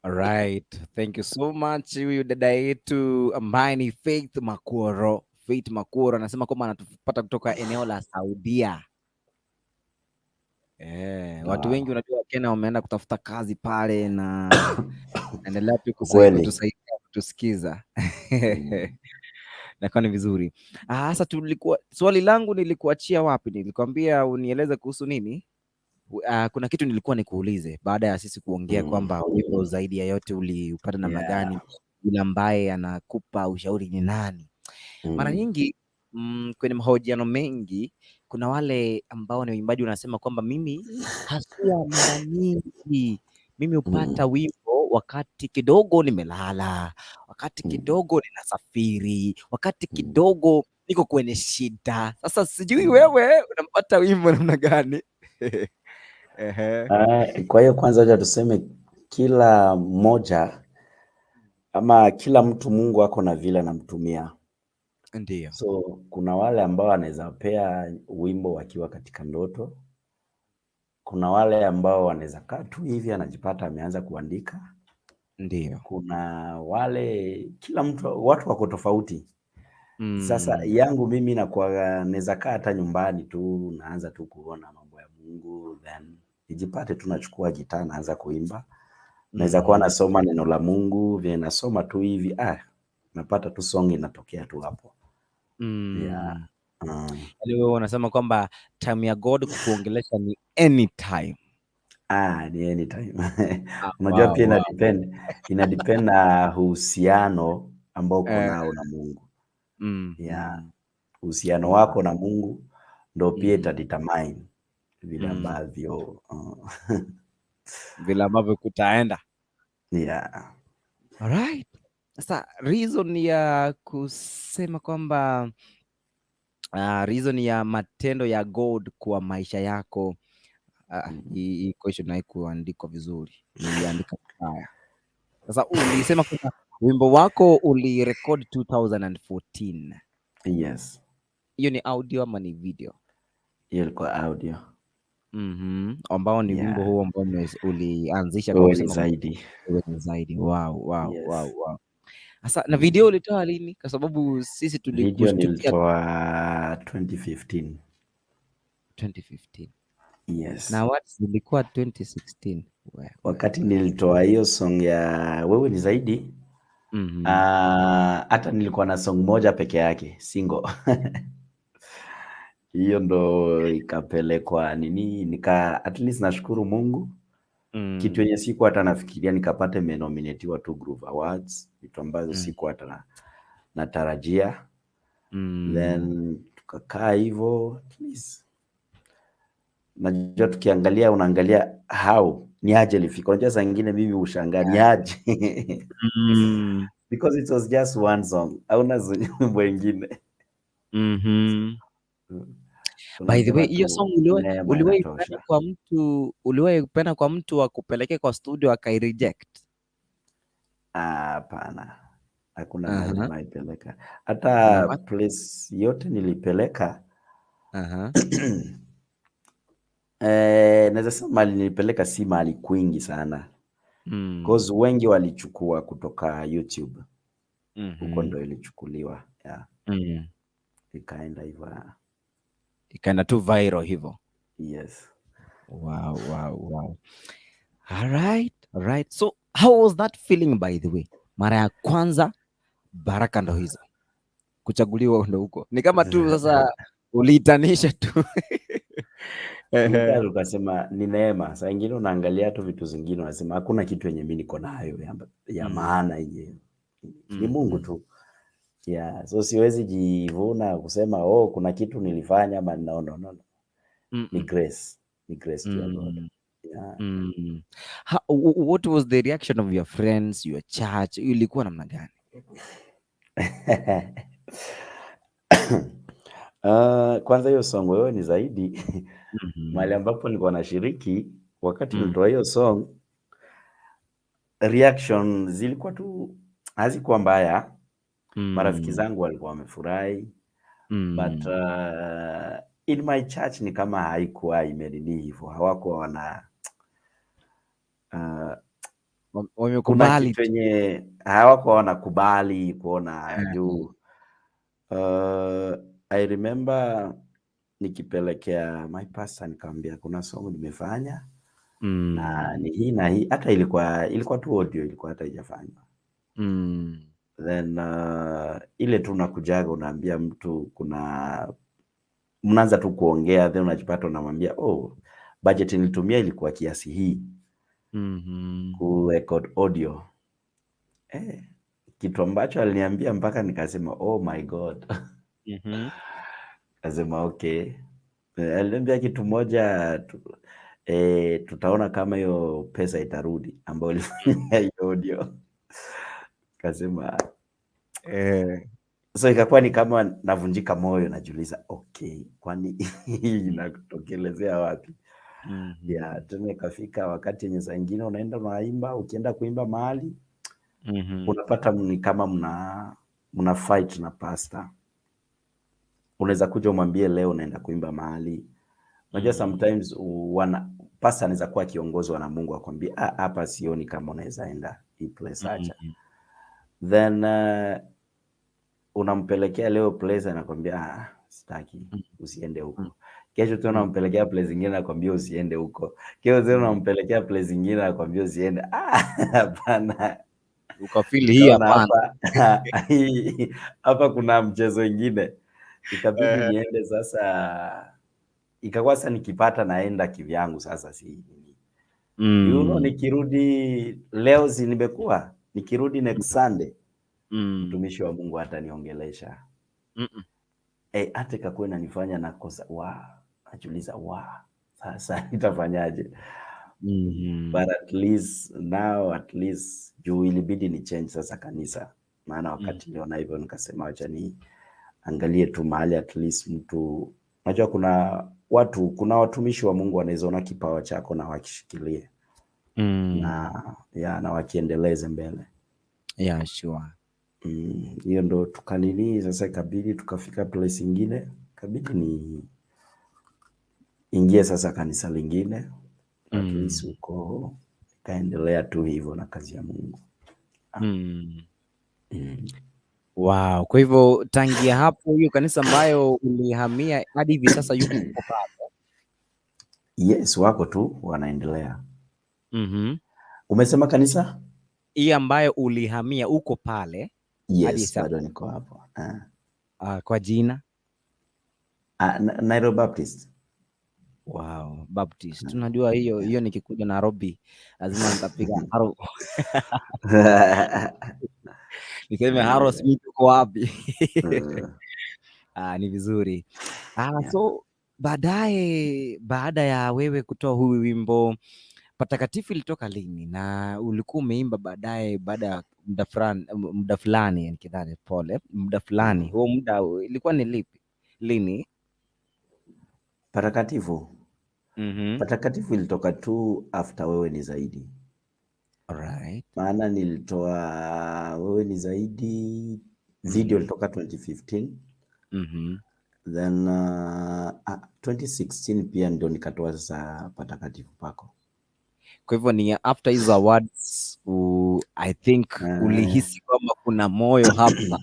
Alright, thank you so much. Huyu dada yetu ambaye ni Faith Makuoro anasema kwamba anatupata kutoka eneo la Saudia. Watu wengi unajua Kenya wameenda kutafuta kazi pale na endelea tu kusaidia kutusikiza. Na ni vizuri. Sasa swali langu nilikuachia wapi? Nilikwambia unieleze kuhusu nini? Kuna kitu nilikuwa nikuulize baada ya sisi kuongea kwamba wimbo zaidi ya yote uliupata namna gani, yule ambaye anakupa ushauri ni nani? Mara nyingi kwenye mahojiano mengi kuna wale ambao ni waimbaji wanasema kwamba mimi haswa mara nyingi mimi hupata wimbo wakati kidogo nimelala, wakati kidogo ninasafiri, wakati kidogo niko kwenye shida. Sasa sijui wewe unampata wimbo namna gani? Kwa hiyo kwanza acha tuseme kila mmoja ama kila mtu Mungu ako na vile anamtumia. Ndiyo. So kuna wale ambao wanaweza pea wimbo wakiwa katika ndoto. Kuna wale ambao wanaweza kaa tu hivi anajipata ameanza kuandika. Ndiyo. Kuna wale, kila mtu, watu wako tofauti. Sasa yangu mimi nakuwa naweza kaa hata nyumbani tu naanza tu kuona mambo ya Mungu, then nijipate tu nachukua gitaa naanza kuimba. Naweza kuwa nasoma neno la Mungu, vile nasoma tu hivi napata tu song inatokea tu hapo. Yeah. Wewe unasema kwamba time ya God kuongelesha ni anytime. Ni anytime. Unajua pia inadepend na uhusiano ambao uko nao na Mungu. Uhusiano wako na Mungu ndio pia itadetermine vile ambavyo vile ambavyo kutaenda. Yeah. Alright. Sasa reason ya kusema kwamba reason ya matendo ya God kwa maisha yako, hii question haikuandikwa vizuri, niliandika vibaya. Sasa ulisema kwamba wimbo wako ulirecord 2014. Yes. Hiyo ni audio ama ni video? Hiyo ilikuwa audio. Ambao ni wimbo huo ambao ulianzisha kwa Wewe kusema Zaidi. Wewe Zaidi. Wow. Yes. Wow. Sasa na video ulitoa lini? Kwa sababu sisi Video tulikushtukia nilitoa 2015. 2015. Yes. Na what zilikuwa 2016. Wakati nilitoa hiyo song ya Wewe ni Zaidi, hata nilikuwa na song moja peke yake, single. Hiyo ndo ikapelekwa nini, at least nashukuru Mungu. Kitu yenye siku hata nafikiria nikapata nominatiwa tu Groove Awards, vitu ambazo siku hata natarajia. Then tukakaa hivyo, at least najua tukiangalia, unaangalia how ni aje lifika. Unajua saa nyingine mimi ushangaa ni aje. Because it was just one song. Hauna wimbo ingine. By the way, hiyo song uliwahi penda kwa mtu akupeleke kwa studio akaireject? Hapana. Hakuna mahali naipeleka. Hata place yote nilipeleka. Naweza sema mahali nilipeleka si mahali kwingi sana. Because wengi walichukua kutoka YouTube. Huko ndo ilichukuliwa. Yeah. Ikaenda hivyo. Ikaenda tu viral hivyo. Yes. Wow. Alright. So how was that feeling by the way? Mara ya kwanza baraka ndo hizo. Kuchaguliwa ndo huko. Ni kama tu sasa uliitanisha tu. Ukasema ni neema. Saa nyingine unaangalia tu vitu zingine unasema hakuna kitu yenye mimi niko nayo ya maana yenyewe. Ni Mungu tu. Yeah, so siwezi jivuna kusema kuna kitu nilifanya ama no. Ni grace. Ni grace to God. Yeah. What was the reaction of your friends, your church? Ilikuwa namna gani? Kwanza hiyo song Wewe ni Zaidi. Mahali ambapo nilikuwa nashiriki wakati nilitoa hiyo song, reaction zilikuwa tu hazikuwa mbaya. Marafiki zangu walikuwa wamefurahi. But in my church ni kama haikuwa imenini hivyo. Hawakuwa wamekubali penye hawakuwa wanakubali kuona juu. I remember nikipelekea my pastor nikamwambia kuna song nimefanya na ni hii na hii, hata ilikuwa tu audio, ilikuwa hata haijafanywa. Then ile tu unakujaga unaambia mtu mnaanza tu kuongea, then unajipata unamwambia budget nilitumia ilikuwa kiasi hii ku record audio. Kitu ambacho aliniambia mpaka nikasema oh my God. Kasema okay. Aliniambia kitu moja tutaona kama hiyo pesa itarudi ambayo ulifanya hiyo audio. Kasema so ikakuwa ni kama navunjika moyo, najiuliza okay, kwani hii inakutokelezea wapi? Ya tena ikafika wakati yenye saa ingine unaenda unaimba, ukienda kuimba mahali unapata ni kama mna fight na pastor. Unaweza kuja umwambie leo unaenda kuimba mahali. Unajua sometimes pastor anaweza kuwa kiongozwa na Mungu akwambie hapa sioni kama unaweza enda hii place, acha. Then unampelekea leo place anakwambia sitaki, usiende huko. Kesho tena unampelekea place nyingine anakwambia usiende huko. Kesho tena unampelekea place nyingine anakwambia usiende. Hapana. Ukafili hii hapana. Hapa kuna mchezo mwingine. Ikabidi niende sasa. Ikakuwa sasa nikipata naenda kivyangu sasa si. You know, nikirudi leo si nimekuwa. Nikirudi next Sunday. Mtumishi wa Mungu ataniongelesha. Hata ikakuwa inanifanya nakosa najiuliza sasa itafanyaje? But at least now juu ilibidi ni change sasa kanisa, maana wakati niliona hivyo nikasema acha ni angalie tu mahali at least mtu, unajua kuna watumishi wa Mungu wanaweza kipawa chako na wakishikilie na wakiendeleze mbele. Yeah, sure. Hiyo ndo tukanini sasa, ikabidi tukafika place ingine, ikabidi ni ingie sasa kanisa lingine. At least uko kaendelea tu hivyo na kazi ya Mungu. Wow, kwa hivyo tangia hapo hiyo kanisa ambayo ulihamia hadi hivi sasa yuko pale? Yes, wako tu wanaendelea. Umesema kanisa? Hii ambayo ulihamia uko pale? Yes, bado niko hapo. Kwa jina? Nairobi Baptist. Wow, Baptist. Tunajua hiyo nikikuja Nairobi lazima nitapiga haro. Niseme haro Smith uko wapi? Ni vizuri. So baada ya wewe kutoa huyu wimbo Patakatifu ilitoka lini na ulikuwa umeimba baadaye baada ya muda fulani nikidhani muda fulani, huo muda ilikuwa ni lini? Patakatifu. Patakatifu ilitoka tu after Wewe ni Zaidi. Alright. Maana nilitoa Wewe ni Zaidi video ilitoka 2015. Then 2016 pia ndio nikatoa sasa Patakatifu pako. Kwa hivyo ni after hizo awards I think ulihisi kwamba kuna moyo hapa.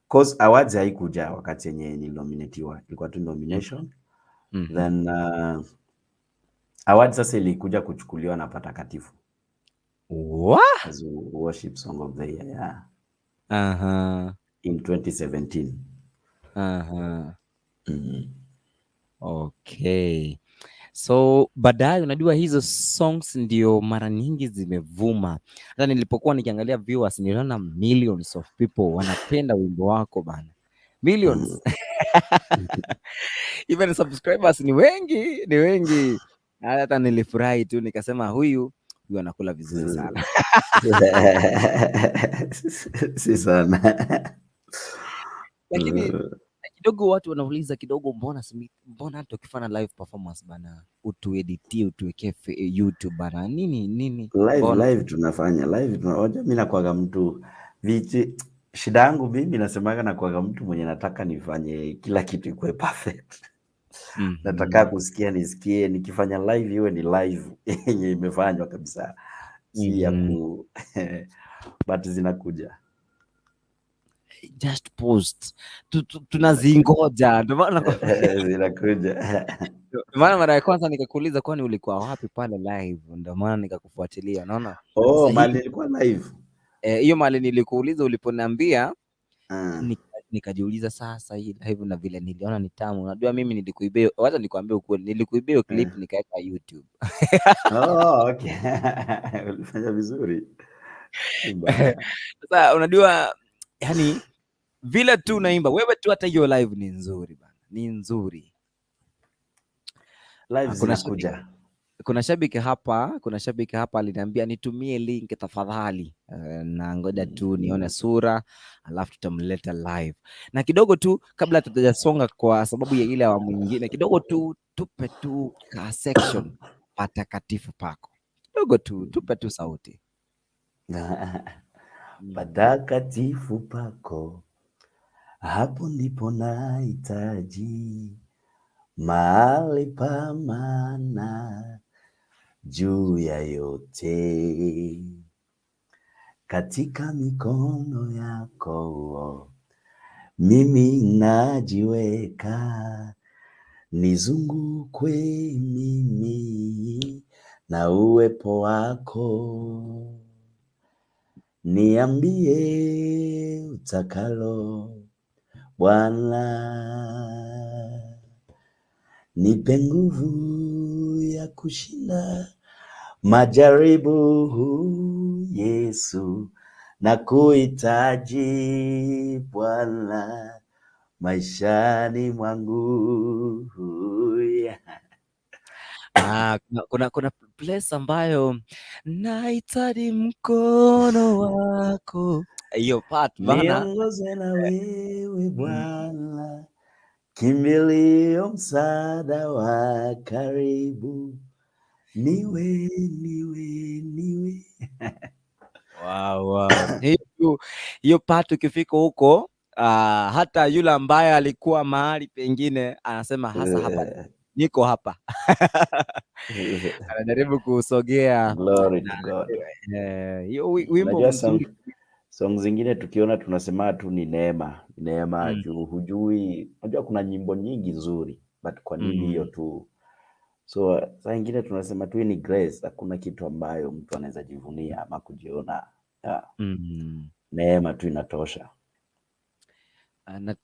Cause awards haikuja wakati yenye nilinominatiwa, ilikuwa tu nomination. Then awards sasa ilikuja kuchukuliwa na Patakatifu. What? As worship song of the year. Yeah. In 2017. Okay. So baadaye unajua hizo songs ndio mara nyingi zimevuma. Hata nilipokuwa nikiangalia viewers niliona millions of people wanapenda wimbo wako bana. Millions. Even subscribers ni wengi. Hata nilifurahi tu nikasema huyu anakula vizuri sana. Si sana. Lakini kidogo watu wanauliza kidogo, mbona hata ukifanya live performance bana utueditie utuweke YouTube bana nini? Live tunafanya live tunaoja. Mimi nakuaga mtu shida yangu mimi nasemaga nakuaga mtu mwenye nataka nifanye kila kitu ikuwe perfect. Nataka kusikia nisikie, nikifanya live iwe ni live yenye imefanywa kabisa, si ya but zinakuja. Just post tunazingoja, ndio maana zinakuja. Maana mara ya kwanza nikakuuliza kwani ulikuwa wapi pale live, ndio maana nikakufuatilia, unaona. Mali nilikuwa live. Hiyo mali nilikuuliza uliponiambia, nikajiuliza sasa hii live na vile niliona ni tamu. Unajua mimi nilikuibia, wacha nikwambie ukweli, nilikuibia clip nikaweka YouTube. Okay. Ulifanya vizuri. Sasa unajua yani vile tu unaimba wewe tu, hata hiyo live ni nzuri bana, ni nzuri. Live zinakuja. Kuna shabiki hapa aliniambia nitumie link tafadhali, na ngoja tu nione sura alafu tutamleta live. Na kidogo tu kabla tutajasonga kwa sababu ya ile awamu nyingine, kidogo tu tupe tu ka section patakatifu pako kidogo tu, tupe tu sauti. Patakatifu pako, hapo ndipo nahitaji, mahali pa maana juu ya yote, katika mikono yako mimi najiweka, nizungukwe mimi na uwepo wako, niambie utakalo Bwana, nipe nguvu ya kushinda majaribu Yesu, na kuhitaji Bwana maishani mwangu. Kuna place ambayo nahitaji mkono wako, hiyo part bana. Niongoze na wewe Bwana, kimbilio msaada wa karibu, niwe. Wow. Hiyo part ukifika huko, hata yule ambaye alikuwa mahali pengine anasema hasa hapa niko hapa. Anajaribu kusogea. Glory to God. Hiyo wimbo mzuri. Song zingine tukiona tunasema tu ni neema juu hujui, unajua kuna nyimbo nyingi nzuri, but kwa nini hiyo tu? So saa nyingine tunasema tu ni grace, hakuna kitu ambayo mtu anaweza jivunia ama kujiona. Neema tu inatosha.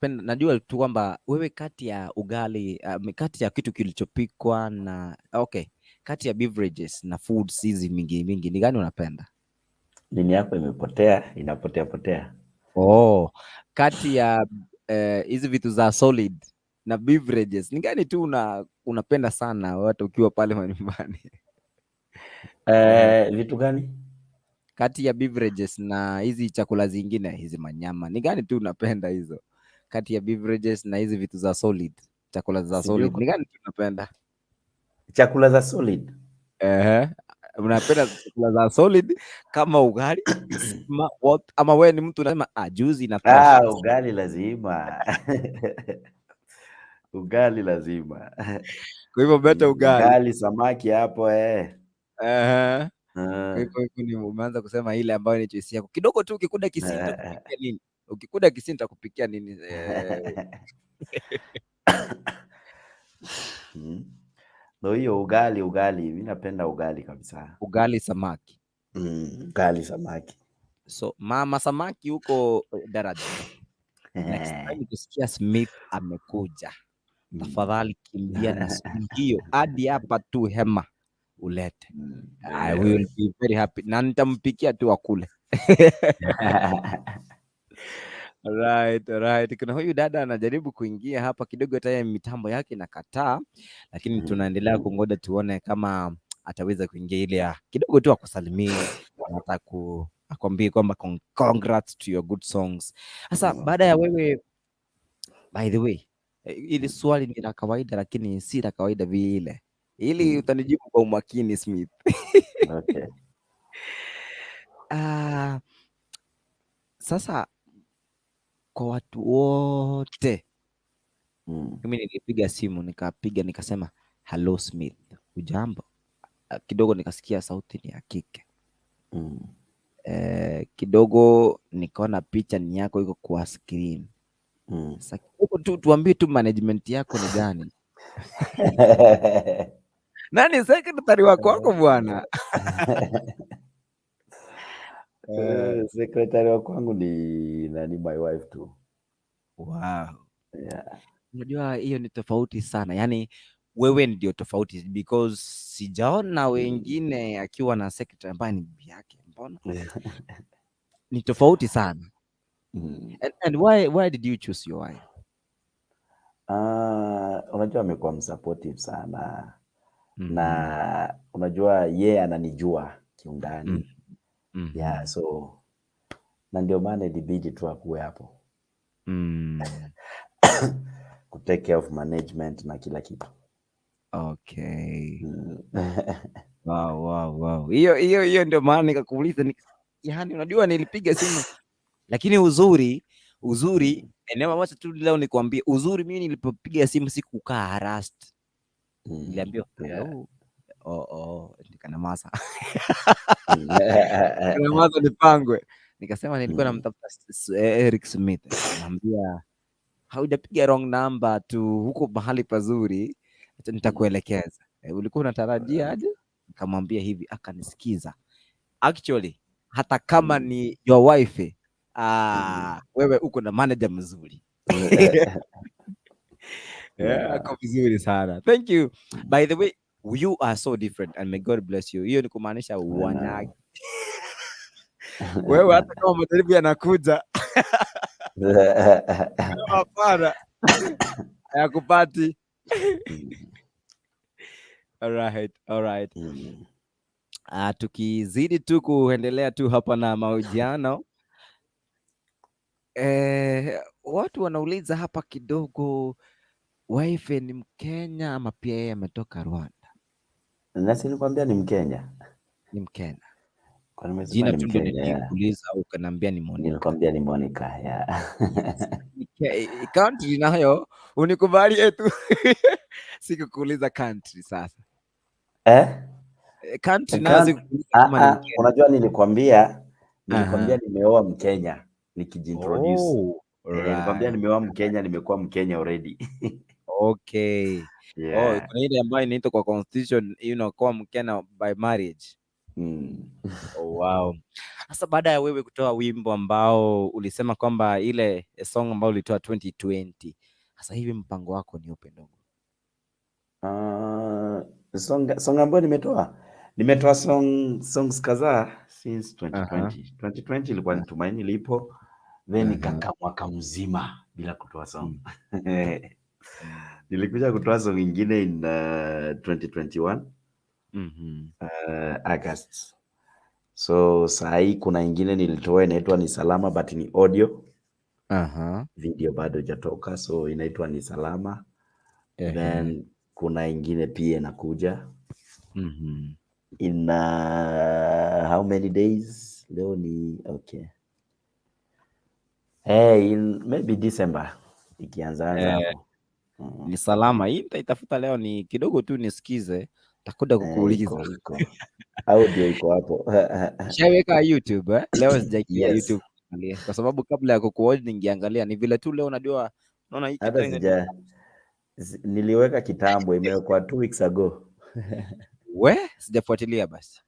Najua tu kwamba wewe kati ya ugali, kati ya kitu kilichopikwa na kati ya beverages na foods hizi mingi ni gani unapenda? Nini yako imepotea, inapotea. Kati ya hizi vitu za solid na beverages ni gani tu unapenda sana watu ukiwa pale nyumbani? Vitu gani? Kati ya beverages na hizi chakula zingine, hizi manyama, ni gani tu unapenda hizo? Kati ya beverages na hizi vitu za solid, chakula za solid, ni gani tu unapenda? Chakula za solid? Unapenda chakula za solid kama ugali ama wewe ni mtu unasema juzi inatosha? Ugali lazima. Ugali lazima. Kwa hivyo beta ugali, samaki hapo Kwa hivyo ni umeanza kusema ile ambayo ni choice yako. Kidogo tu ukikuda Kisii utakupikia nini? Ukikuda Kisii utakupikia nini? Ndio hiyo ugali, mimi napenda ugali kabisa. Ugali samaki. Ugali samaki. So mama samaki huko daraja. Next time kusikia Smith amekuja, tafadhali kimbia na hiyo hadi hapa tu hema ulete. I will be very happy. Na nitampikia tu akule. Alright. Kuna huyu dada anajaribu kuingia hapa kidogo, hata mitambo yake inakataa, lakini tunaendelea kungoja tuone kama ataweza kuingia ile kidogo tu akusalimie, nataka akwambie kwamba congrats to your good songs. Sasa baada ya wewe, by the way, ili swali ni la kawaida lakini si la kawaida vile, ili utanijibu kwa umakini Smith. Okay. Sasa kwa watu wote, mimi nilipiga simu nikasema hello Smith, ujambo? Kidogo nikasikia sauti ni ya kike. Kidogo nikaona picha ni yako iko kwa screen. Sasa kidogo tu tuambie tu management yako ni gani? Nani secretary wako bwana? Secretary wa kwangu ni my wife tu. Wow. Yeah. Unajua hiyo ni tofauti sana. Yaani wewe ndio tofauti because sijaona wengine akiwa na secretary ambaye ni bibi yake. Mbona? Ni tofauti sana. And why did you choose your wife? Unajua amekuwa msupportive sana na unajua yeye ananijua kiundani. Yeah, so na ndio maana ilibidi tu akuwe hapo ku take care of management na kila kitu. Okay. Wow. Hiyo ndio maana nikakuuliza yaani unajua nilipiga simu lakini uzuri eneo wacha tu leo nikwambie uzuri mimi nilipopiga simu sikukaa harassed. Niliambiwa hello. Nikana masa. Nikana masa nipangwe. Nikasema nilikuwa namtafuta Erick Smith. Nikamwambia haujapiga wrong number tu huko mahali pazuri. Acha nitakuelekeza. Ulikuwa unatarajia aje? Nikamwambia hivi akanisikiza. Actually hata kama ni your wife wewe uko na manager mzuri. Ako vizuri sana. Thank you. By the way, you are so different and may God bless you. Hiyo ni kumaanisha wanyagi. Wewe hata kama majaribu yanakuja. Hapana. Hayakupati. All right. Tukizidi tu kuendelea tu hapa na mahojiano. Watu wanauliza hapa kidogo wife ni Mkenya ama pia yeye ametoka Rwanda? Nasi nikwambia ni Mkenya. Ni Mkenya. Kwa nini umesema ni Mkenya? Nilikuuliza au ukaniambia ni Monica? Nilikwambia ni Monica, yeah. Country nayo unikubali tu. Sikukuuliza country sasa. Country nayo sikukuuliza kama ni Mkenya. Unajua nilikwambia nimeoa Mkenya nikijintroduce. Nilikwambia nimeoa Mkenya, nimekuwa Mkenya already. Okay. Yeah. Kuna ile ambayo inaitwa kwa constitution kwa Mkenya by marriage. Wow. Sasa baada ya wewe kutoa wimbo ambao ulisema kwamba ile song ambayo ulitoa 2020. Sasa hivi mpango wako ni upi ndogo? Song ambayo nimetoa songs kadhaa since 2020. 2020 ilikuwa ni Tumaini Lipo, then nikakaa mwaka mzima bila kutoa song. Nilikuja kutoa song nyingine in 2021 August. So saa hii kuna ingine nilitoa inaitwa Ni Salama but ni audio. Video bado hajatoka, so inaitwa Ni Salama. Then kuna ingine pia inakuja in how many days? Leo ni okay. In maybe December ikianza hapo. Ni Salama. Hii nitaitafuta leo ni kidogo tu nisikize. Takuda kukuuliza. Audio iko hapo. Shaweka YouTube leo sijaingia YouTube kwa sababu kabla ya kukuoji ningeangalia ni vile tu leo unajua unaona hiki hata niliweka kitambo imekuwa 2 weeks ago. Sijafuatilia basi.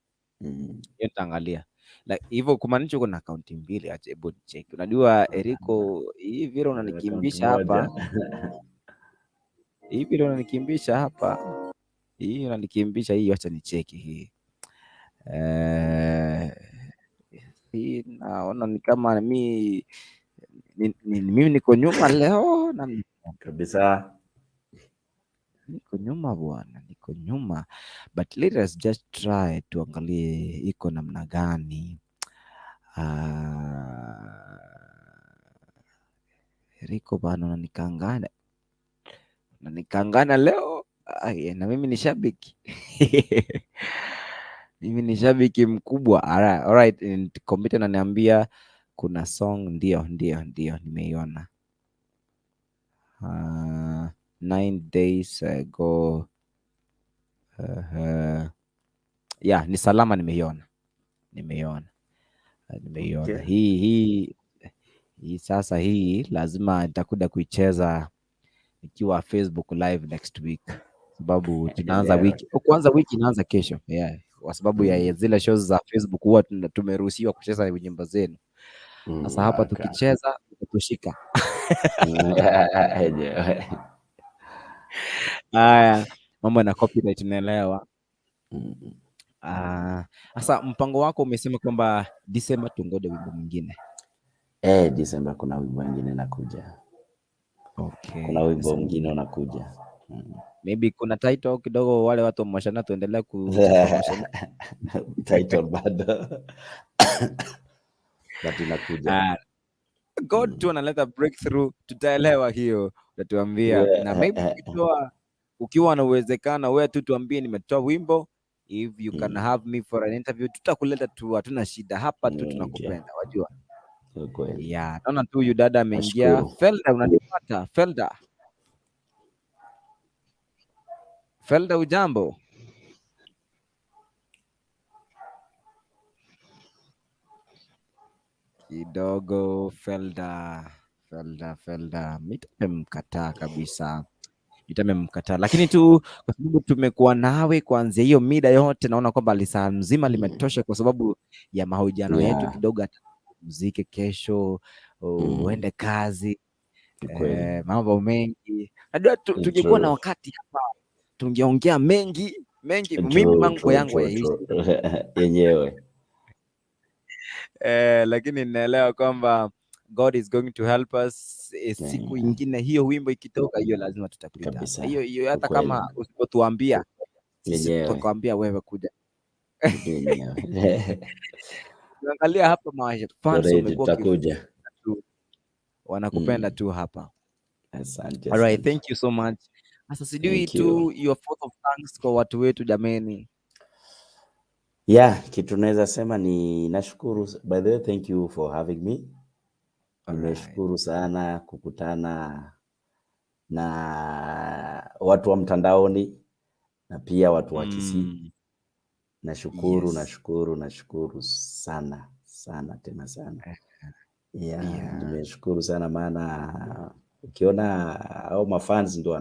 Nitaangalia. Like hivyo kumaanisha uko na account mbili, acha hebu check. Unajua Eriko hii vile unanikimbisha hapa. Hii vile unanikimbisha hapa. Hii unanikimbisha hii, acha ni check hii. Hii naona ni kama mimi niko nyuma leo na kabisa. Niko nyuma bwana, niko nyuma. But let us just try tuangalie iko namna gani. Eriko bana unanikangana leo. Na mimi ni shabiki. Mimi ni shabiki mkubwa. Alright, computer ananiambia kuna song ndio nimeiona. 9 days ago. Yeah, Ni Salama nimeiona. Okay. Hii sasa hii lazima nitakuja kuicheza nikiwa Facebook live next week. Sababu tunaanza wiki. Kwanza wiki inaanza kesho. Yeah. Kwa sababu ya zile shows za Facebook huwa tumeruhusiwa kucheza nyimbo zenu. Sasa hapa tukicheza tutushika. Mambo na copyright tunaelewa. Sasa mpango wako umesema kwamba December tungoje wimbo mwingine. December kuna wimbo mwingine nakuja. Okay. Kuna wimbo mwingine unakuja. Maybe kuna title kidogo, wale watu wa Moshana tuendelea kupromotion. Title bado. But inakuja. God tu analeta breakthrough, tutaelewa hiyo, utatuambia. Na maybe ukiwa na uwezekano wewe tu tuambie nimetoa wimbo, if you can have me for an interview, tutakuleta tu, hatuna shida hapa tu, tunakupenda, wajua. Kweli. Yeah, naona tu huyu dada ameingia. Felda, unanipata? Felda, ujambo? Kidogo Felda. Mitamemkataa kabisa. Lakini tu kwa sababu tumekuwa nawe kuanzia hiyo mida yote, naona kwamba lisaa mzima limetosha kwa sababu ya mahojiano yetu kidogo. Hata muziki kesho, uende kazi, mambo mengi. Najua tungekuwa na wakati hapa tungeongea mengi. Mimi mambo yangu yenyewe. Lakini ninaelewa kwamba God is going to help us. Siku ingine hiyo wimbo ikitoka, hiyo lazima tutapita. Hiyo hata kama usipotuambia sisi tutakwambia wewe kuja. Angalia hapa fans wamekuwa wanakupenda tu hapa. Asante. All right, thank you so much. Sasa sijui tu your thought of thanks kwa watu wetu jameni. Kitu naweza sema ni nashukuru. By the way, thank you for having me. Nimeshukuru sana kukutana na watu wa mtandaoni na pia watu wa Kisii. Nashukuru sana tena sana. Nimeshukuru sana, maana ukiona au mafans ndo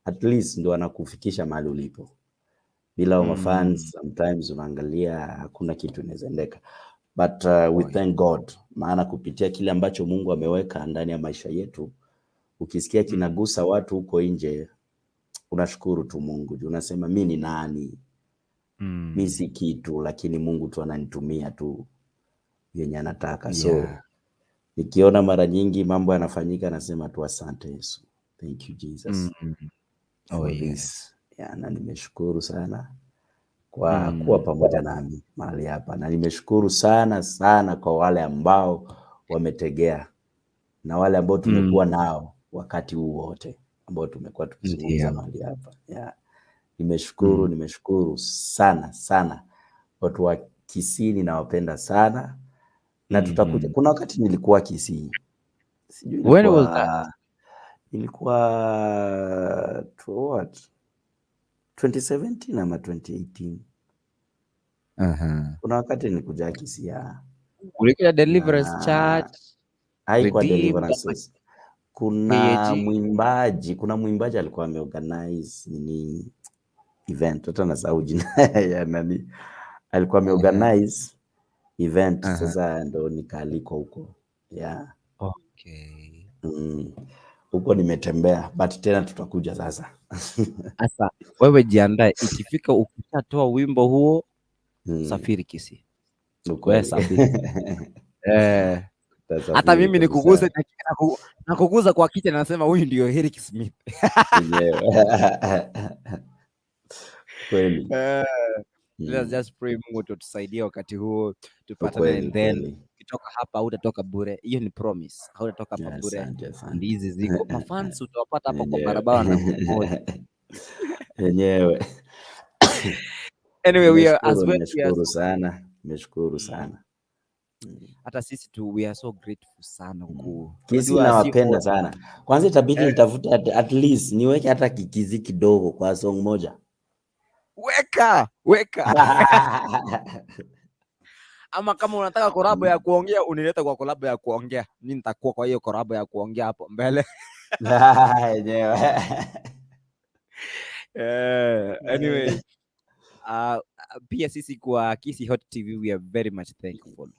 at least ndo wanakufikisha mahali ulipo. Bila mafans sometimes unaangalia hakuna kitu inaendeka. But we thank God, maana kupitia kile ambacho Mungu ameweka ndani ya maisha yetu, ukisikia kinagusa watu huko nje, unashukuru tu Mungu. Unasema mimi ni nani? Mimi si kitu, lakini Mungu tu ananitumia tu yenye anataka. So nikiona mara nyingi mambo yanafanyika, nasema tu asante Yesu. Thank you Jesus. For this. Na nimeshukuru sana kwa kuwa pamoja nami mahali hapa, na nimeshukuru sana kwa wale ambao wametegea na wale ambao tumekuwa nao wakati huu wote ambao tumekuwa tukizungumza mahali hapa. Nimeshukuru sana. Watu wa Kisii nawapenda sana, na tutakuja. Kuna wakati nilikuwa Kisii, sijui ilikuwa 2017 ama 2018. Kuna wakati nilikuja Kisii. Ulikuja Deliverance Church? Haikuwa Deliverance. Kuna mwimbaji alikuwa ameorganize event, hata nasahau jina ya nani. Alikuwa ameorganize event. Sasa ndo nikaalikwa huko. Huko nimetembea, but tena tutakuja sasa. Sasa wewe jiandae, ikifika ukishatoa wimbo huo, safiri Kisii. Hata mimi nikuguze na kuguza kwa kichwa, nasema huyu ndio Erick Smith. Kweli. Let's just pray Mungu tutusaidie wakati huo tupatane, and then ukitoka hapa utatoka bure. Hiyo ni promise. Hautatoka hapa bure. Ndizi ziko mafans utawapata hapa kwa barabara na mmoja. Yenyewe. Anyway, we are as well. Nimeshukuru sana. Hata sisi tu we are so grateful sana huku. Kisii nawapenda sana. Kwanza itabidi nitafute at least niweke hata kikizi kidogo kwa song moja. Weka. Ama kama unataka korabo ya kuongea, unileta kwa korabo ya kuongea. Mimi nitakuwa kwa hiyo korabo ya kuongea hapo mbele. Anyway, pia sisi kwa Kisii Hot TV we are very much thankful.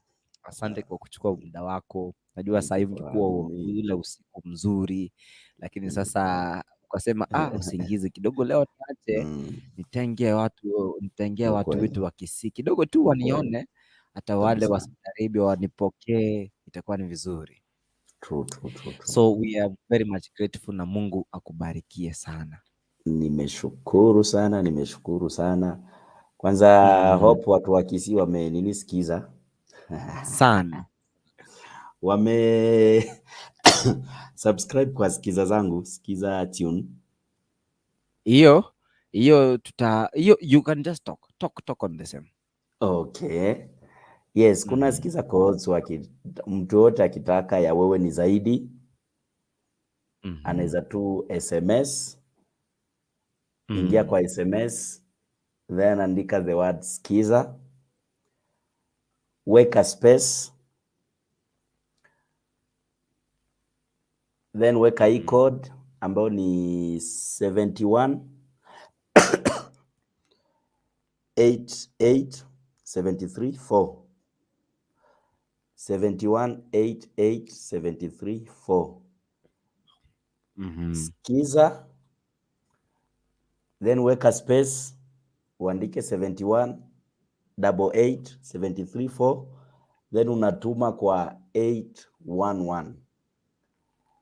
Asante kwa kuchukua muda wako. Najua sasa hivi ulikuwa ule usiku mzuri, lakini sasa ukasema usingize kidogo leo chache, nitengee watu wetu wa Kisii kidogo tu wanione, hata wale wa Saudi Arabia wanipokee, itakuwa ni vizuri. True. So we are very much grateful na Mungu akubarikie sana. Nimeshukuru sana. Kwanza hope watu wa Kisii wamenisikiza sana. Wame subscribe kwa skiza zangu, skiza tune. Hiyo you can just talk on the same. Okay. Yes, kuna skiza codes mtu yote akitaka ya Wewe ni Zaidi. Anaweza tu SMS. Ingia kwa SMS, then andika the word skiza, weka space, then weka hii code ambayo ni 71 88 73 4 71 88 73 4. Skiza, then weka space, uandike 71 88 73 4, then unatuma kwa 811.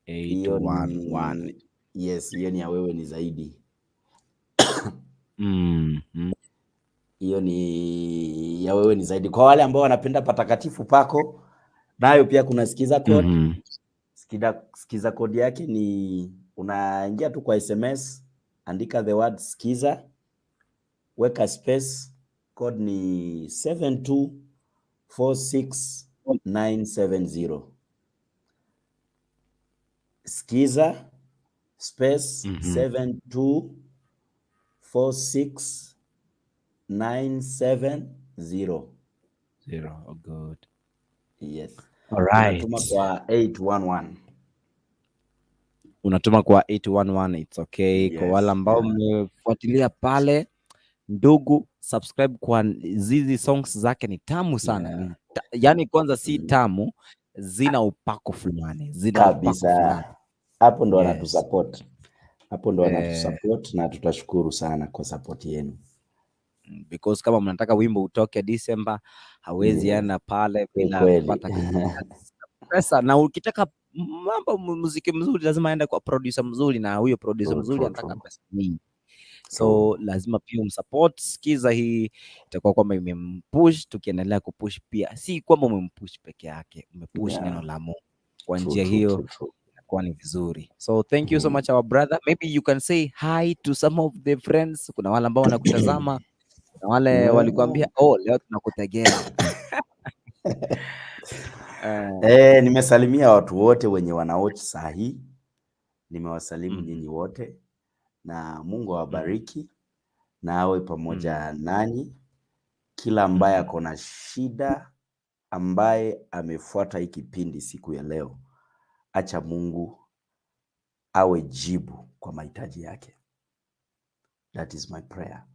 Hiyo ni yes, hiyo ni ya Wewe ni Zaidi. Hiyo ni ya Wewe ni Zaidi. Kwa wale ambao wanapenda patakatifu pako, nayo pia kuna skiza code. Skiza code yake ni unaingia tu kwa SMS, andika the word skiza, weka space, code ni 7246970. Skiza space 7246970. Oh, good. Yes. All right. Unatuma kwa 811. Unatuma kwa 811. It's okay. Yes. Kwa wale ambao mmefuatilia pale, ndugu, subscribe kwa Zizi songs zake ni tamu sana. Yani kwanza si tamu, zina upako fulani. Kabisa. Hapo ndo wanatusupport. Wanatusupport na tutashukuru sana kwa support yenu. Because kama mnataka wimbo utoke December, hawezi enda pale bila kupata pesa. Na ukitaka mambo muziki mzuri lazima aende kwa producer mzuri, na huyo producer mzuri anataka pesa nyingi. So lazima pia umsupport. Skiza hii itakuwa kwamba imempush, tukiendelea kupush pia. Si kwamba umempush peke yake, umepush neno la Mungu. Kwa njia hiyo inakuwa ni vizuri. So thank you so much our brother. Maybe you can say hi to some of the friends. Kuna wale ambao wanakutazama, na wale walikuambia leo tunakutegea. Nimesalimia watu wote wenye wanaoch saa hii. Nimewasalimu nyinyi wote, na Mungu awabariki na awe pamoja nanyi. Kila ambaye ako na shida, ambaye amefuata hii kipindi siku ya leo, acha Mungu awe jibu kwa mahitaji yake. That is my prayer.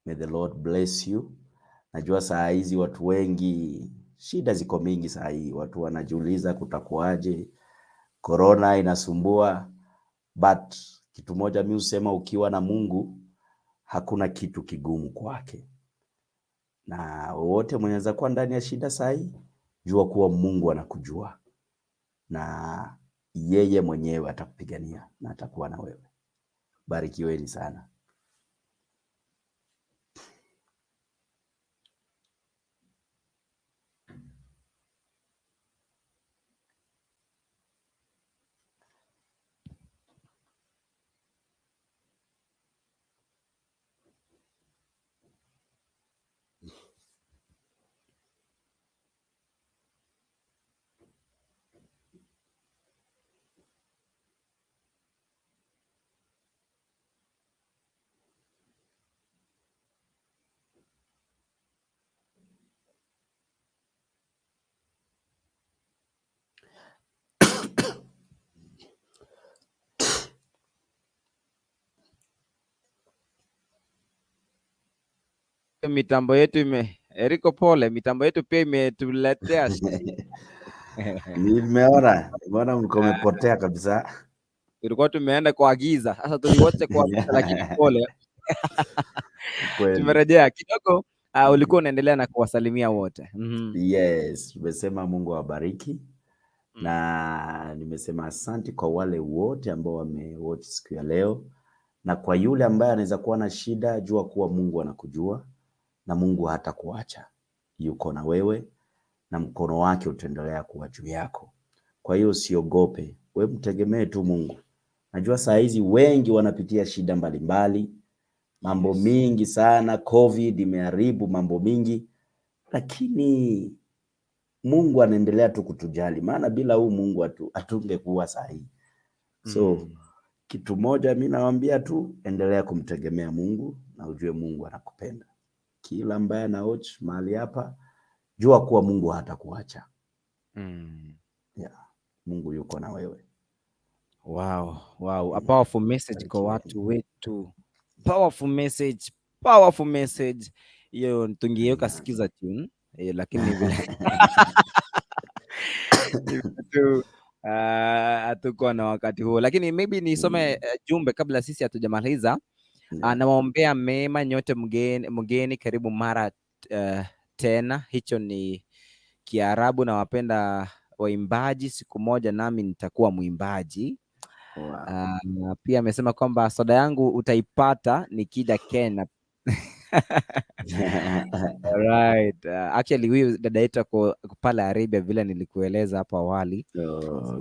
May the Lord bless you. Najua saa hizi watu wengi shida ziko mingi saa hii. Watu wanajiuliza kutakuaje, corona inasumbua, but kitu moja mimi husema, ukiwa na Mungu hakuna kitu kigumu kwake. Na wote mwenye kuwa ndani ya shida saa hii, jua kuwa Mungu anakujua na yeye mwenyewe atakupigania na atakuwa na wewe. Barikiweni sana. Mitambo yetu Eriko, pole, mitambo yetu pia imetuletea Nimeona mko umepotea kabisa. Tulikuwa tumeenda kwa giza, sasa tuliwacha kwa giza, lakini pole. Tumerejea kidogo. ulikuwa unaendelea na kuwasalimia wote. Yes, tumesema Mungu awabariki. Na nimesema asante kwa wale wote ambao wamewatch siku ya leo, na kwa yule ambaye anaweza kuwa na shida, jua kuwa Mungu anakujua na Mungu hatakuacha. Yuko na wewe na mkono wake utaendelea kuwa juu yako. Kwa hiyo usiogope, wewe mtegemee tu Mungu. Najua saa hizi wengi wanapitia shida mbalimbali, mambo mingi sana, COVID imeharibu mambo mingi, lakini Mungu anaendelea tu kutujali, maana bila huu Mungu hatungekuwa sahihi. So kitu moja mimi nawaambia tu, endelea kumtegemea Mungu na ujue Mungu anakupenda. Kila ambaye anaoch mahali hapa, jua kuwa Mungu hatakuacha. Yeah, Mungu yuko na wewe. Wow, a powerful message kwa watu wetu. Powerful message. Hiyo tungeweka sikiza tune, lakini vile hatuko na wakati huo, lakini maybe nisome jumbe kabla sisi hatujamaliza. Anawaombea mema nyote mgeni karibu mara tena. Hicho ni Kiarabu, na wapenda waimbaji, siku moja nami nitakuwa mwimbaji. Pia amesema kwamba soda yangu utaipata nikija Kenya. Alright. Actually huyu dada yetu kwa pale Arabia vile nilikueleza hapo awali.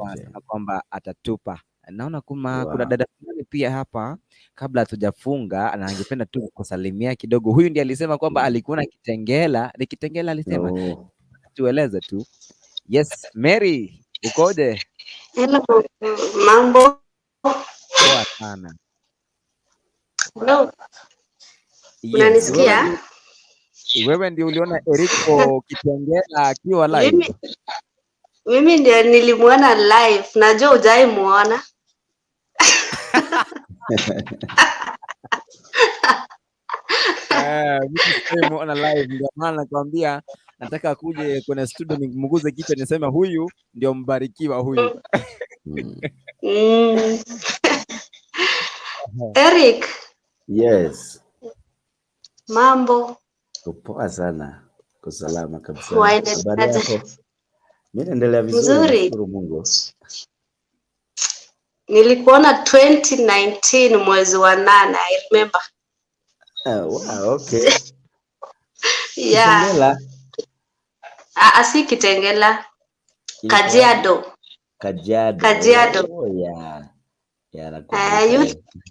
Anasema kwamba atatupa. Naona kuna dada fulani pia hapa kabla hatujafunga, na angependa tu kusalimia kidogo. Huyu ndiye alisema kwamba alikuwa na Kitengela. Ni Kitengela alisema. Tueleze tu. Yes, Mary, ukoje? Hello, mambo. Poa sana. Hello. Unanisikia? Wewe ndio uliona Erick Kitengela akiwa live? Mimi ndio nilimuona live. Najua hujai muona. Mimi muona live, ndio maana nakwambia nataka kuje kwenye studio nimguze kichwa niseme huyu ndio mbarikiwa huyu. Erick. Yes. Mambo. Poa sana. Kwa salama kabisa. Habari yako? Mimi naendelea vizuri, nashukuru Mungu. Nilikuona 2019 mwezi wa 8, I remember. Wow, okay. Yeah. Kitengela. Si Kitengela. Kajiado. Oh yeah.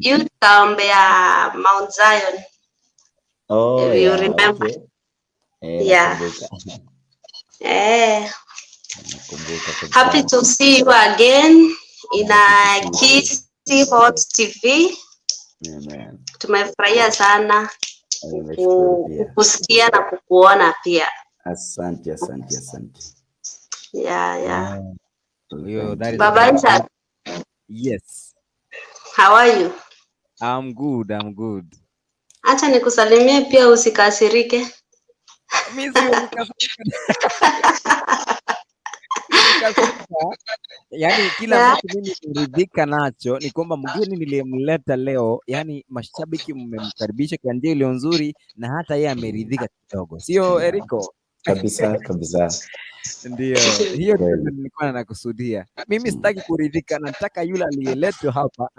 You ya Mount Zion. Oh, you remember? Okay. Yeah. Happy to see you again in a Kisi Hot TV. Amen. Tumefurahia sana kukusikia na kukuona pia. Asante. Yeah. Baba Isaac. Yes. How are you? I'm good. Acha nikusalimie pia, usikasirike. Mimi yani kila mtu mimi kuridhika nacho ni kwamba mgeni nilimleta leo, yani mashabiki mmemkaribisha kwa njia ile nzuri, na hata yeye ameridhika kidogo, sio Eriko? Kabisa. Ndio hiyo nilikuwa nakusudia. Mimi sitaki kuridhika, nataka yule aliyeletwa hapa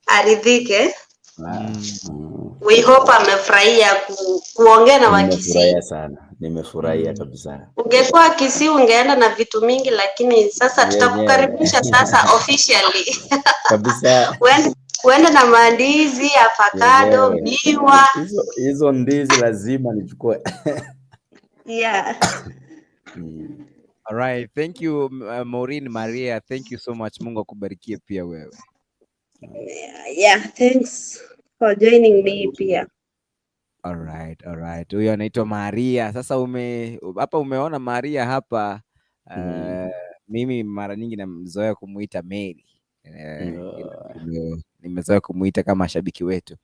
aridhike. We hope amefurahia kuongea na Wakisii. Nimefurahia sana. Nimefurahia kabisa. Ungekuwa Kisii ungeenda na vitu mingi, lakini sasa tutakukaribisha sasa officially. Kabisa. Uende na mandizi, avocado, miwa. Hizo ndizi lazima nichukue. Yeah. All right. Thank you Maureen Maria. Thank you so much. Mungu akubarikie pia wewe. Yeah, thanks for joining me pia. All right. Huyo anaitwa Maria. Sasa umeona Maria hapa. Mimi mara nyingi namzoea kumuita Mary. Nimezoea kumuita kama shabiki wetu.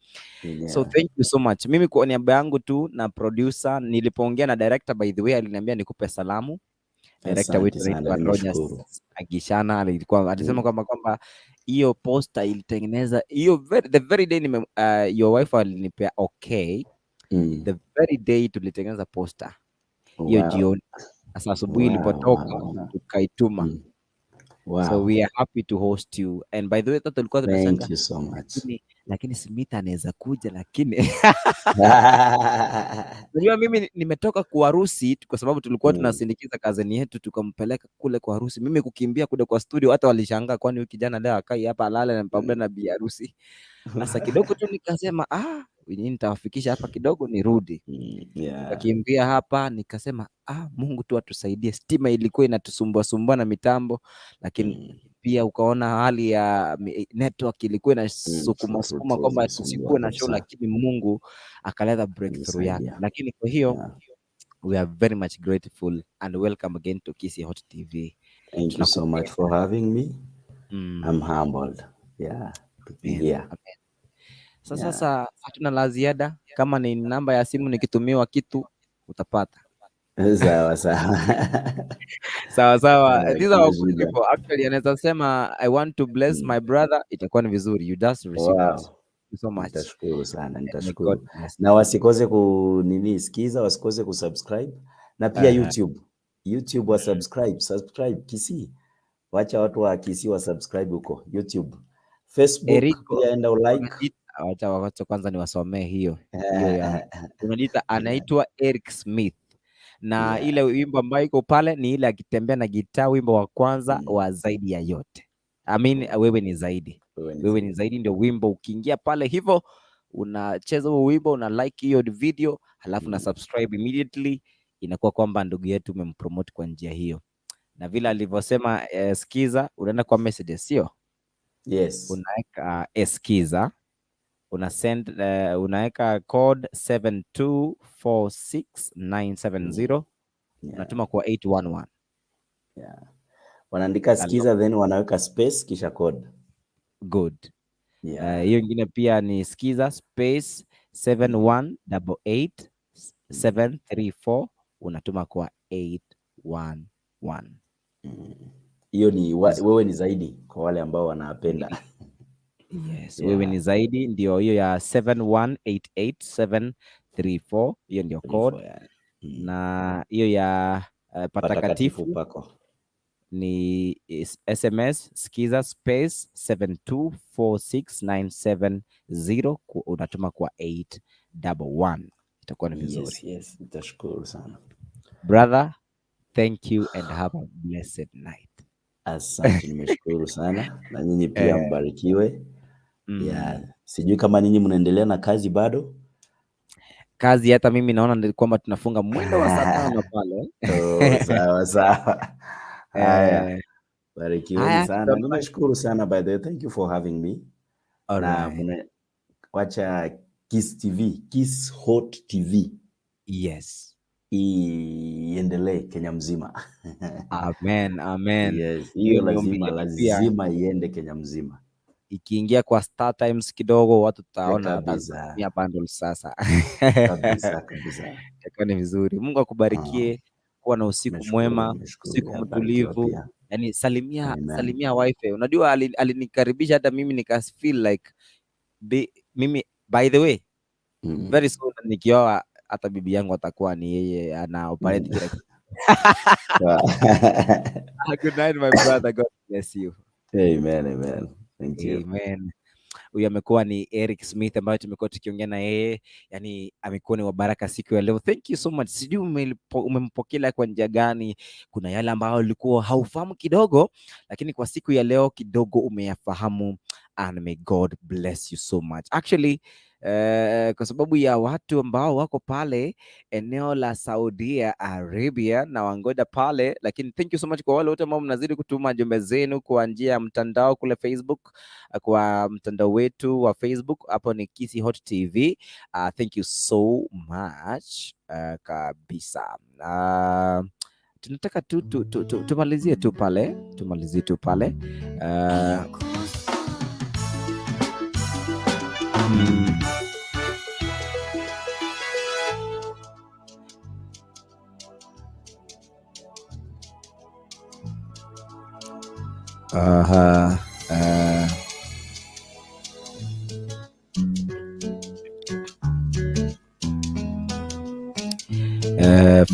So thank you so much. Mimi kwa niaba yangu tu na producer, nilipoongea na director, by the way, aliniambia nikupe salamu. Director wetu anaitwa Rogers Agishana, alisema kwamba hiyo poster ilitengeneza hiyo the very day your wife alinipea okay, The very day tulitengeneza poster. Hiyo jioni. Sasa asubuhi ilipotoka tukaituma. So we are happy to host you. And by the way, tulikuwa tunashangaa. Thank you so much. Lakini Smith anaweza kuja lakini unajua mimi nimetoka kwa harusi kwa sababu tulikuwa tunasindikiza kazeni yetu tukampeleka kule kwa harusi. Mimi kukimbia kule kwa studio hata walishangaa kwani huyu kijana leo akai hapa alale na pamoja na bi harusi. Sasa kidogo tu nikasema mimi nitawafikisha hapa kidogo nirudi. Nikakimbia hapa nikasema Mungu tu atusaidie. Stima ilikuwa inatusumbua na mitambo lakini pia ukaona hali ya network ilikuwa inasukuma kwamba tusikuwe na show lakini Mungu akaleta breakthrough yake. Lakini kwa hiyo we are very much grateful and welcome again to Kisii Hot TV. Thank you so much for having me. I'm humbled. Yeah. Sasa hatuna la ziada. Kama ni namba ya simu nikitumiwa kitu utapata. Sawa. These are good people. Actually, anaweza sema I want to bless my brother, itakuwa ni vizuri. You just receive it. So much. Nitashukuru sana. Na wasikose sikiza, wasikose kusubscribe na pia YouTube wa subscribe Kisii. Wacha watu wa Kisii wa subscribe huko YouTube. Facebook Erick, pia enda like. Wacha kwanza niwasomee hiyo ya unajiita anaitwa Erick Smith. Na ile wimbo ambayo iko pale ni ile akitembea na gitaa, wimbo wa kwanza wa Zaidi ya yote. Wewe ni Zaidi. Wewe ni Zaidi ndio wimbo. Ukiingia pale hivyo unacheza huo wimbo, una like hiyo video, halafu na subscribe immediately, inakuwa kwamba ndugu yetu umempromote kwa njia hiyo. Na vile alivyosema skiza, unaenda kwa messages sio? Yes. Unaweka skiza, unaweka code 7246970 unatuma kwa 811. Wanaandika skiza then wanaweka space kisha code. Good. Hiyo nyingine pia ni skiza space 7188734 unatuma kwa 811. Hiyo ni wewe ni Zaidi kwa wale ambao wanapenda. Yes, wewe ni Zaidi ndio hiyo ya 7188734, hiyo ndio code. Na hiyo ya patakatifu pako ni SMS skiza space 7246970 unatuma kwa 811. Itakuwa ni vizuri. Yes, nitashukuru sana. Brother, thank you and have a blessed night. Asante, nimeshukuru sana na nyinyi pia mbarikiwe. Sijui kama nyinyi mnaendelea na kazi bado? Kazi hata mimi naona kwamba tunafunga mwendo wa saa 5 pale. Sawa. Haya. Barikiweni sana. Nimeshukuru sana by the way. Thank you for having me. Wacha Kiss Hot TV. Yes. Iendelee Kenya mzima. Amen. Yes, hiyo lazima iende Kenya mzima. Ikiingia kwa Star Times kidogo watu tutaona ya bundles sasa. Kabisa. Itakuwa ni vizuri. Mungu akubarikie, kuwa na usiku mwema, usiku mtulivu. Yaani salimia wife. Unajua alinikaribisha hata mimi nikafeel like mimi by the way very soon nikioa hata bibi yangu atakuwa ni yeye ana operate kile. Good night my brother, God bless you. Amen. Thank you. Amen. Huyu amekuwa ni Erick Smith ambaye tumekuwa tukiongea na yeye, yani amekuwa ni wa baraka siku ya leo. Thank you so much. Sijui umempokea kwa njia gani. Kuna yale ambayo ulikuwa haufahamu kidogo, lakini kwa siku ya leo kidogo umeyafahamu, and may God bless you so much. Actually kwa sababu ya watu ambao wako pale eneo la Saudi Arabia na wangoja pale, lakini thank you so much kwa wale wote ambao mnazidi kutuma jumbe zenu kwa njia ya mtandao kule Facebook, kwa mtandao wetu wa Facebook hapo ni Kisii Hot TV. Thank you so much kabisa. Tunataka tumalizie tu pale.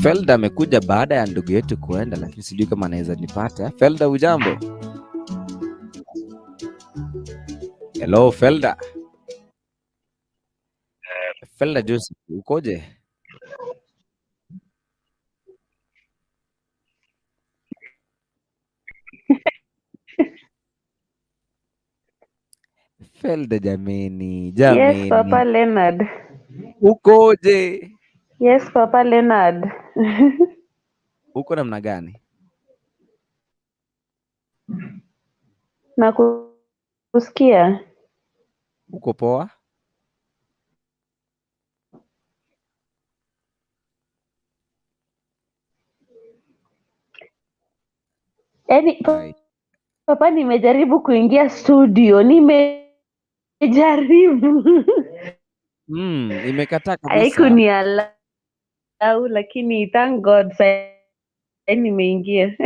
Felda amekuja baada ya ndugu yetu kuenda, lakini sijui kama anaweza nipata. Felda, ujambo? Hello Felda. Felda Joseph, ukoje? Felda jameni. Yes, Papa Leonard. Ukoje? Yes, Papa Leonard. Uko namna gani? Na kusikia. Uko poa? Yaani Papa, nimejaribu kuingia studio, nimejaribu. Imekataa kabisa. Haikunialau, lakini thank God sasa nimeingia.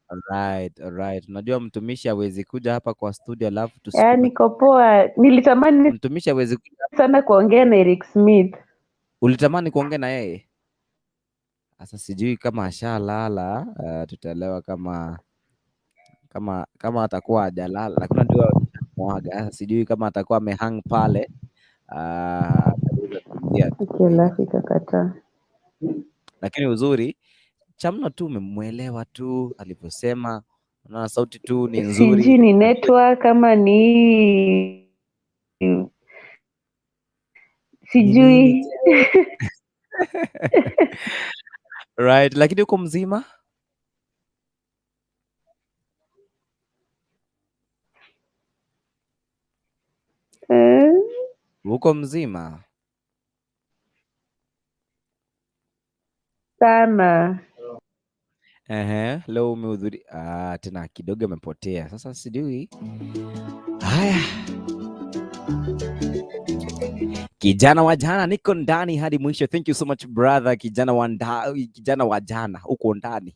Alright. Unajua mtumishi hawezi kuja hapa kwa studio alafu Niko poa. Nilitamani mtumishi hawezi kuja sana kuongea na Erick Smith. Ulitamani kuongea na yeye? Sasa sijui kama ashalala, tutaelewa kama atakuwa hajalala, lakini ndio mwaga. Sijui kama atakuwa amehang pale. Kakataa. Lakini uzuri chamno tu umemwelewa tu alivyosema, na sauti tu ni nzuri. Sijui ni network kama ni sijui. Right, lakini uko mzima? Uko mzima? Sana. Leo umehudhuria tena kidogo amepotea. Sasa sijui. Haya. Kijana wa jana niko ndani hadi mwisho. Thank you so much brother. Kijana wa jana uko ndani.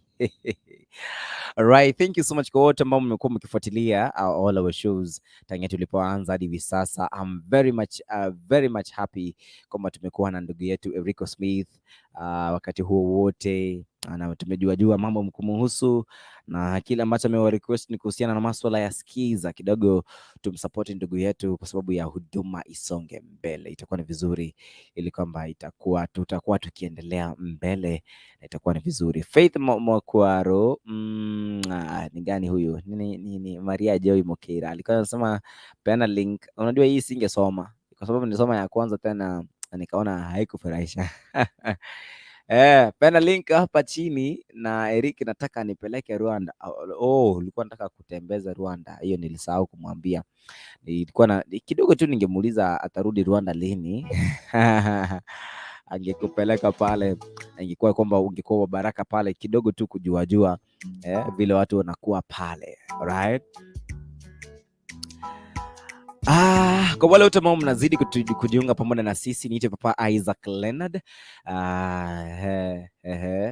Alright, thank you so much kwa wote ambao mmekuwa mkifuatilia all our shows tangu tulipoanza hadi hivi sasa. I'm very much happy kwamba tumekuwa na ndugu yetu Erick Smith wakati huo wote, na tumejua mambo mkumuhusu, na kile ambacho amewa request ni kuhusiana na masuala ya skiza. Kidogo tumsupport ndugu yetu kwa sababu ya huduma isonge mbele. Itakuwa ni vizuri ili kwamba tutakuwa tukiendelea mbele na itakuwa ni vizuri. Faith Mwakwaro ni gani huyu? Ni Maria Joy Mokera. Alikuwa anasema peana link. Unajua hii singesoma kwa sababu nilisoma ya kwanza tena nikaona haikufurahisha. Peana link hapa chini, na Erick nataka nipeleke Rwanda. Ulikuwa nataka kutembeza Rwanda. Hiyo nilisahau kumwambia. Nilikuwa na kidogo tu ningemuuliza atarudi Rwanda lini. Angekupeleka pale, ingekuwa kwamba ungekuwa baraka pale kidogo tu kujua vile watu wanakuwa pale. Alright. Kwa wale wote ambao mnazidi kujiunga pamoja na sisi, niite Papa Isaac Leonard.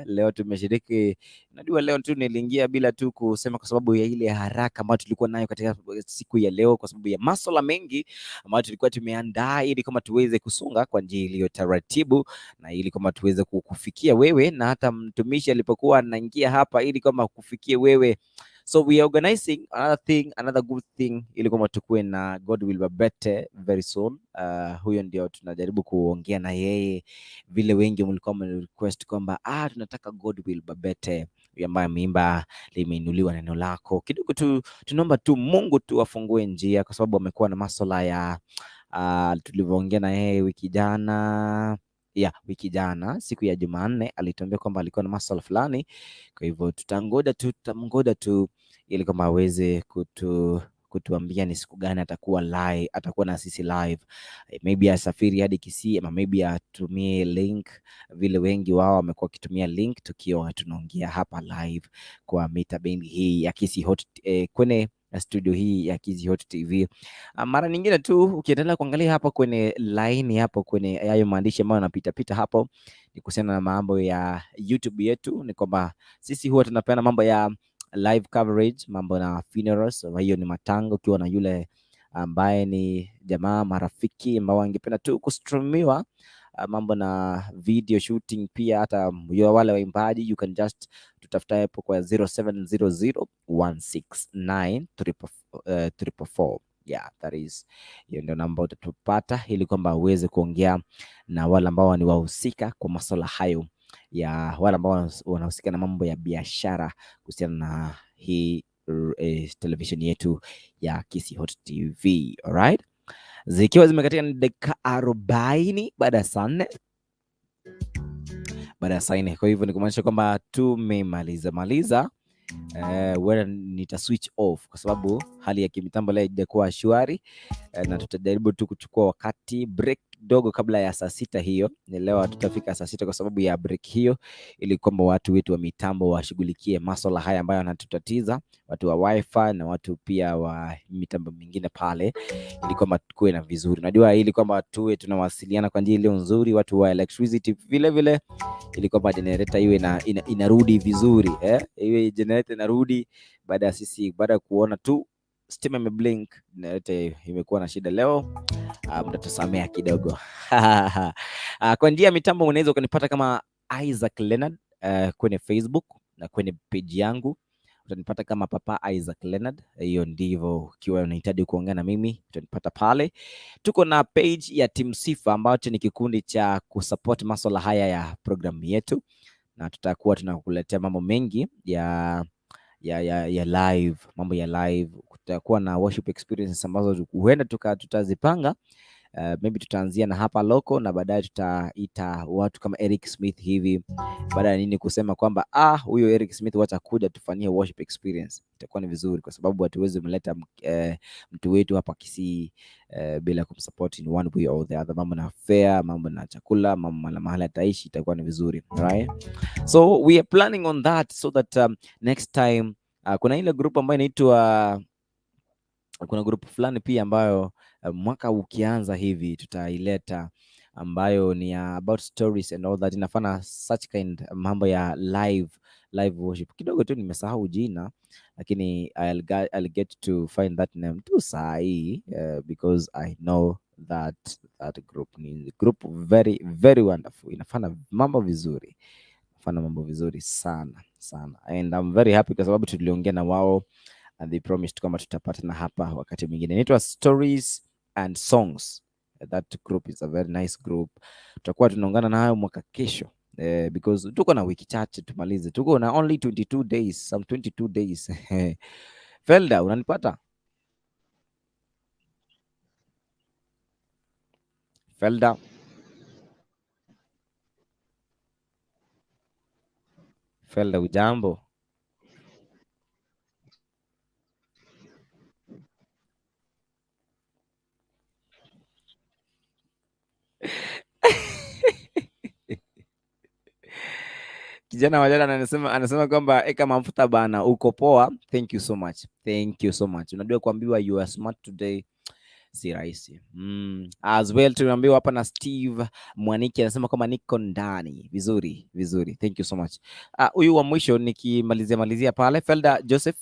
Leo tumeshiriki, najua leo tu niliingia bila tu kusema kwa sababu ya ile haraka ambayo tulikuwa nayo katika siku ya leo, kwa sababu ya masuala mengi ambayo tulikuwa tumeandaa ili kama tuweze kusonga kwa njia iliyo taratibu, na ili kama tuweze kukufikia wewe, na hata mtumishi alipokuwa anaingia hapa ili kama kufikia wewe. So we are organizing another good thing ili kama tukue na God will be better very soon. Huyo ndio tunajaribu kuongea na yeye, vile wengi mlikuwa mrequest kwamba tunataka God will be better, ambaye ameimba limeinuliwa neno lako. Kidogo tu tunaomba tu Mungu tu afungue njia, kwa sababu amekuwa na masuala ya tulivyoongea na yeye wiki jana siku ya Jumanne alituambia kwamba alikuwa na masuala fulani. Kwa hivyo tutamngoja tu ili kama aweze kutuambia ni siku gani atakuwa na sisi live. Maybe asafiri hadi Kisii, ama maybe atumie link, vile wengi wao wamekuwa kitumia link tukiwa tunaongea hapa live kwa mita bendi hii ya Kisii Hot kwenye studio hii ya Kisii Hot TV. Mara nyingine tu ukiendelea kuangalia hapa kwenye line hapo kwenye hayo maandishi ambayo yanapita hapo, ni kuhusiana na mambo ya YouTube yetu, ni kwamba sisi huwa tunapeana mambo ya live coverage, mambo na funerals. Hiyo ni matanga, ukiwa na yule ambaye ni jamaa marafiki ambao wangependa tu kustreamiwa mambo na video shooting pia, hata wale waimbaji, you can just tutafuta hapo kwa 0700169344. Yeah, that is, hiyo ndio namba utatupata ili kwamba uweze kuongea na wale ambao ni wahusika kwa masuala hayo, ya wale ambao wanahusika na mambo ya biashara kuhusiana na hii television yetu ya Kisii Hot TV. Alright, zikiwa zimekatika ni dakika 40 baada ya saa 4. Kwa hivyo ni kumaanisha kwamba tumemaliza. Where nita switch off kwa sababu hali ya kimitambo leo haijakuwa shwari, na tutajaribu tu kuchukua wakati break kidogo kabla ya saa 6 hiyo. Leo tutafika saa 6 kwa sababu ya break hiyo, ili kwamba watu wetu wa mitambo washughulikie masuala haya ambayo yanatutatiza, watu wa wifi na watu pia wa mitambo mingine pale, ili kwamba tukue na vizuri. Unajua, ili kwamba tuwe tunawasiliana kwa njia ile nzuri, watu wa electricity vile ili kwamba generator iwe inarudi vizuri, iwe generator inarudi baada ya kuona tu stima imeblink, generator imekuwa na shida leo. Mtatusamea kidogo. Kwa njia ya mitambo unaweza ukanipata kama Isaac Leonard kwenye Facebook, na kwenye page yangu utanipata kama Papa Isaac Leonard. Hiyo ndivyo, ukiwa unahitaji kuongea na mimi utanipata pale. Tuko na page ya Team Sifa ambacho ni kikundi cha kusupport masuala haya ya programu yetu, na tutakuwa tunakuletea mambo mengi ya live, mambo ya live. Kutakuwa na worship experiences ambazo huenda tutazipanga. Maybe tutaanzia na hapa loko, na baadaye tutaita watu kama Erick Smith hivi, baada ya nini kusema kwamba huyo Erick Smith wacha kuja tufanyie worship experience. Itakuwa ni vizuri kwa sababu hatuwezi mleta mtu wetu hapa Kisii bila kumsupport in one way or the other. Mambo na fare, mambo na chakula, mambo na mahali ataishi, itakuwa ni vizuri, right? So we are planning on that so that next time kuna ile group ambayo inaitwa kuna group fulani pia ambayo mwaka ukianza hivi tutaileta, ambayo ni about stories and all that. Inafana such kind mambo ya live worship. Kidogo tu nimesahau jina, lakini I'll get to find that name tu saa hii, because I know that group ni group very very wonderful. Inafana mambo vizuri, sana, and I'm very happy kwa sababu tuliongea na wao and they promised kwamba tutapatana hapa wakati mwingine. Inaitwa Stories and Songs. That group is a very nice group. Tutakuwa tunaungana nayo mwaka kesho, because tuko na wiki chache tumalize. Tuko na only 22 days, some 22 days. Felda, unanipata? Felda, ujambo? Kijana wajana anasema kwamba eka mafuta bana, uko poa. Thank you so much. Unajua kuambiwa you are smart today si rahisi. As well tunaambiwa hapa na Steve Mwaniki anasema kwamba niko ndani vizuri. Thank you so much. Huyu wa mwisho nikimalizia pale, Felda Joseph.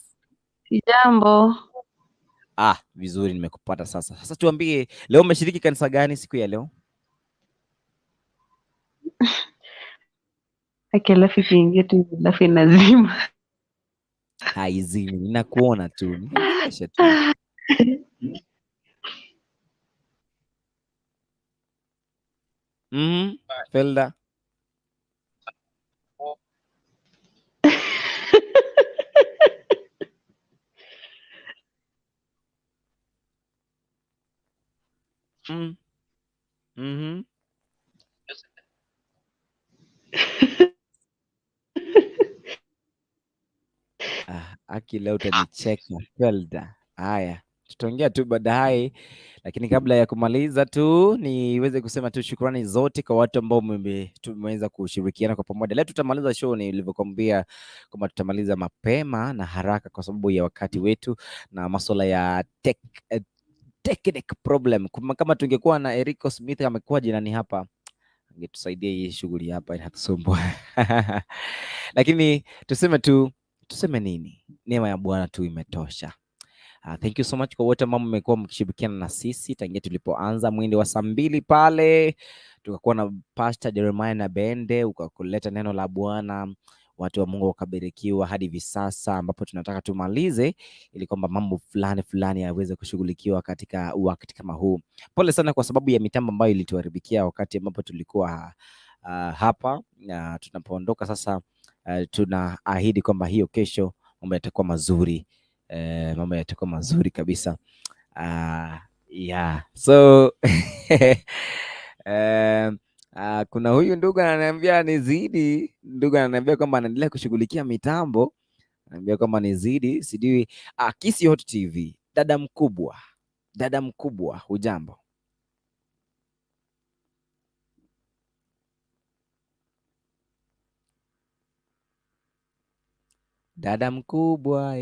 Jambo. Vizuri, nimekupata sasa. Sasa tuambie, leo umeshiriki kanisa gani siku ya leo? Akelafi kiingia tu lafi nazima. Haizimi, ninakuona tu. Niendeleshe tu. Felda. Aki leo utanicheka Felda. Haya, tutaongea tu baadaye, lakini kabla ya kumaliza tu niweze kusema tu shukrani zote kwa watu ambao tumeweza kushirikiana kwa pamoja. Leo tutamaliza show nilivyokuambia kwamba tutamaliza mapema na haraka kwa sababu ya wakati wetu na masuala ya technical problem. Kama tungekuwa na Erick Smith amekuwa jirani hapa, angetusaidia hii shughuli hapa inatusumbua. Lakini tuseme nini? Neema ya Bwana tu imetosha. Thank you so much kwa wote ambao mmekuwa mkishirikiana na sisi tangia tulipoanza mwindi wa saa 2 pale, tukakuwa na Pastor Jeremiah na Bende, ukakuleta neno la Bwana, watu wa Mungu wakabarikiwa hadi hivi sasa ambapo tunataka tumalize ili kwamba mambo fulani yaweze kushughulikiwa katika wakati kama huu. Pole sana kwa sababu ya mitambo ambayo ilituharibikia wakati ambapo tulikuwa hapa, na tunapoondoka sasa tunaahidi kwamba hiyo kesho mambo yatakuwa mazuri. Mambo yatakuwa mazuri kabisa. Yeah. So kuna huyu ndugu ananiambia ni Zaidi, ndugu ananiambia kwamba anaendelea kushughulikia mitambo, ananiambia kwamba ni Zaidi, sijui Kisi Hot TV. Dada mkubwa, hujambo? Dada mkubwa,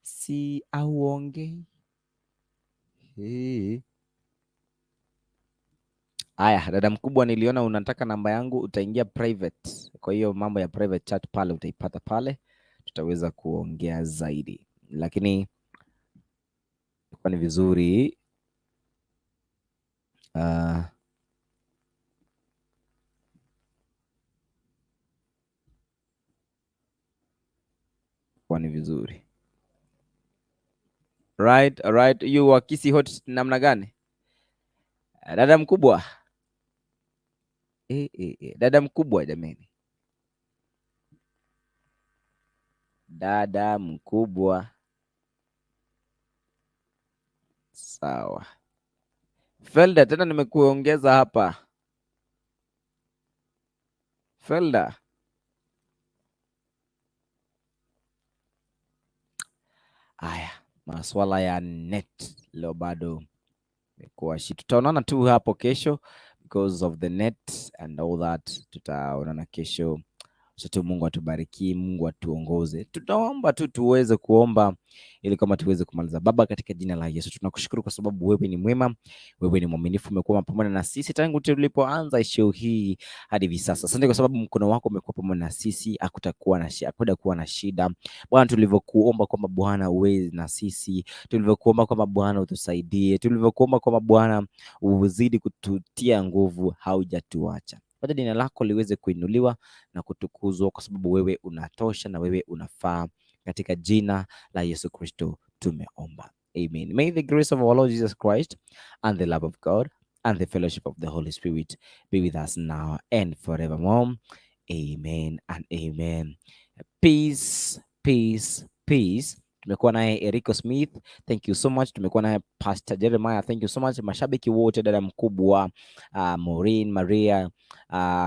si auongei. Aya, dada mkubwa, niliona unataka namba yangu, utaingia private. Kwa hiyo mambo ya private chat pale utaipata pale, tutaweza kuongea zaidi. Lakini kwa ni vizuri kwa ni vizuri. Right, you wa Kisi Hot namna gani? Dada mkubwa. Dada mkubwa jameni. Dada mkubwa. Sawa. Felda, tena nimekuongeza hapa. Felda. Aya, maswala ya net leo bado imekuwa shit. Tutaonana tu hapo kesho because of the net and all that. Tutaonana kesho. Sote Mungu atubariki, Mungu atuongoze. Tunaomba tu tuweze kuomba ili kama tuweze kumaliza. Baba, katika jina la Yesu tunakushukuru kwa sababu wewe ni mwema, wewe ni mwaminifu, umekuwa pamoja na sisi tangu tulipoanza show hii hadi hivi sasa. Asante kwa sababu mkono wako umekuwa pamoja na sisi, hakutakuwa na shida. Bwana, tulivyokuomba kwamba Bwana uwe na sisi, tulivyokuomba kwamba Bwana utusaidie, tulivyokuomba kwamba Bwana uzidi kututia nguvu, haujatuacha. Wacha jina lako liweze kuinuliwa na kutukuzwa kwa sababu wewe unatosha na wewe unafaa. Katika jina la Yesu Kristo tumeomba. Amen. May the grace of our Lord Jesus Christ and the love of God and the fellowship of the Holy Spirit be with us now and forevermore. Amen and amen. Peace, peace, peace. Tumekuwa naye Erick Smith, thank you so much. Tumekuwa naye Pastor Jeremiah, thank you so much. Mashabiki wote, dada mkubwa, Maureen, Maria,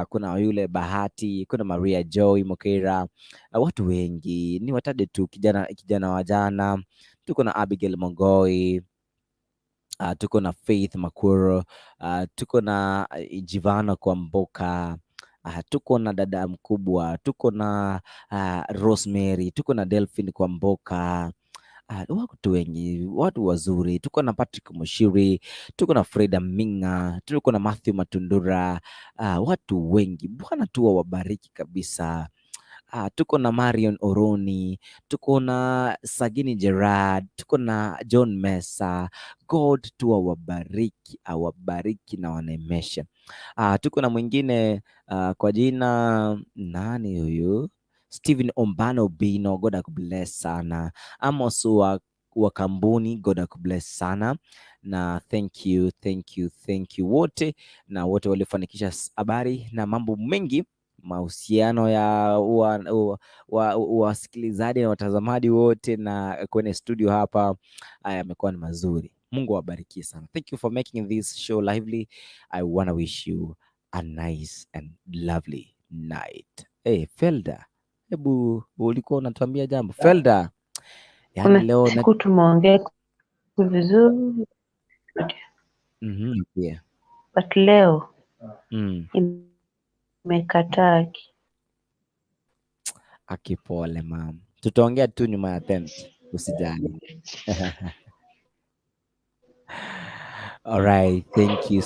kuna yule Bahati, kuna Maria Joy Mokera, watu wengi ni watade tu, kijana wa jana, tuko na Abigail Mongoi, tuko na Faith Makuro, tuko na Jivana Kwamboka, tuko na dada mkubwa, tuko na Rosemary, tuko na Delphine Kwamboka, watu wengi, watu wazuri. Tuko na Patrick Mushiri, tuko na Freda Minga, tuko na Matthew Matundura, watu wengi. Bwana tu wabariki kabisa. Tuko na Marion Oroni, tuko na Sagini Gerard, tuko na John Mesa. God tu awabariki na wanemesha. Tuko na mwingine kwa jina nani huyu? Stephen Ombano Bino, God akubless sana. Amos wa Kambuni, God akubless sana. Na thank you wote, na wote waliofanikisha habari na mambo mengi, mahusiano ya wasikilizaji na watazamaji wote na kwenye studio hapa, yamekuwa ni mazuri. Mungu awabariki sana. Thank you for making this show lively. I wanna wish you a nice and lovely night. Hey, Felda, hebu ulikuwa unatuambia jambo Felda? Kuna leo siku tumeongea vizuri. Yeah. But leo imekataa. Akipole mama, tutaongea tu nyuma ya tent, usijali. All right, thank you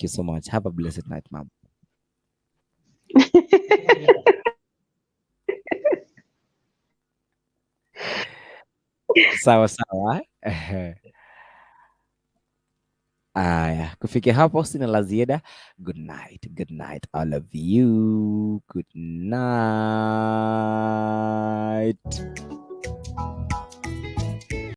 so much. Have a blessed night, mom. Sawa sawa. Aya, kufikia hapo sina la ziada. Good night all of you. Good night.